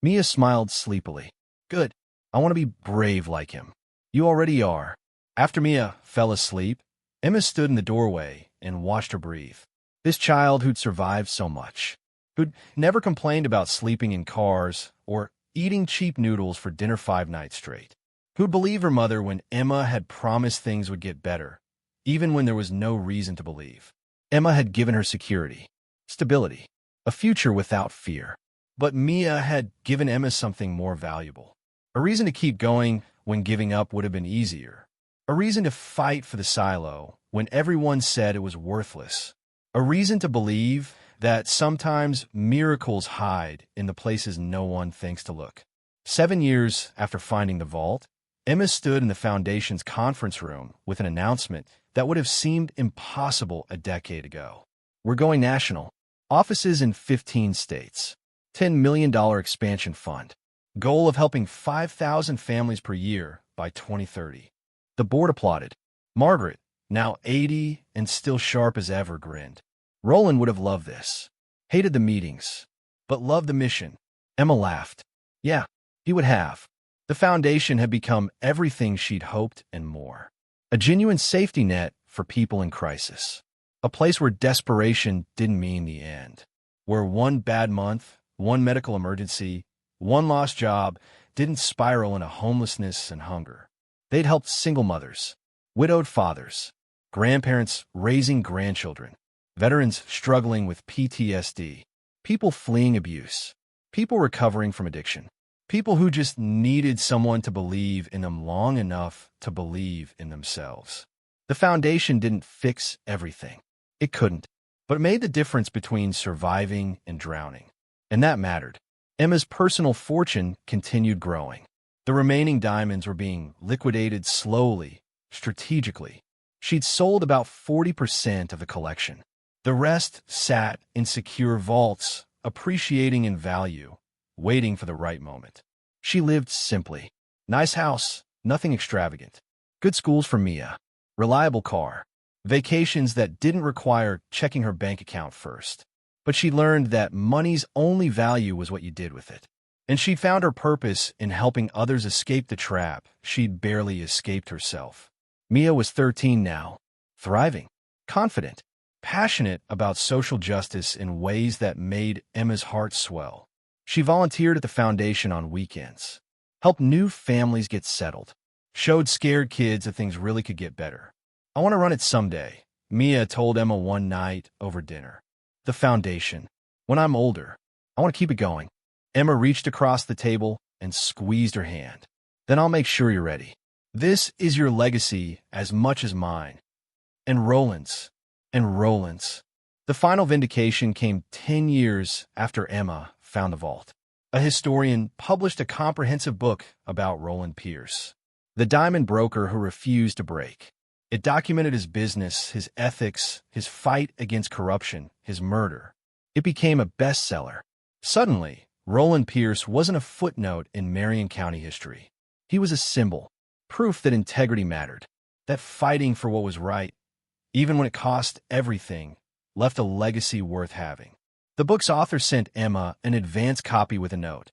Mia smiled sleepily. Good. I want to be brave like him. You already are. After Mia fell asleep, Emma stood in the doorway and watched her breathe. This child who'd survived so much. Who'd never complained about sleeping in cars or eating cheap noodles for dinner 5 nights straight. Who'd believe her mother when Emma had promised things would get better, even when there was no reason to believe. Emma had given her security, stability, a future without fear. But Mia had given Emma something more valuable. A reason to keep going when giving up would have been easier. A reason to fight for the silo when everyone said it was worthless. A reason to believe that sometimes miracles hide in the places no one thinks to look. 7 years after finding the vault, Emma stood in the Foundation's conference room with an announcement that would have seemed impossible a decade ago. We're going national. Offices in 15 states. $10 million expansion fund. Goal of helping 5,000 families per year by 2030. The board applauded. Margaret, now 80 and still sharp as ever, grinned. Roland would have loved this. Hated the meetings, but loved the mission. Emma laughed. Yeah, he would have. The Foundation had become everything she'd hoped and more. A genuine safety net for people in crisis. A place where desperation didn't mean the end. Where one bad month, one medical emergency, one lost job didn't spiral into homelessness and hunger. They'd helped single mothers, widowed fathers, grandparents raising grandchildren, veterans struggling with PTSD, people fleeing abuse, people recovering from addiction, people who just needed someone to believe in them long enough to believe in themselves. The Foundation didn't fix everything. It couldn't, but it made the difference between surviving and drowning. And that mattered. Emma's personal fortune continued growing. The remaining diamonds were being liquidated slowly, strategically. She'd sold about 40% of the collection. The rest sat in secure vaults, appreciating in value, waiting for the right moment. She lived simply. Nice house, nothing extravagant. Good schools for Mia. Reliable car. Vacations that didn't require checking her bank account first. But she learned that money's only value was what you did with it. And she found her purpose in helping others escape the trap she'd barely escaped herself. Mia was 13 now, thriving, confident, passionate about social justice in ways that made Emma's heart swell. She volunteered at the Foundation on weekends, helped new families get settled, showed scared kids that things really could get better. I want to run it someday, Mia told Emma one night over dinner. The Foundation. When I'm older, I want to keep it going. Emma reached across the table and squeezed her hand. Then I'll make sure you're ready. This is your legacy as much as mine. And Roland's. And Roland's. The final vindication came 10 years after Emma found the vault. A historian published a comprehensive book about Roland Pierce, the diamond broker who refused to break. It documented his business, his ethics, his fight against corruption, his murder. It became a bestseller. Suddenly, Roland Pierce wasn't a footnote in Marion County history. He was a symbol, proof that integrity mattered, that fighting for what was right, even when it cost everything, left a legacy worth having. The book's author sent Emma an advance copy with a note.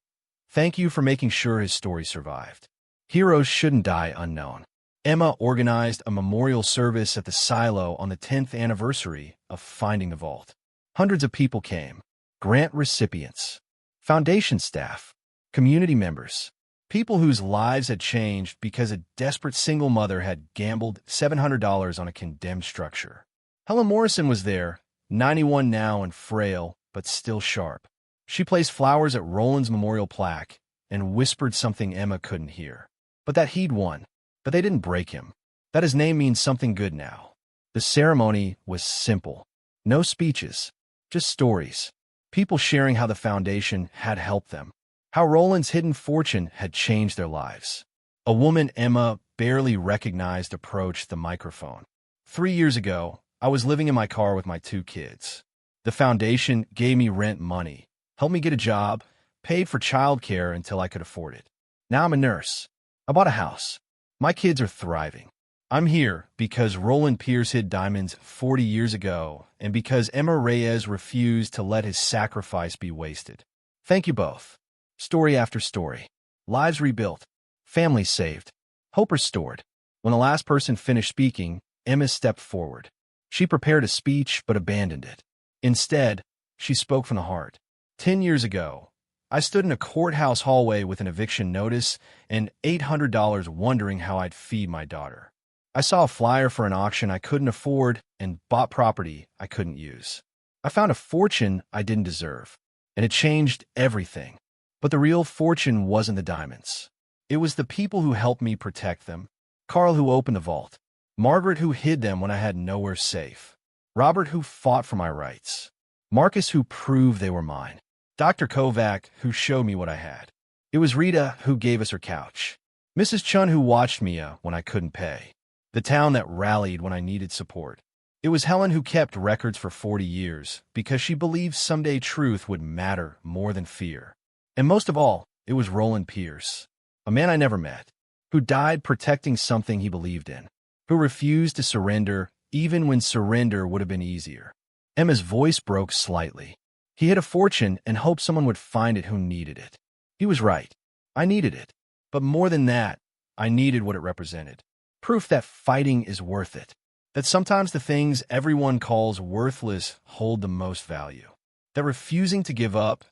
Thank you for making sure his story survived. Heroes shouldn't die unknown. Emma organized a memorial service at the silo on the 10th anniversary of finding the vault. Hundreds of people came. Grant recipients, foundation staff, community members, people whose lives had changed because a desperate single mother had gambled $700 on a condemned structure. Helen Morrison was there, 91 now and frail, but still sharp. She placed flowers at Roland's memorial plaque and whispered something Emma couldn't hear. But that he'd won. But they didn't break him. That his name means something good now. The ceremony was simple. No speeches, just stories. People sharing how the foundation had helped them. How Roland's hidden fortune had changed their lives. A woman Emma barely recognized approached the microphone. 3 years ago, I was living in my car with my 2 kids. The foundation gave me rent money, helped me get a job, paid for childcare until I could afford it. Now I'm a nurse. I bought a house. My kids are thriving. I'm here because Roland Pierce hid diamonds 40 years ago and because Emma Reyes refused to let his sacrifice be wasted. Thank you both. Story after story. Lives rebuilt. Families saved. Hope restored. When the last person finished speaking, Emma stepped forward. She prepared a speech but abandoned it. Instead, she spoke from the heart. 10 years ago, I stood in a courthouse hallway with an eviction notice and $800 wondering how I'd feed my daughter. I saw a flyer for an auction I couldn't afford and bought property I couldn't use. I found a fortune I didn't deserve, and it changed everything. But the real fortune wasn't the diamonds. It was the people who helped me protect them. Carl who opened the vault. Margaret who hid them when I had nowhere safe. Robert who fought for my rights. Marcus who proved they were mine. Dr. Kovac, who showed me what I had. It was Rita who gave us her couch. Mrs. Chun who watched Mia when I couldn't pay. The town that rallied when I needed support. It was Helen who kept records for 40 years because she believed someday truth would matter more than fear. And most of all, it was Roland Pierce, a man I never met, who died protecting something he believed in, who refused to surrender even when surrender would have been easier. Emma's voice broke slightly. He hid a fortune and hoped someone would find it who needed it. He was right. I needed it. But more than that, I needed what it represented. Proof that fighting is worth it. That sometimes the things everyone calls worthless hold the most value. That refusing to give up,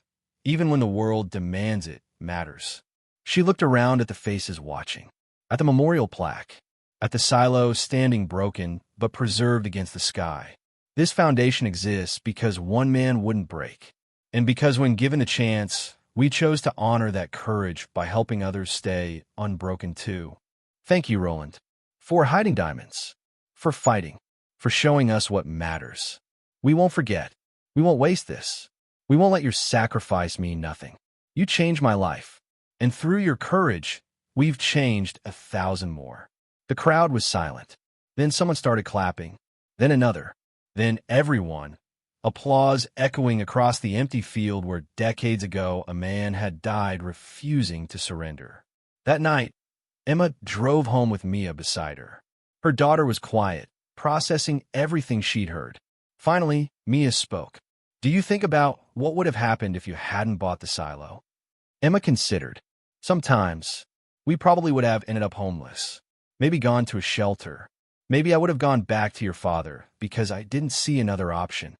even when the world demands it, matters. She looked around at the faces watching. At the memorial plaque. At the silo standing broken but preserved against the sky. This foundation exists because one man wouldn't break, and because when given a chance, we chose to honor that courage by helping others stay unbroken too. Thank you, Roland, for hiding diamonds, for fighting, for showing us what matters. We won't forget. We won't waste this. We won't let your sacrifice mean nothing. You changed my life, and through your courage, we've changed 1,000 more. The crowd was silent. Then someone started clapping, then another. Then everyone, applause echoing across the empty field where decades ago a man had died refusing to surrender. That night, Emma drove home with Mia beside her. Her daughter was quiet, processing everything she'd heard. Finally, Mia spoke. Do you think about what would have happened if you hadn't bought the silo? Emma considered. Sometimes, we probably would have ended up homeless, maybe gone to a shelter. Maybe I would have gone back to your father because I didn't see another option.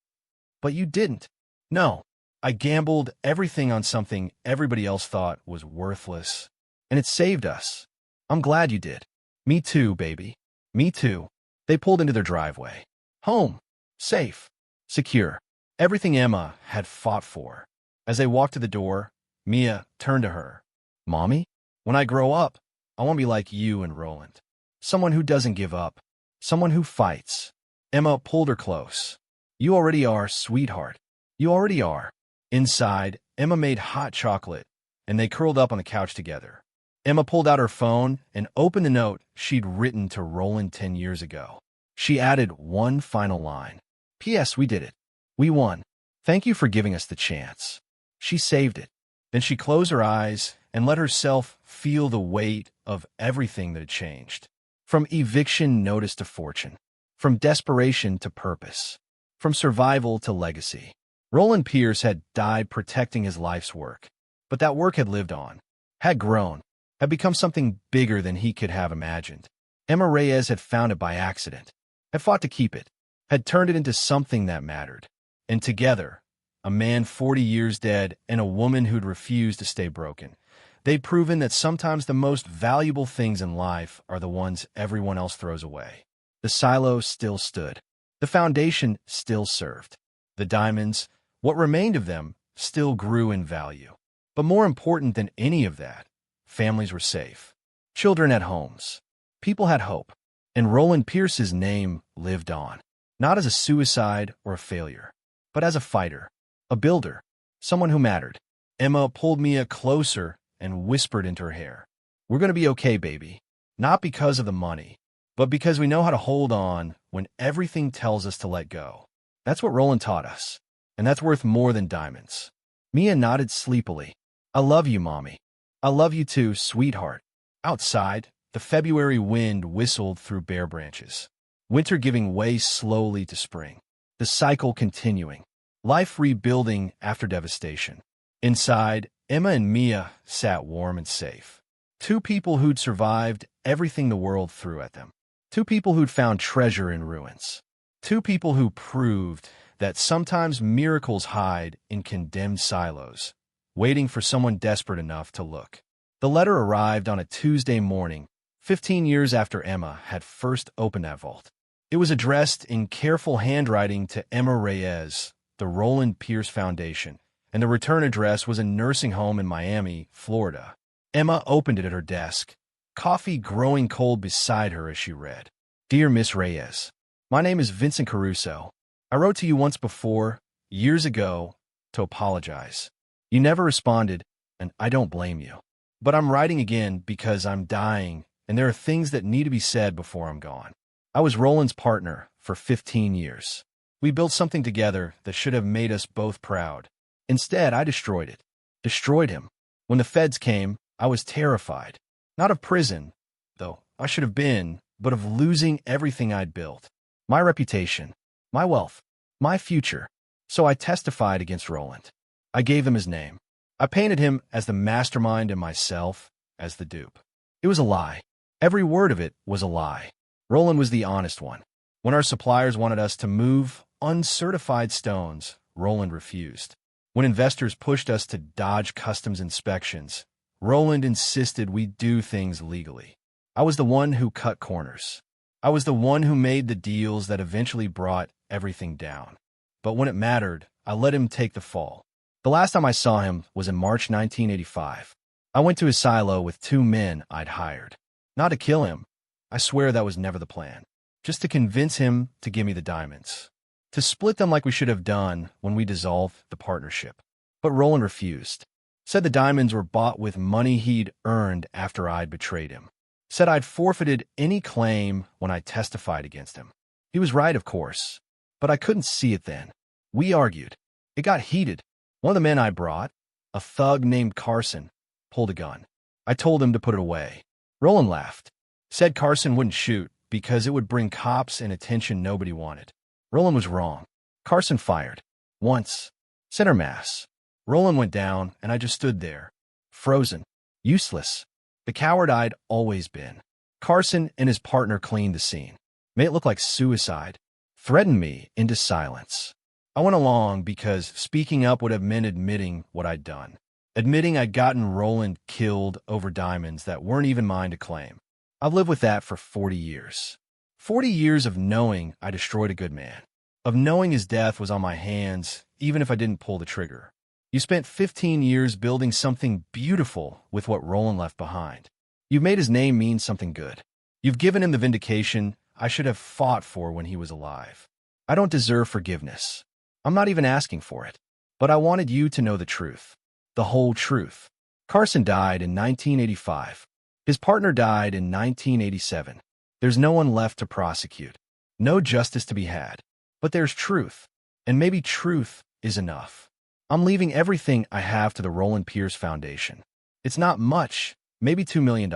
But you didn't. No, I gambled everything on something everybody else thought was worthless. And it saved us. I'm glad you did. Me too, baby. Me too. They pulled into their driveway. Home. Safe. Secure. Everything Emma had fought for. As they walked to the door, Mia turned to her. Mommy, when I grow up, I want to be like you and Roland. Someone who doesn't give up. Someone who fights. Emma pulled her close. You already are, sweetheart. You already are. Inside, Emma made hot chocolate, and they curled up on the couch together. Emma pulled out her phone and opened the note she'd written to Roland 10 years ago. She added one final line. P.S. We did it. We won. Thank you for giving us the chance. She saved it. Then she closed her eyes and let herself feel the weight of everything that had changed. From eviction notice to fortune. From desperation to purpose. From survival to legacy. Roland Pierce had died protecting his life's work. But that work had lived on, had grown, had become something bigger than he could have imagined. Emma Reyes had found it by accident, had fought to keep it, had turned it into something that mattered. And together, a man 40 years dead and a woman who'd refused to stay broken, they'd proven that sometimes the most valuable things in life are the ones everyone else throws away. The silo still stood. The foundation still served. The diamonds, what remained of them, still grew in value. But more important than any of that, families were safe. Children had homes. People had hope. And Roland Pierce's name lived on. Not as a suicide or a failure, but as a fighter, a builder, someone who mattered. Emma pulled Mia closer and whispered into her hair, "We're going to be okay, baby. Not because of the money, but because we know how to hold on when everything tells us to let go." That's what Roland taught us, and that's worth more than diamonds. Mia nodded sleepily. "I love you, Mommy." "I love you too, sweetheart." Outside, the February wind whistled through bare branches. Winter giving way slowly to spring. The cycle continuing. Life rebuilding after devastation. Inside, Emma and Mia sat warm and safe. Two people who'd survived everything the world threw at them. Two people who'd found treasure in ruins. Two people who proved that sometimes miracles hide in condemned silos, waiting for someone desperate enough to look. The letter arrived on a Tuesday morning, 15 years after Emma had first opened that vault. It was addressed in careful handwriting to Emma Reyes, the Roland Pierce Foundation, and the return address was a nursing home in Miami, Florida. Emma opened it at her desk, coffee growing cold beside her as she read. "Dear Miss Reyes, my name is Vincent Caruso. I wrote to you once before, years ago, to apologize. You never responded, and I don't blame you. But I'm writing again because I'm dying, and there are things that need to be said before I'm gone. I was Roland's partner for 15 years. We built something together that should have made us both proud. Instead, I destroyed it. Destroyed him. When the feds came, I was terrified. Not of prison, though I should have been, but of losing everything I'd built. My reputation, my wealth, my future. So I testified against Roland. I gave him his name. I painted him as the mastermind and myself as the dupe. It was a lie. Every word of it was a lie. Roland was the honest one. When our suppliers wanted us to move uncertified stones, Roland refused. When investors pushed us to dodge customs inspections, Roland insisted we do things legally. I was the one who cut corners. I was the one who made the deals that eventually brought everything down. But when it mattered, I let him take the fall. The last time I saw him was in March 1985. I went to his silo with two men I'd hired. Not to kill him. I swear that was never the plan. Just to convince him to give me the diamonds. To split them like we should have done when we dissolved the partnership. But Roland refused. Said the diamonds were bought with money he'd earned after I'd betrayed him. Said I'd forfeited any claim when I testified against him. He was right, of course. But I couldn't see it then. We argued. It got heated. One of the men I brought, a thug named Carson, pulled a gun. I told him to put it away. Roland laughed. Said Carson wouldn't shoot because it would bring cops and attention nobody wanted. Roland was wrong. Carson fired. Once. Center mass. Roland went down, and I just stood there. Frozen. Useless. The coward I'd always been. Carson and his partner cleaned the scene. Made it look like suicide. Threatened me into silence. I went along because speaking up would have meant admitting what I'd done. Admitting I'd gotten Roland killed over diamonds that weren't even mine to claim. I've lived with that for 40 years. 40 years of knowing I destroyed a good man. Of knowing his death was on my hands, even if I didn't pull the trigger. You spent 15 years building something beautiful with what Roland left behind. You've made his name mean something good. You've given him the vindication I should have fought for when he was alive. I don't deserve forgiveness. I'm not even asking for it. But I wanted you to know the truth. The whole truth. Carson died in 1985. His partner died in 1987. There's no one left to prosecute. No justice to be had. But there's truth. And maybe truth is enough. I'm leaving everything I have to the Roland Pierce Foundation. It's not much, maybe $2 million.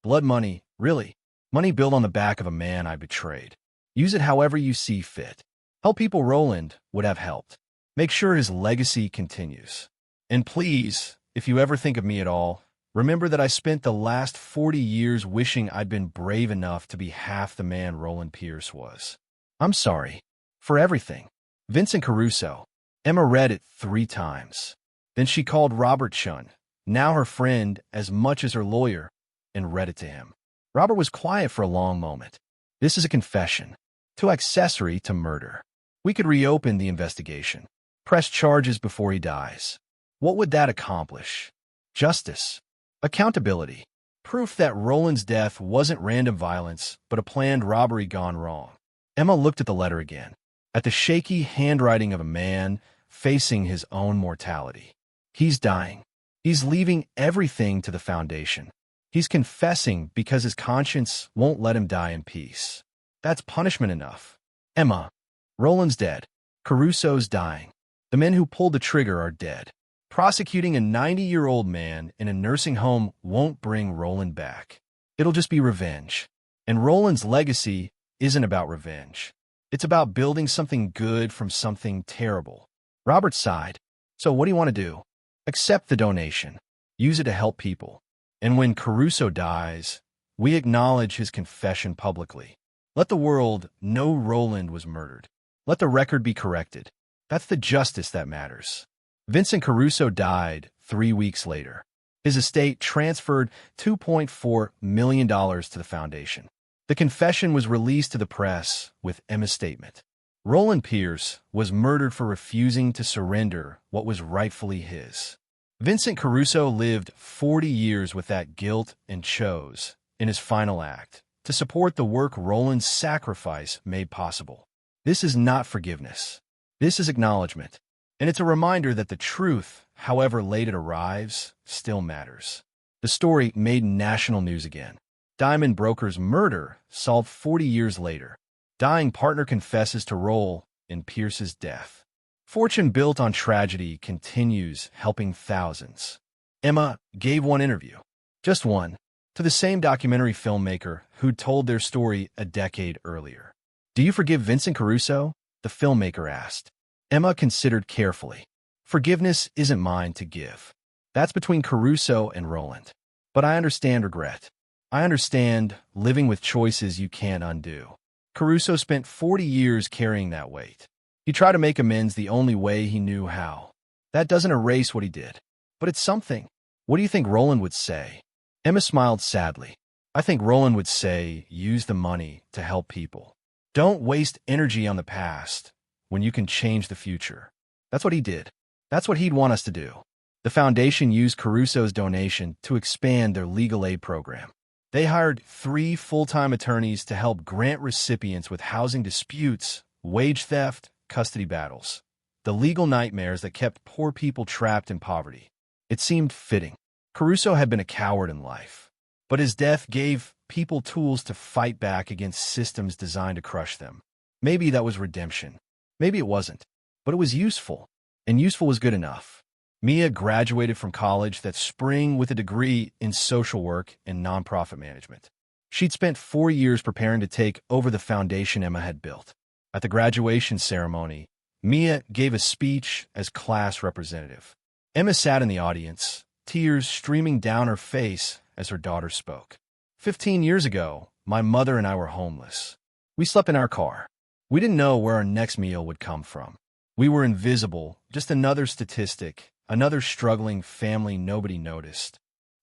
Blood money, really. Money built on the back of a man I betrayed. Use it however you see fit. Help people Roland would have helped. Make sure his legacy continues. And please, if you ever think of me at all, remember that I spent the last 40 years wishing I'd been brave enough to be half the man Roland Pierce was. I'm sorry. For everything. Vincent Caruso. Emma read it 3 times. Then she called Robert Chun, now her friend as much as her lawyer, and read it to him. Robert was quiet for a long moment. This is a confession. Too accessory to murder. We could reopen the investigation. Press charges before he dies. What would that accomplish? Justice. Accountability. Proof that Roland's death wasn't random violence, but a planned robbery gone wrong. Emma looked at the letter again, at the shaky handwriting of a man facing his own mortality. He's dying. He's leaving everything to the foundation. He's confessing because his conscience won't let him die in peace. That's punishment enough. Emma, Roland's dead. Caruso's dying. The men who pulled the trigger are dead. Prosecuting a 90-year-old man in a nursing home won't bring Roland back. It'll just be revenge. And Roland's legacy isn't about revenge. It's about building something good from something terrible. Robert sighed. So what do you want to do? Accept the donation. Use it to help people. And when Caruso dies, we acknowledge his confession publicly. Let the world know Roland was murdered. Let the record be corrected. That's the justice that matters. Vincent Caruso died 3 weeks later. His estate transferred $2.4 million to the foundation. The confession was released to the press with Emma's statement. Roland Pierce was murdered for refusing to surrender what was rightfully his. Vincent Caruso lived 40 years with that guilt and chose, in his final act, to support the work Roland's sacrifice made possible. This is not forgiveness. This is acknowledgement. And it's a reminder that the truth, however late it arrives, still matters. The story made national news again. Diamond broker's murder solved 40 years later. Dying partner confesses to role in Pierce's death. Fortune built on tragedy continues helping thousands. Emma gave one interview, just one, to the same documentary filmmaker who'd told their story a decade earlier. Do you forgive Vincent Caruso? The filmmaker asked. Emma considered carefully. Forgiveness isn't mine to give. That's between Caruso and Roland. But I understand regret. I understand living with choices you can't undo. Caruso spent 40 years carrying that weight. He tried to make amends the only way he knew how. That doesn't erase what he did. But it's something. What do you think Roland would say? Emma smiled sadly. I think Roland would say, use the money to help people. Don't waste energy on the past when you can change the future. That's what he did. That's what he'd want us to do. The foundation used Caruso's donation to expand their legal aid program. They hired 3 full-time attorneys to help grant recipients with housing disputes, wage theft, custody battles, the legal nightmares that kept poor people trapped in poverty. It seemed fitting. Caruso had been a coward in life, but his death gave people tools to fight back against systems designed to crush them. Maybe that was redemption. Maybe it wasn't, but it was useful, and useful was good enough. Mia graduated from college that spring with a degree in social work and nonprofit management. She'd spent 4 years preparing to take over the foundation Emma had built. At the graduation ceremony, Mia gave a speech as class representative. Emma sat in the audience, tears streaming down her face as her daughter spoke. 15 years ago, my mother and I were homeless. We slept in our car. We didn't know where our next meal would come from. We were invisible, just another statistic, another struggling family nobody noticed.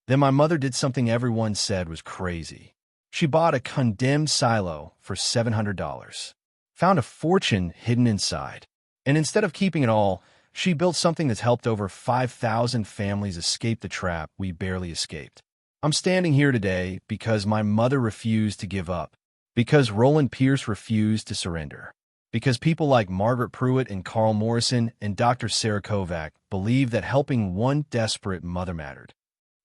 Then my mother did something everyone said was crazy. She bought a condemned silo for $700, found a fortune hidden inside, and instead of keeping it all, she built something that's helped over 5,000 families escape the trap we barely escaped. I'm standing here today because my mother refused to give up, because Roland Pierce refused to surrender, because people like Margaret Pruitt and Carl Morrison and Dr. Sarah Kovac believe that helping one desperate mother mattered.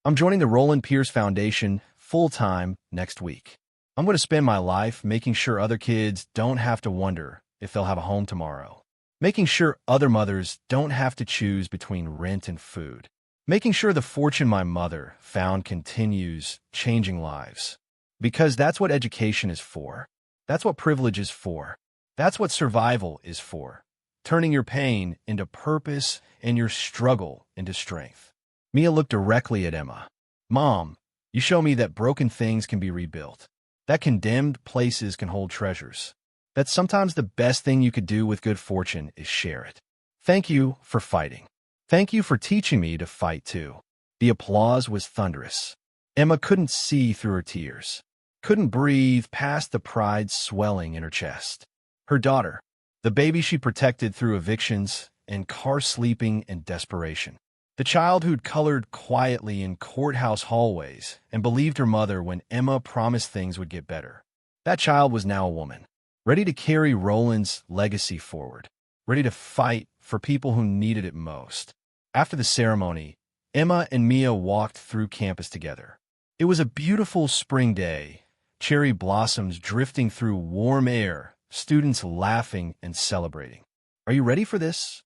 I'm joining the Roland Pierce Foundation full-time next week. I'm going to spend my life making sure other kids don't have to wonder if they'll have a home tomorrow, making sure other mothers don't have to choose between rent and food, making sure the fortune my mother found continues changing lives. Because that's what education is for. That's what privilege is for. That's what survival is for. Turning your pain into purpose and your struggle into strength. Mia looked directly at Emma. Mom, you show me that broken things can be rebuilt. That condemned places can hold treasures. That sometimes the best thing you could do with good fortune is share it. Thank you for fighting. Thank you for teaching me to fight too. The applause was thunderous. Emma couldn't see through her tears, couldn't breathe past the pride swelling in her chest. Her daughter, the baby she protected through evictions and car sleeping and desperation. The child who'd colored quietly in courthouse hallways and believed her mother when Emma promised things would get better. That child was now a woman, ready to carry Roland's legacy forward, ready to fight for people who needed it most. After the ceremony, Emma and Mia walked through campus together. It was a beautiful spring day, cherry blossoms drifting through warm air, students laughing and celebrating. Are you ready for this?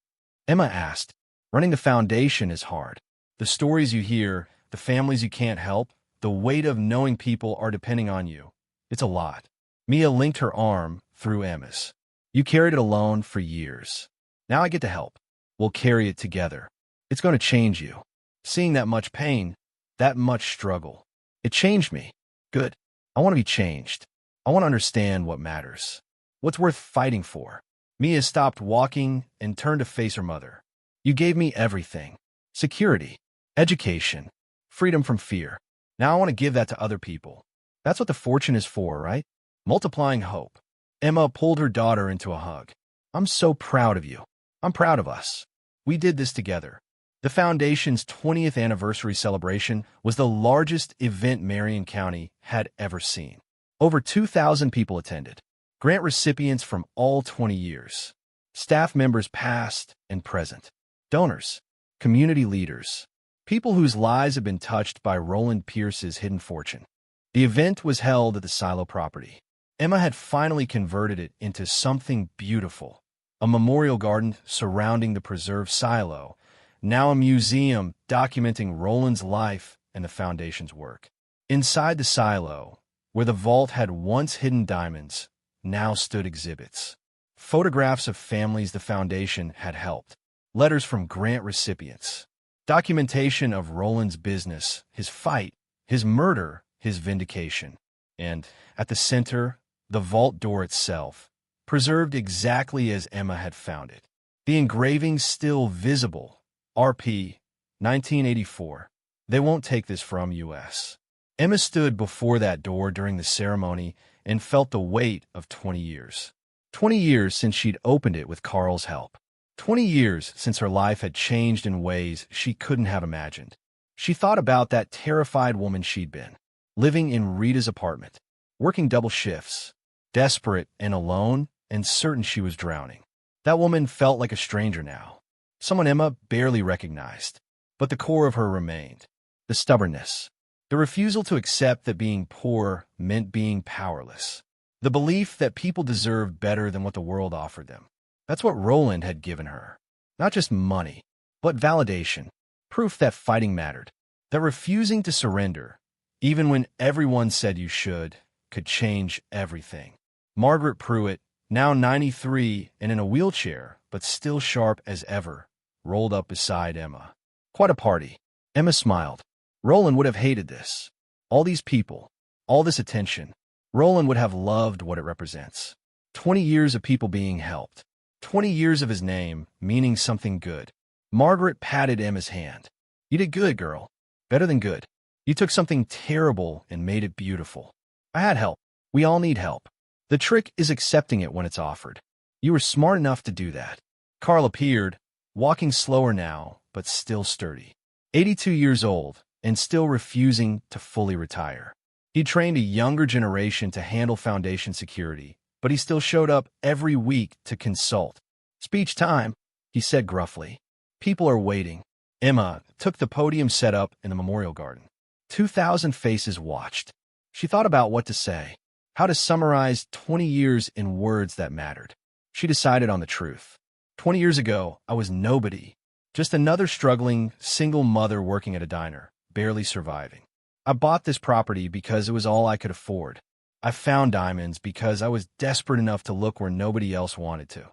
Emma asked. Running the foundation is hard. The stories you hear, the families you can't help, the weight of knowing people are depending on you. It's a lot. Mia linked her arm through Emma's. You carried it alone for years. Now I get to help. We'll carry it together. It's going to change you. Seeing that much pain, that much struggle, it changed me. Good. I want to be changed. I want to understand what matters. What's worth fighting for? Mia stopped walking and turned to face her mother. You gave me everything. Security, education, freedom from fear. Now I want to give that to other people. That's what the fortune is for, right? Multiplying hope. Emma pulled her daughter into a hug. I'm so proud of you. I'm proud of us. We did this together. The Foundation's 20th anniversary celebration was the largest event Marion County had ever seen. Over 2,000 people attended. Grant recipients from all 20 years. Staff members past and present. Donors. Community leaders. People whose lives have been touched by Roland Pierce's hidden fortune. The event was held at the silo property. Emma had finally converted it into something beautiful. A memorial garden surrounding the preserved silo, now a museum documenting Roland's life and the Foundation's work. Inside the silo, where the vault had once hidden diamonds, now stood exhibits. Photographs of families the Foundation had helped. Letters from grant recipients. Documentation of Roland's business, his fight, his murder, his vindication. And, at the center, the vault door itself, preserved exactly as Emma had found it. The engravings still visible. RP, 1984. They won't take this from US. Emma stood before that door during the ceremony and felt the weight of 20 years. 20 years since she'd opened it with Carl's help. 20 years since her life had changed in ways she couldn't have imagined. She thought about that terrified woman she'd been, living in Rita's apartment, working double shifts, desperate and alone and certain she was drowning. That woman felt like a stranger now. Someone Emma barely recognized, but the core of her remained. The stubbornness, the refusal to accept that being poor meant being powerless, the belief that people deserved better than what the world offered them. That's what Roland had given her. Not just money, but validation, proof that fighting mattered, that refusing to surrender, even when everyone said you should, could change everything. Margaret Pruitt, now 93 and in a wheelchair, but still sharp as ever, rolled up beside Emma. Quite a party. Emma smiled. Roland would have hated this. All these people, all this attention. Roland would have loved what it represents. 20 years of people being helped. 20 years of his name meaning something good. Margaret patted Emma's hand. You did good, girl. Better than good. You took something terrible and made it beautiful. I had help. We all need help. The trick is accepting it when it's offered. You were smart enough to do that. Carl appeared, walking slower now, but still sturdy. 82 years old, and still refusing to fully retire. He trained a younger generation to handle Foundation security, but he still showed up every week to consult. Speech time, he said gruffly. People are waiting. Emma took the podium set up in the memorial garden. 2,000 faces watched. She thought about what to say, how to summarize 20 years in words that mattered. She decided on the truth. 20 years ago, I was nobody, just another struggling, single mother working at a diner, barely surviving. I bought this property because it was all I could afford. I found diamonds because I was desperate enough to look where nobody else wanted to.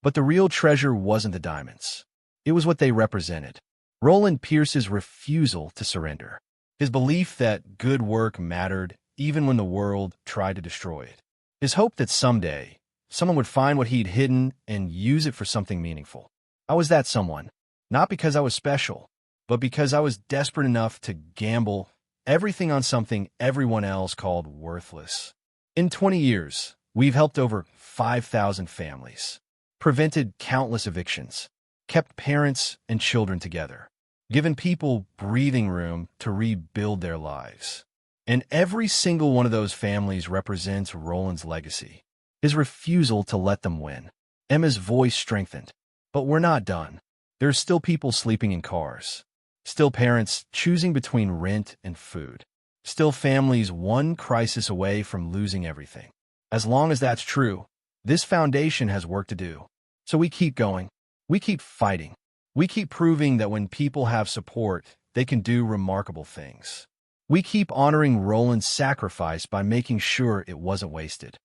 But the real treasure wasn't the diamonds. It was what they represented. Roland Pierce's refusal to surrender. His belief that good work mattered even when the world tried to destroy it. His hope that someday, someone would find what he'd hidden and use it for something meaningful. I was that someone, not because I was special, but because I was desperate enough to gamble everything on something everyone else called worthless. In 20 years, we've helped over 5,000 families, prevented countless evictions, kept parents and children together, given people breathing room to rebuild their lives. And every single one of those families represents Roland's legacy, his refusal to let them win. Emma's voice strengthened. But we're not done. There's still people sleeping in cars. Still parents choosing between rent and food. Still families one crisis away from losing everything. As long as that's true, this foundation has work to do. So we keep going. We keep fighting. We keep proving that when people have support, they can do remarkable things. We keep honoring Roland's sacrifice by making sure it wasn't wasted.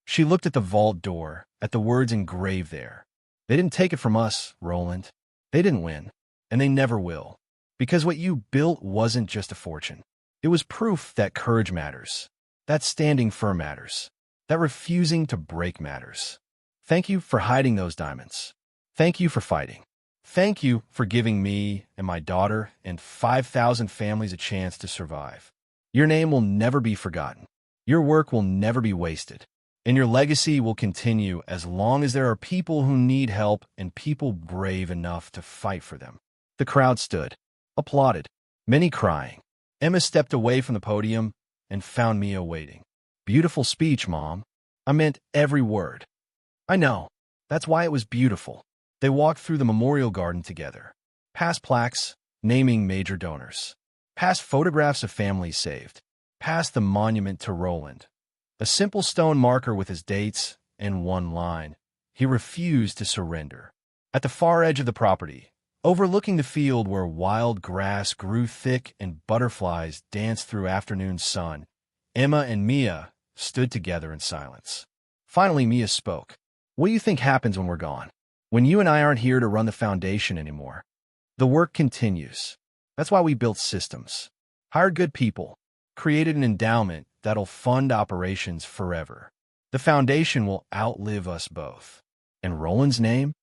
She looked at the vault door, at the words engraved there. They didn't take it from us, Roland. They didn't win, and they never will. Because what you built wasn't just a fortune. It was proof that courage matters, that standing firm matters, that refusing to break matters. Thank you for hiding those diamonds. Thank you for fighting. Thank you for giving me and my daughter and 5,000 families a chance to survive. Your name will never be forgotten. Your work will never be wasted. And your legacy will continue as long as there are people who need help and people brave enough to fight for them. The crowd stood, applauded, many crying. Emma stepped away from the podium and found Mia waiting. Beautiful speech, Mom. I meant every word. I know. That's why it was beautiful. They walked through the memorial garden together, past plaques naming major donors, past photographs of families saved, past the monument to Roland, a simple stone marker with his dates and one line. He refused to surrender. At the far edge of the property, overlooking the field where wild grass grew thick and butterflies danced through afternoon sun, Emma and Mia stood together in silence. Finally, Mia spoke. What do you think happens when we're gone? When you and I aren't here to run the foundation anymore? The work continues. That's why we built systems, hired good people, created an endowment that'll fund operations forever. The foundation will outlive us both. And Roland's name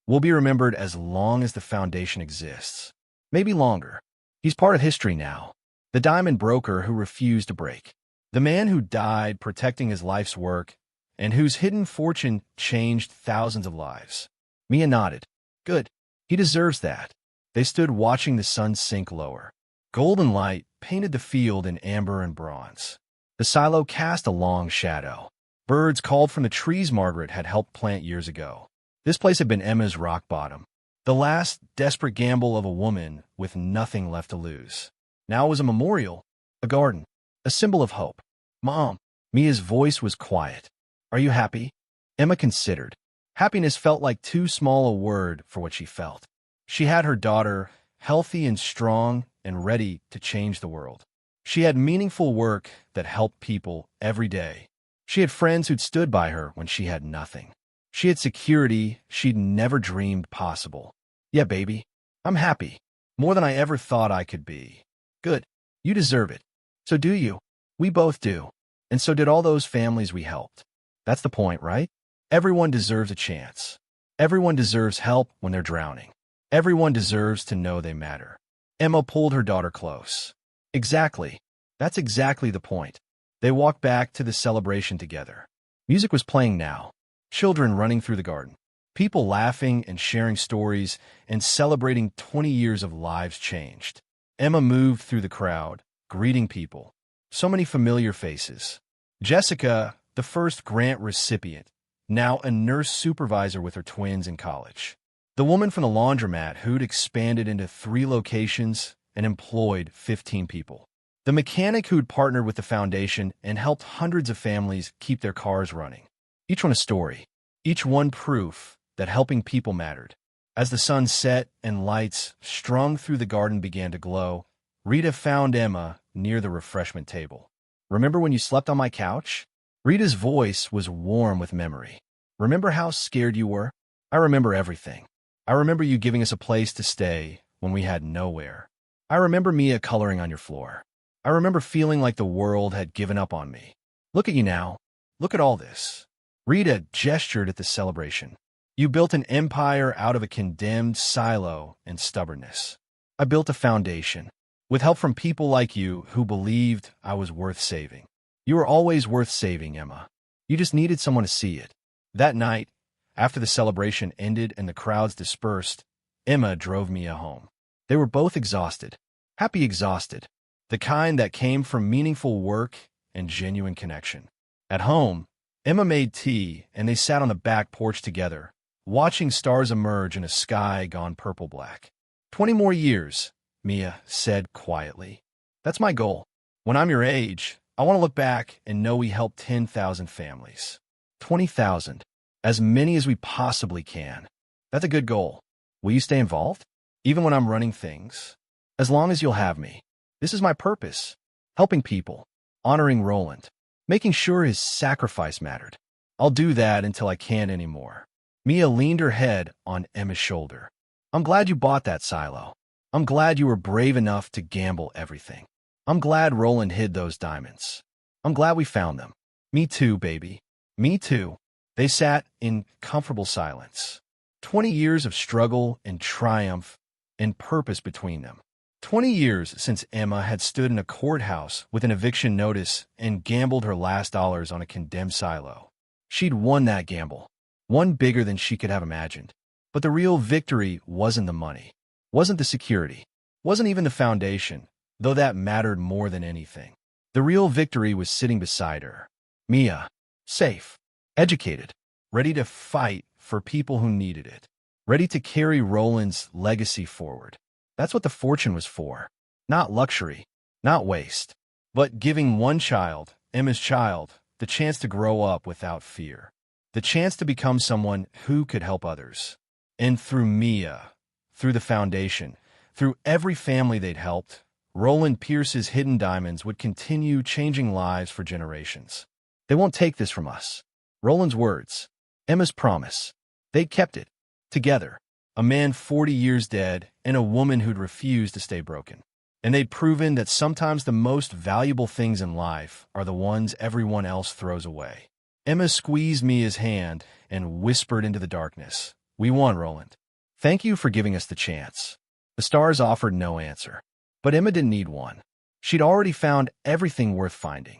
will be remembered as long as the foundation exists. Maybe longer. He's part of history now. The diamond broker who refused to break. The man who died protecting his life's work and whose hidden fortune changed thousands of lives. Mia nodded. Good. He deserves that. They stood watching the sun sink lower. Golden light painted the field in amber and bronze. The silo cast a long shadow. Birds called from the trees Margaret had helped plant years ago. This place had been Emma's rock bottom. The last desperate gamble of a woman with nothing left to lose. Now it was a memorial, a garden, a symbol of hope. Mom. Mia's voice was quiet. Are you happy? Emma considered. Happiness felt like too small a word for what she felt. She had her daughter, healthy and strong and ready to change the world. She had meaningful work that helped people every day. She had friends who'd stood by her when she had nothing. She had security she'd never dreamed possible. Yeah, baby, I'm happy. More than I ever thought I could be. Good. You deserve it. So do you. We both do. And so did all those families we helped. That's the point, right? Everyone deserves a chance. Everyone deserves help when they're drowning. Everyone deserves to know they matter. Emma pulled her daughter close. Exactly. That's exactly the point. They walked back to the celebration together. Music was playing now. Children running through the garden. People laughing and sharing stories and celebrating 20 years of lives changed. Emma moved through the crowd, greeting people. So many familiar faces. Jessica, the first grant recipient, now a nurse supervisor with her twins in college. The woman from the laundromat who'd expanded into 3 locations and employed 15 people. The mechanic who'd partnered with the foundation and helped hundreds of families keep their cars running. Each one a story, each one proof that helping people mattered. As the sun set and lights strung through the garden began to glow, Rita found Emma near the refreshment table. Remember when you slept on my couch? Rita's voice was warm with memory. Remember how scared you were? I remember everything. I remember you giving us a place to stay, when we had nowhere. I remember Mia coloring on your floor. I remember feeling like the world had given up on me. Look at you now. Look at all this. Rita gestured at the celebration. You built an empire out of a condemned silo and stubbornness. I built a foundation, with help from people like you who believed I was worth saving. You were always worth saving, Emma. You just needed someone to see it. That night, after the celebration ended and the crowds dispersed, Emma drove Mia home. They were both exhausted, happy exhausted, the kind that came from meaningful work and genuine connection. At home, Emma made tea and they sat on the back porch together, watching stars emerge in a sky gone purple-black. 20 more years, Mia said quietly. That's my goal. When I'm your age, I want to look back and know we helped 10,000 families. 20,000. As many as we possibly can. That's a good goal. Will you stay involved? Even when I'm running things? As long as you'll have me. This is my purpose. Helping people. Honoring Roland. Making sure his sacrifice mattered. I'll do that until I can't anymore. Mia leaned her head on Emma's shoulder. I'm glad you bought that silo. I'm glad you were brave enough to gamble everything. I'm glad Roland hid those diamonds. I'm glad we found them. Me too, baby. Me too. They sat in comfortable silence. 20 years of struggle and triumph and purpose between them. 20 years since Emma had stood in a courthouse with an eviction notice and gambled her last dollars on a condemned silo. She'd won that gamble, one bigger than she could have imagined. But the real victory wasn't the money, wasn't the security, wasn't even the foundation, though that mattered more than anything. The real victory was sitting beside her. Mia, safe, educated, ready to fight for people who needed it, ready to carry Roland's legacy forward. That's what the fortune was for. Not luxury, not waste, but giving one child, Emma's child, the chance to grow up without fear, the chance to become someone who could help others. And through Mia, through the foundation, through every family they'd helped, Roland Pierce's hidden diamonds would continue changing lives for generations. They won't take this from us. Roland's words, Emma's promise. They kept it. Together. A man 40 years dead and a woman who'd refused to stay broken. And they'd proven that sometimes the most valuable things in life are the ones everyone else throws away. Emma squeezed Mia's hand and whispered into the darkness. We won, Roland. Thank you for giving us the chance. The stars offered no answer. But Emma didn't need one. She'd already found everything worth finding.